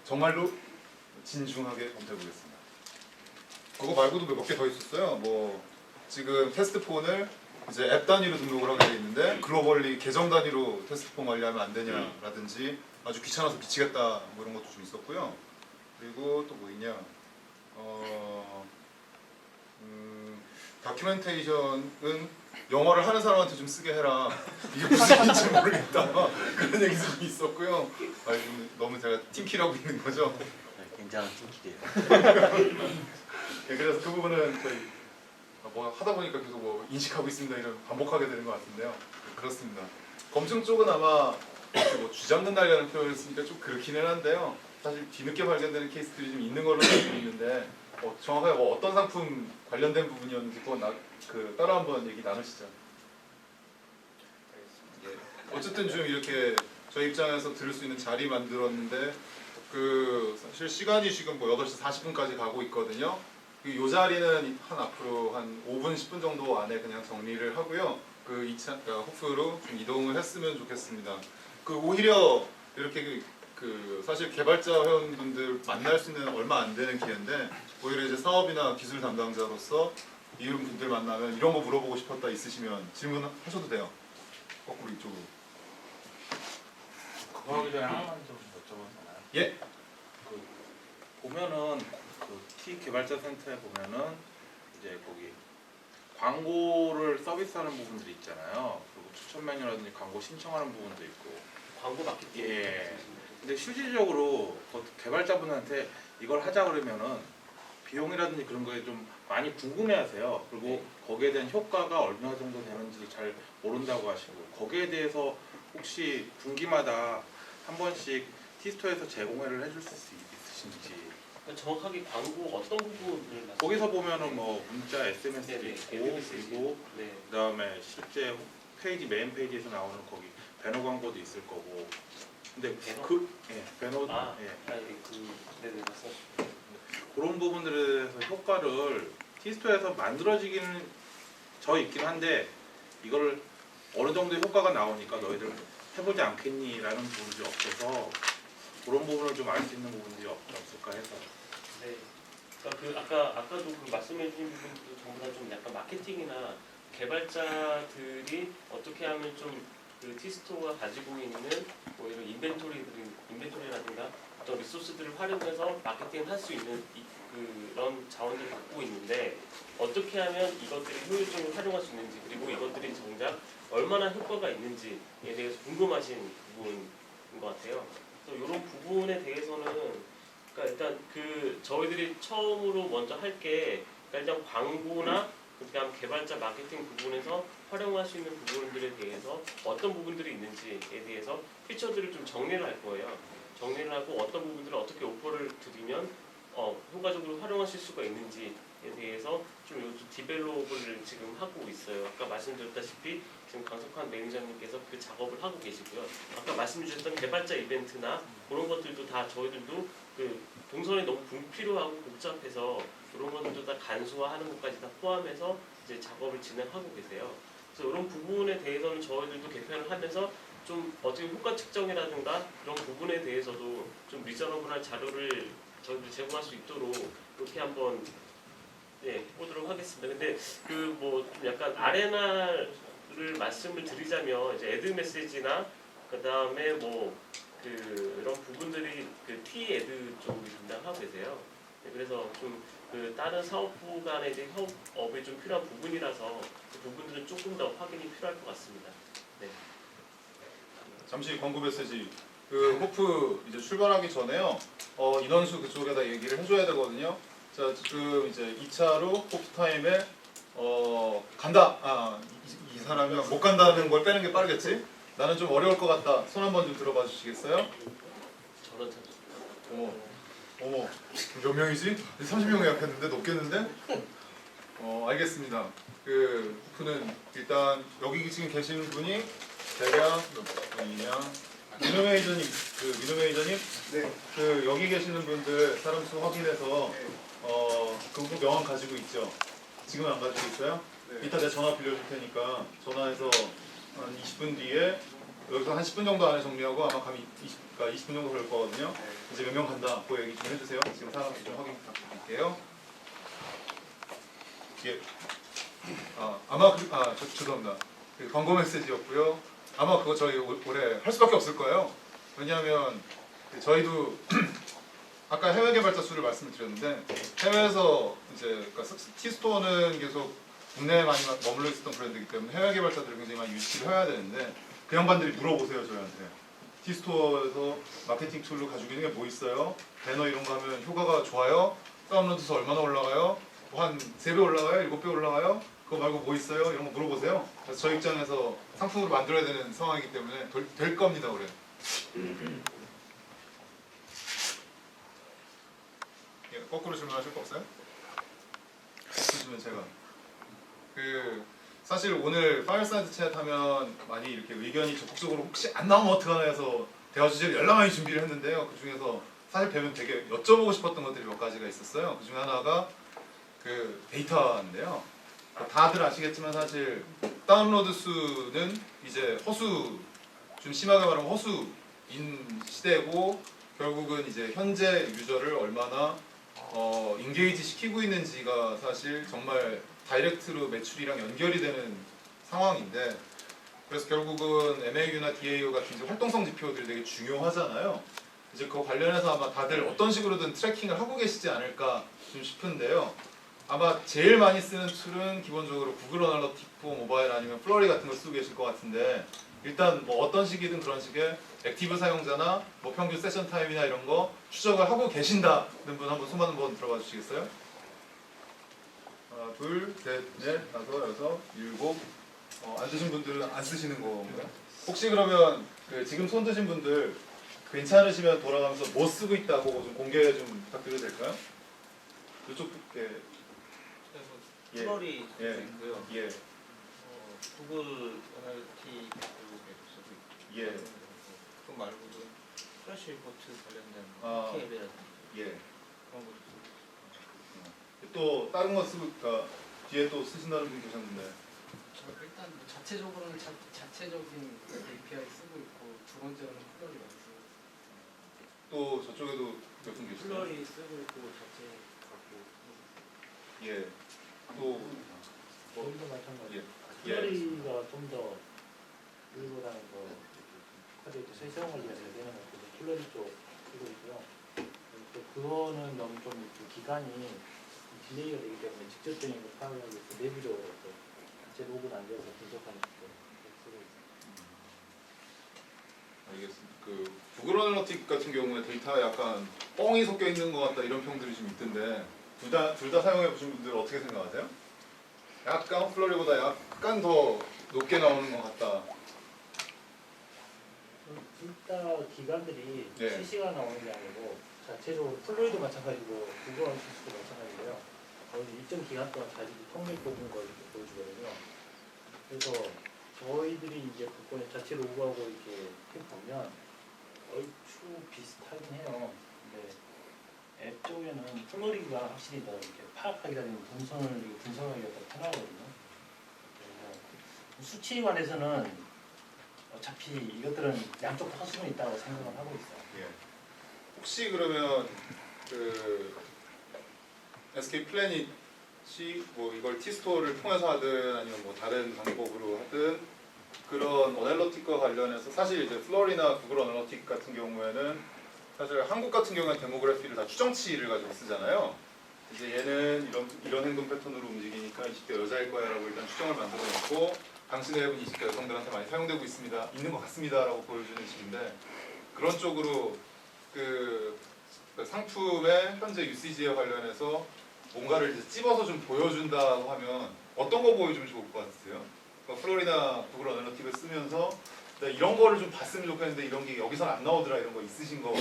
S3: 정말로 진중하게 검토해 보겠습니다. 그거 말고도 몇 개 더 있었어요. 뭐 지금 테스트폰을 이제 앱 단위로 등록을 하게 돼 있는데 글로벌리 계정 단위로 테스트폰 관리하면 안 되냐라든지 아주 귀찮아서 미치겠다 뭐 이런 것도 좀 있었고요. 그리고 또 뭐 있냐? 다큐멘테이션은 영어를 하는 사람한테 좀 쓰게 해라. 이게 무슨 얘기인지 모르겠다. 그런 얘기도 좀 있었고요. 너무 제가 팀키라고 있는 거죠.
S5: 굉장한 팀키예요.
S3: 네, 그래서 그 부분은 저희 뭐 하다 보니까 계속 뭐 인식하고 있습니다 이런 반복하게 되는 것 같은데요. 그렇습니다. 검증 쪽은 아마 뭐 쥐잡는 날이라는 표현을 쓰니까 좀 그렇기는 한데요. 사실 뒤늦게 발견되는 케이스들이 좀 있는 걸로 알고 있는데 정확하게 뭐 어떤 상품 관련된 부분이었는지 그건 따로 한번 얘기 나누시죠. 어쨌든 좀 이렇게 저희 입장에서 들을 수 있는 자리 만들었는데 사실 시간이 지금 뭐 8시 40분까지 가고 있거든요. 이 자리는 앞으로 한 5분 10분 정도 안에 그냥 정리를 하고요. 호프로 좀 이동을 했으면 좋겠습니다. 오히려 이렇게 사실 개발자 회원분들 만날 수 있는 얼마 안 되는 기회인데 오히려 이제 사업이나 기술 담당자로서 이런 분들 만나면 이런 거 물어보고 싶었다 있으시면 질문하셔도 돼요. 거꾸로 이쪽으로.
S13: 그거 하기 전에 하나만 좀 여쭤봐도 되나요?
S3: 예?
S13: 보면은 T 개발자 센터에 보면은 이제 거기 광고를 서비스하는 부분들이 있잖아요. 그리고 추천 메뉴라든지 광고 신청하는 부분도 있고.
S6: 광고 마케팅.
S13: 예. 근데 실질적으로 개발자분한테 이걸 하자 그러면은 비용이라든지 그런 거에 좀 많이 궁금해하세요. 그리고 거기에 대한 효과가 얼마 정도 되는지 잘 모른다고 하시고 거기에 대해서 혹시 분기마다 한 번씩 T스토어에서 제공을 해줄 수 있으신지.
S6: 정확하게 광고 어떤 부분을
S13: 거기서 보면은 뭐 문자, SMS도 있고 그리고 그다음에 실제 메인 페이지에서 나오는 거기 배너 광고도 있을 거고. 근데 배너
S6: 네네 맞습니다.
S13: 그런 부분들에 대해서 효과를 T스토어에서 만들어지기는 있긴 한데 이걸 어느 정도의 효과가 나오니까 너희들 해보지 않겠니라는 부분이 없어서 그런 부분을 좀 알 수 있는 부분들이 없을까 해서.
S6: 네. 그러니까 아까도 말씀해주신 부분도 전부 다 좀 약간 마케팅이나 개발자들이 어떻게 하면 좀 T스토어가 가지고 있는 뭐 이런 인벤토리라든가 어떤 리소스들을 활용해서 마케팅을 할 수 있는 그런 자원들을 갖고 있는데 어떻게 하면 이것들이 효율적으로 활용할 수 있는지 그리고 이것들이 정작 얼마나 효과가 있는지에 대해서 궁금하신 부분인 것 같아요. 그래서 이런 부분에 대해서는 그러니까 일단 저희들이 처음으로 먼저 할 게 일단 광고나 그다음 개발자 마케팅 부분에서 활용할 수 있는 부분들에 대해서 어떤 부분들이 있는지에 대해서 피처들을 좀 정리를 할 거예요. 정리를 하고 어떤 부분들을 어떻게 오퍼를 드리면 효과적으로 활용하실 수가 있는지에 대해서 좀 요즘 디벨롭을 지금 하고 있어요. 아까 말씀드렸다시피 지금 강석환 매니저님께서 그 작업을 하고 계시고요. 아까 말씀 주셨던 개발자 이벤트나 그런 것들도 다 저희들도 동선이 너무 불필요하고 복잡해서 그런 것들도 다 간소화하는 것까지 다 포함해서 이제 작업을 진행하고 계세요. 그래서 이런 부분에 대해서는 저희들도 개편을 하면서 좀 어떻게 효과 측정이라든가 이런 부분에 대해서도 좀 리저너블한 자료를 저희들 제공할 수 있도록 이렇게 한번 해보도록 하겠습니다. 근데 좀 약간 아레나를 말씀을 드리자면 이제 애드 메시지나 그 다음에 이런 부분들이 T 애드 쪽을 담당하고 계세요. 그래서 좀 다른 사업부 간의 이제 협업이 좀 필요한 부분이라서 그 부분들은 조금 더 확인이 필요할 것 같습니다. 네.
S3: 잠시 광고 메시지. 호프 이제 출발하기 전에요. 인원수 그쪽에다 얘기를 해줘야 되거든요. 자, 지금 이제 2차로 호프 타임에 간다. 이 사람이 못 간다는 걸 빼는 게 빠르겠지? 나는 좀 어려울 것 같다. 손 한번 좀 들어봐 주시겠어요?
S6: 저런
S3: 어머, 몇 명이지? 30명 예약했는데 높겠는데? 알겠습니다. 호프는 일단 여기 지금 계시는 분이 대략 몇 분이냐? 민호 매니저님, 네. 여기 계시는 분들 사람 수 확인해서 그 명함 가지고 있죠? 지금 안 가지고 있어요? 이따 내 전화 빌려줄 테니까 전화해서 한 20분 뒤에 여기서 한 10분 정도 안에 정리하고 아마 감이 20분 정도 걸릴 거거든요. 이제 몇 명 간다. 그 얘기 좀 해주세요. 지금 사람 좀 확인 부탁드릴게요. 예. 죄송합니다. 그 광고 메시지였고요. 아마 그거 저희 올해 할 수밖에 없을 거예요. 왜냐하면 저희도 아까 해외 개발자 수를 말씀드렸는데 해외에서 이제 그러니까 T스토어는 계속 국내에 많이 머물러 있었던 브랜드이기 때문에 해외 개발자들을 굉장히 많이 유치를 해야 되는데 그 양반들이 물어보세요 저희한테. T스토어에서 마케팅 툴로 가지고 있는 게 뭐 있어요? 배너 이런 거 하면 효과가 좋아요? 다운로드 수 얼마나 올라가요? 뭐 한 3배 올라가요? 7배 올라가요? 그거 말고 뭐 있어요? 이런 거 물어보세요. 그래서 저희 입장에서 상품으로 만들어야 되는 상황이기 때문에 될 겁니다 올해. 예, 거꾸로 질문하실 거 없어요? 없으시면 제가 사실 오늘 파이어사이드 챗 하면 많이 이렇게 의견이 적극적으로 혹시 안 나오면 어떡하나 해서 대화 주제를 열나 많이 준비를 했는데요. 그 중에서 사실 뵈면 되게 여쭤보고 싶었던 것들이 몇 가지가 있었어요. 그 중에 하나가 데이터인데요. 다들 아시겠지만 사실 다운로드 수는 이제 허수, 좀 심하게 말하면 허수인 시대고 결국은 이제 현재 유저를 얼마나 인게이지 시키고 있는지가 사실 정말 다이렉트로 매출이랑 연결이 되는 상황인데 그래서 결국은 MAU나 DAU 같은 이제 활동성 지표들이 되게 중요하잖아요. 이제 그거 관련해서 아마 다들 어떤 식으로든 트래킹을 하고 계시지 않을까 좀 싶은데요. 아마 제일 많이 쓰는 툴은 기본적으로 구글 어널러티코 모바일 아니면 플러리 같은 걸 쓰고 계실 것 같은데 일단 뭐 어떤 식이든 그런 식의 액티브 사용자나 뭐 평균 세션 타임이나 이런 거 추적을 하고 계신다는 분 한번 손 한번 들어봐 주시겠어요? 하나, 둘, 셋, 넷, 다섯, 여섯, 일곱. 안 쓰신 분들은 안 쓰시는 겁니다. 혹시 그러면 지금 손 드신 분들 괜찮으시면 돌아가면서 뭐 쓰고 있다고 좀 공개 좀 부탁드려도 될까요? 이쪽
S10: 플러리
S3: 예.
S10: 있고요.
S3: 예.
S10: 구글 어널티크도 쓰고 있고.
S3: 예.
S10: 그거 말고도 플래시 리포트 관련된 앱이라든지
S3: 예.
S10: 그런 것도 쓰고 있어요.
S3: 또 다른 거 쓰고 뒤에 또 쓰신다는 분 계셨는데.
S12: 일단 뭐 자체적으로는 자체적인 API 쓰고 있고 두 번째로는 플러리 많이 쓰고
S3: 또 저쪽에도 몇 분 계시죠?
S15: 플러리 쓰고 있고 자체 갖고
S3: 예. 또
S9: 저희도 마찬가지.
S3: 예.
S9: 플러리가 좀 더 일보다는 더 카드에도 세정을 위해서 되는 것 같아서 플러리 쪽 쓰고 있고요. 또 그거는 너무 좀 기간이 딜레이가 되기 때문에 직접적인 걸 파악하기 위해서 내부적으로 또 제 로그는 안 되어서 분석하는 쪽 쓰고 있습니다.
S3: 알겠습니다. 구글 어널러틱 같은 경우에 데이터에 약간 뻥이 섞여 있는 것 같다 이런 평들이 좀 있던데 둘 다 사용해 보신 분들 어떻게 생각하세요? 약간 플러리보다 약간 더 높게 나오는 것 같다.
S9: 둘다 기관들이
S3: 네.
S9: 실시간 나오는 게 아니고 자체적으로 플로이도 마찬가지고 구글 어널티스도 마찬가지고요. 거의 일정 기간 동안 자기도 통일 뽑은 걸 이렇게 보여주거든요. 그래서 저희들이 이제 그거에 자체 로그하고 이렇게 보면 얼추 비슷하긴 해요. 근데 앱 쪽에는 플로리가 확실히 더 이렇게 파악하기가 되는 분석하기가 더 편하거든요. 그래서 수치에 관해서는 어차피 이것들은 양쪽 허수는 있다고 생각을 하고 있어요.
S3: 예. 혹시 그러면 SK 플래닛이 뭐 이걸 T스토어를 통해서 하든 아니면 뭐 다른 방법으로 하든 그런 어널러틱과 관련해서 사실 이제 플러리나 구글 어널러틱 같은 경우에는 사실 한국 같은 경우는 데모그래피를 다 추정치를 가지고 쓰잖아요. 이제 얘는 이런 행동 패턴으로 움직이니까 20대 여자일 거야라고 일단 추정을 만들어 놓고 당신의 앱은 20대 여성들한테 많이 사용되고 있는 것 같습니다라고 보여주는 식인데 그런 쪽으로 그 상품의 현재 유시지에 관련해서 뭔가를 이제 찝어서 좀 보여준다고 하면 어떤 거 보여주면 좋을 것 같으세요? 그러니까 플로리나 구글 어널러틱을 쓰면서 이런 거를 좀 봤으면 좋겠는데 이런 게 여기서는 안 나오더라 이런 거 있으신 거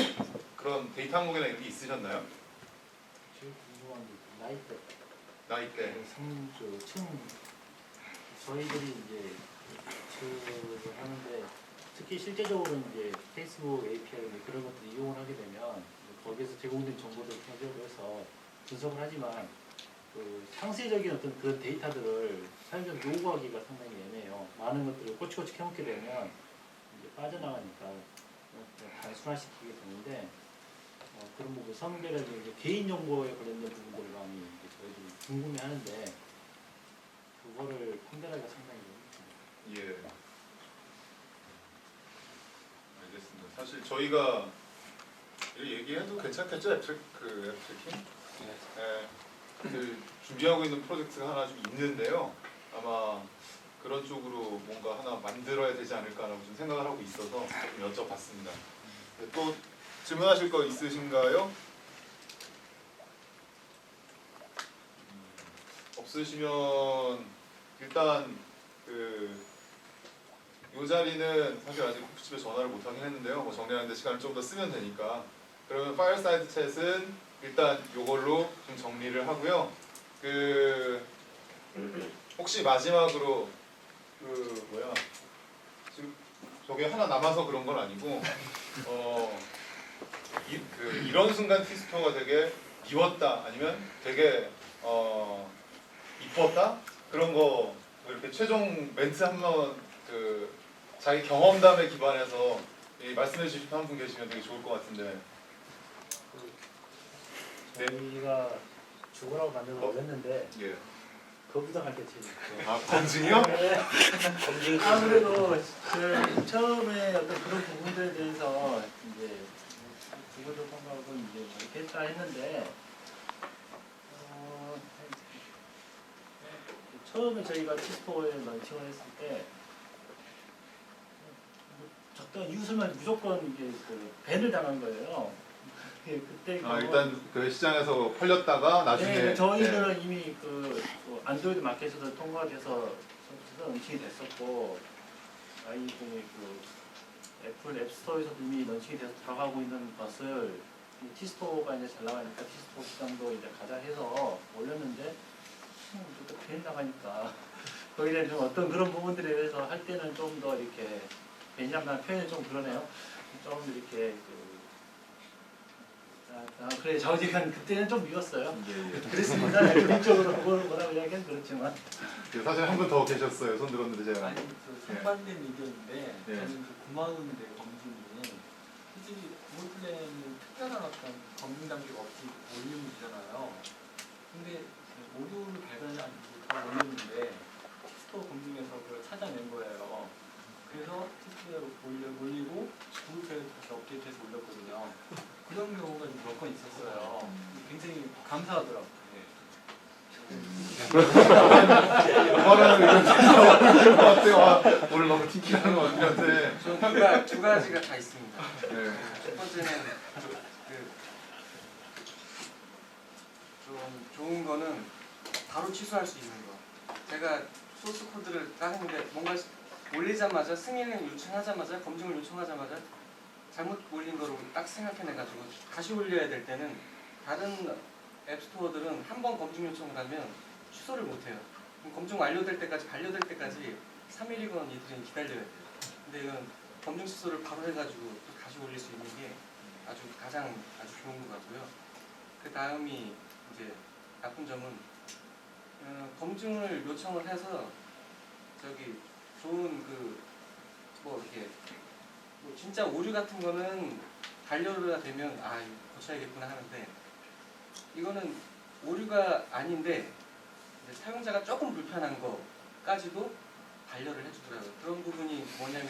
S3: 그런 데이터 항목이나 이런 게 있으셨나요?
S9: 제일 궁금한 게 나이대.
S3: 나이대.
S9: 저희들이 이제 매출을 하는데 특히 실제적으로 이제 페이스북 API 그런 것들 이용을 하게 되면 거기에서 제공된 정보들을 가지고 해서 분석을 하지만 그 상세적인 어떤 그런 데이터들을 사회적 요구하기가 상당히 애매해요. 많은 것들을 꼬치꼬치 캐먹게 되면 이제 빠져나가니까 단순화시키게 되는데 그런 부분 성별이라든지 이제 개인정보에 관련된 부분들을 많이 이제 저희들이 궁금해하는데 그거를 판별하기가 상당히
S3: 예. 알겠습니다. 사실 저희가 얘기해도 괜찮겠죠? 애플트래킹? 네. 그 준비하고 있는 프로젝트가 하나 좀 있는데요. 아마 그런 쪽으로 뭔가 하나 만들어야 되지 않을까라고 좀 생각을 하고 있어서 좀 여쭤봤습니다. 네, 또 질문하실 거 있으신가요? 없으시면 일단 이 자리는 사실 아직 코피집에 전화를 못 하긴 했는데요. 뭐 정리하는데 시간을 좀 더 쓰면 되니까. 그러면 파이어사이드 챗은 일단 요걸로 좀 정리를 하고요. 혹시 마지막으로 지금 저게 하나 남아서 그런 건 아니고 이런 순간 티스토어가 되게 미웠다 아니면 되게 이뻤다 그런 거 이렇게 최종 멘트 한번 자기 경험담에 기반해서 말씀해 주실 한 분 계시면 되게 좋을 것 같은데.
S9: 저희가 죽으라고 만든 걸 올렸는데
S3: 예.
S9: 거부당할 때 제일
S3: 아, 검증이요?
S9: 네. 아무래도 처음에 어떤 그런 부분들에 대해서 이제 죽어도 통과하고 이제 뭐 이렇게 했다 했는데 처음에 저희가 티스토어에 런칭을 했을 때 적당한 이웃을만 무조건 이게 밴을 당한 거예요. 그때
S3: 일단 그 시장에서 팔렸다가 나중에
S9: 네, 저희들은 이미 안드로이드 마켓에서 통과가 돼서 런칭이 됐었고 아이폰의 애플 앱스토어에서도 이미 런칭이 돼서 들어가고 있는 것을 티스토어가 이제 잘 나가니까 티스토어 시장도 이제 가자 해서 올렸는데 또 밴 나가니까 거기에 대한 좀 어떤 그런 부분들에 대해서 할 때는 좀 더 이렇게 밴이라는 표현이 좀 그러네요. 좀 이렇게 그래 저지간 그때는 좀 미웠어요. 그랬습니다. 개인적으로 뭐라고 이야기하면 그렇지만
S3: 사실 한 분 더 계셨어요. 손 들었는데 제가.
S16: 아니 상반된 의견인데
S3: 네.
S16: 저는 고마운데 검증이 솔직히 구글플레이는 특별한 어떤 검증 단계가 없이 올리면이잖아요. 근데 오류를 발견하고 올렸는데 티스토어 검증에서 그걸 찾아낸 거예요. 그래서 티스토어에 올리고 구글플레이에 다시 업데이트해서 올렸거든요. 그런 경우가 좀 몇 번 있었어요. 굉장히 감사하더라고요.
S3: 오늘 너무 팅키하는 것 같은데.
S12: 저는 두 가지가 다 있습니다.
S3: 네.
S12: 첫 번째는 좀 좋은 거는 바로 취소할 수 있는 거. 제가 소스 코드를 딱 했는데 뭔가 올리자마자 승인을 요청하자마자 검증을 요청하자마자 잘못 올린 거로 딱 생각해내가지고 다시 올려야 될 때는 다른 앱스토어들은 한 번 검증 요청을 하면 취소를 못해요. 검증 완료될 때까지 반려될 때까지 3일이건 이틀은 기다려야 돼요. 근데 이건 검증 취소를 바로 해가지고 또 다시 올릴 수 있는 게 가장 좋은 것 같고요. 그 다음이 이제 나쁜 점은 검증을 요청을 해서 좋은 이렇게 진짜 오류 같은 거는 반려가 되면 이거 고쳐야겠구나 하는데 이거는 오류가 아닌데 사용자가 조금 불편한 거까지도 반려를 해주더라고요. 그런 부분이 뭐냐면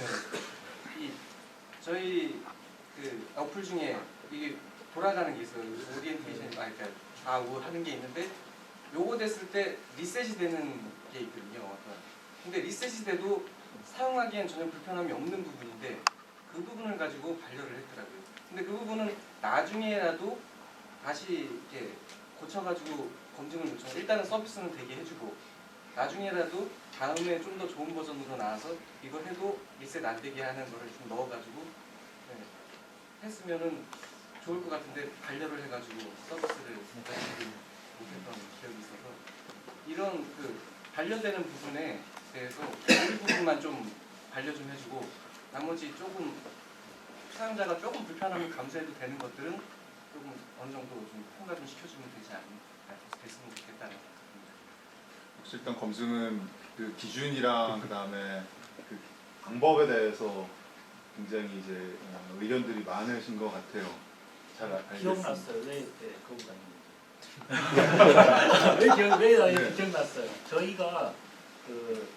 S12: 저희 어플 중에 이게 돌아가는 게 있어요. 오리엔테이션 그러니까 좌우 하는 게 있는데 요거 됐을 때 리셋이 되는 게 있거든요. 근데 리셋이 돼도 사용하기엔 전혀 불편함이 없는 부분인데 그 부분을 가지고 반려를 했더라고요. 근데 그 부분은 나중에라도 다시 이렇게 고쳐가지고 검증을 요청. 일단은 서비스는 되게 해주고 나중에라도 다음에 좀 더 좋은 버전으로 나와서 이걸 해도 리셋 안 되게 하는 거를 좀 넣어가지고 했으면은 좋을 것 같은데 반려를 해가지고 서비스를 못했던 기억이 있어서 이런 반려되는 부분에 대해서 이 부분만 좀 반려 좀 해주고 나머지 조금 사용자가 조금 불편함을 감수해도 되는 것들은 조금 어느 정도 좀 통과 좀 시켜주면 됐으면 좋겠다는 생각입니다.
S3: 혹시 일단 검증은 그 기준이랑 그다음에 그 방법에 대해서 굉장히 이제 의견들이 많으신 것 같아요. 잘 알겠습니다.
S9: 기억났어요. 왜 그때 거기 갔는지. 왜 기억났어요. 저희가 그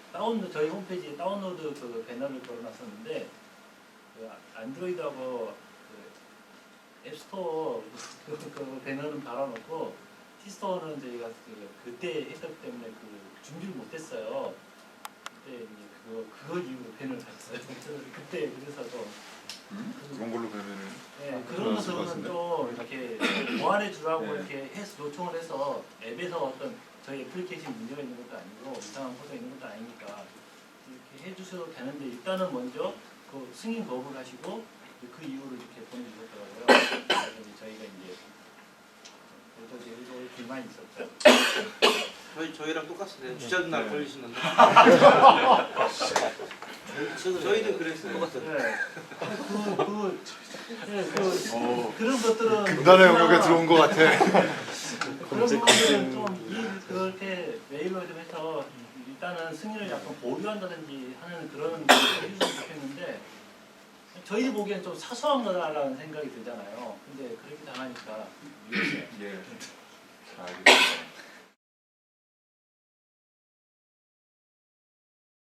S9: 저희 홈페이지에 다운로드 그 배너를 걸어놨었는데 그 안드로이드하고 그 앱스토어 그 배너는 달아놓고 티스토어는 저희가 그때 했기 때문에 그 준비를 못했어요. 그때 이제 그거 이후로 밴을 샀어요. 그때 그래서도
S3: 그런 걸로 그러면은
S9: 네, 그런 것들은 좀 이렇게 보완해 주라고 이렇게 요청을 해서 앱에서 어떤 저희 애플리케이션 문제가 있는 것도 아니고 이상한 코드가 있는 것도 아니니까 이렇게 해주셔도 되는데 일단은 먼저 그 승인 거부를 하시고 그 이후로 이렇게 보내주셨더라고요. 그래서 저희가 이제 여기서 불만이 있었죠.
S10: 저희랑 똑같은데요. 주자도 날 걸리시는데. 저희도 그랬어요. 똑같아요.
S9: 그런 것들은
S3: 극단의 영역에 들어온 것 같아.
S9: 그런 부분들은 좀 그렇게 메일로 좀 해서 일단은 승인을 약간 보류한다든지 하는 그런 걸 해주시면 좋겠는데 저희 보기엔 좀 사소한 거다라는 생각이 들잖아요. 근데 그렇게 당하니까
S3: 예.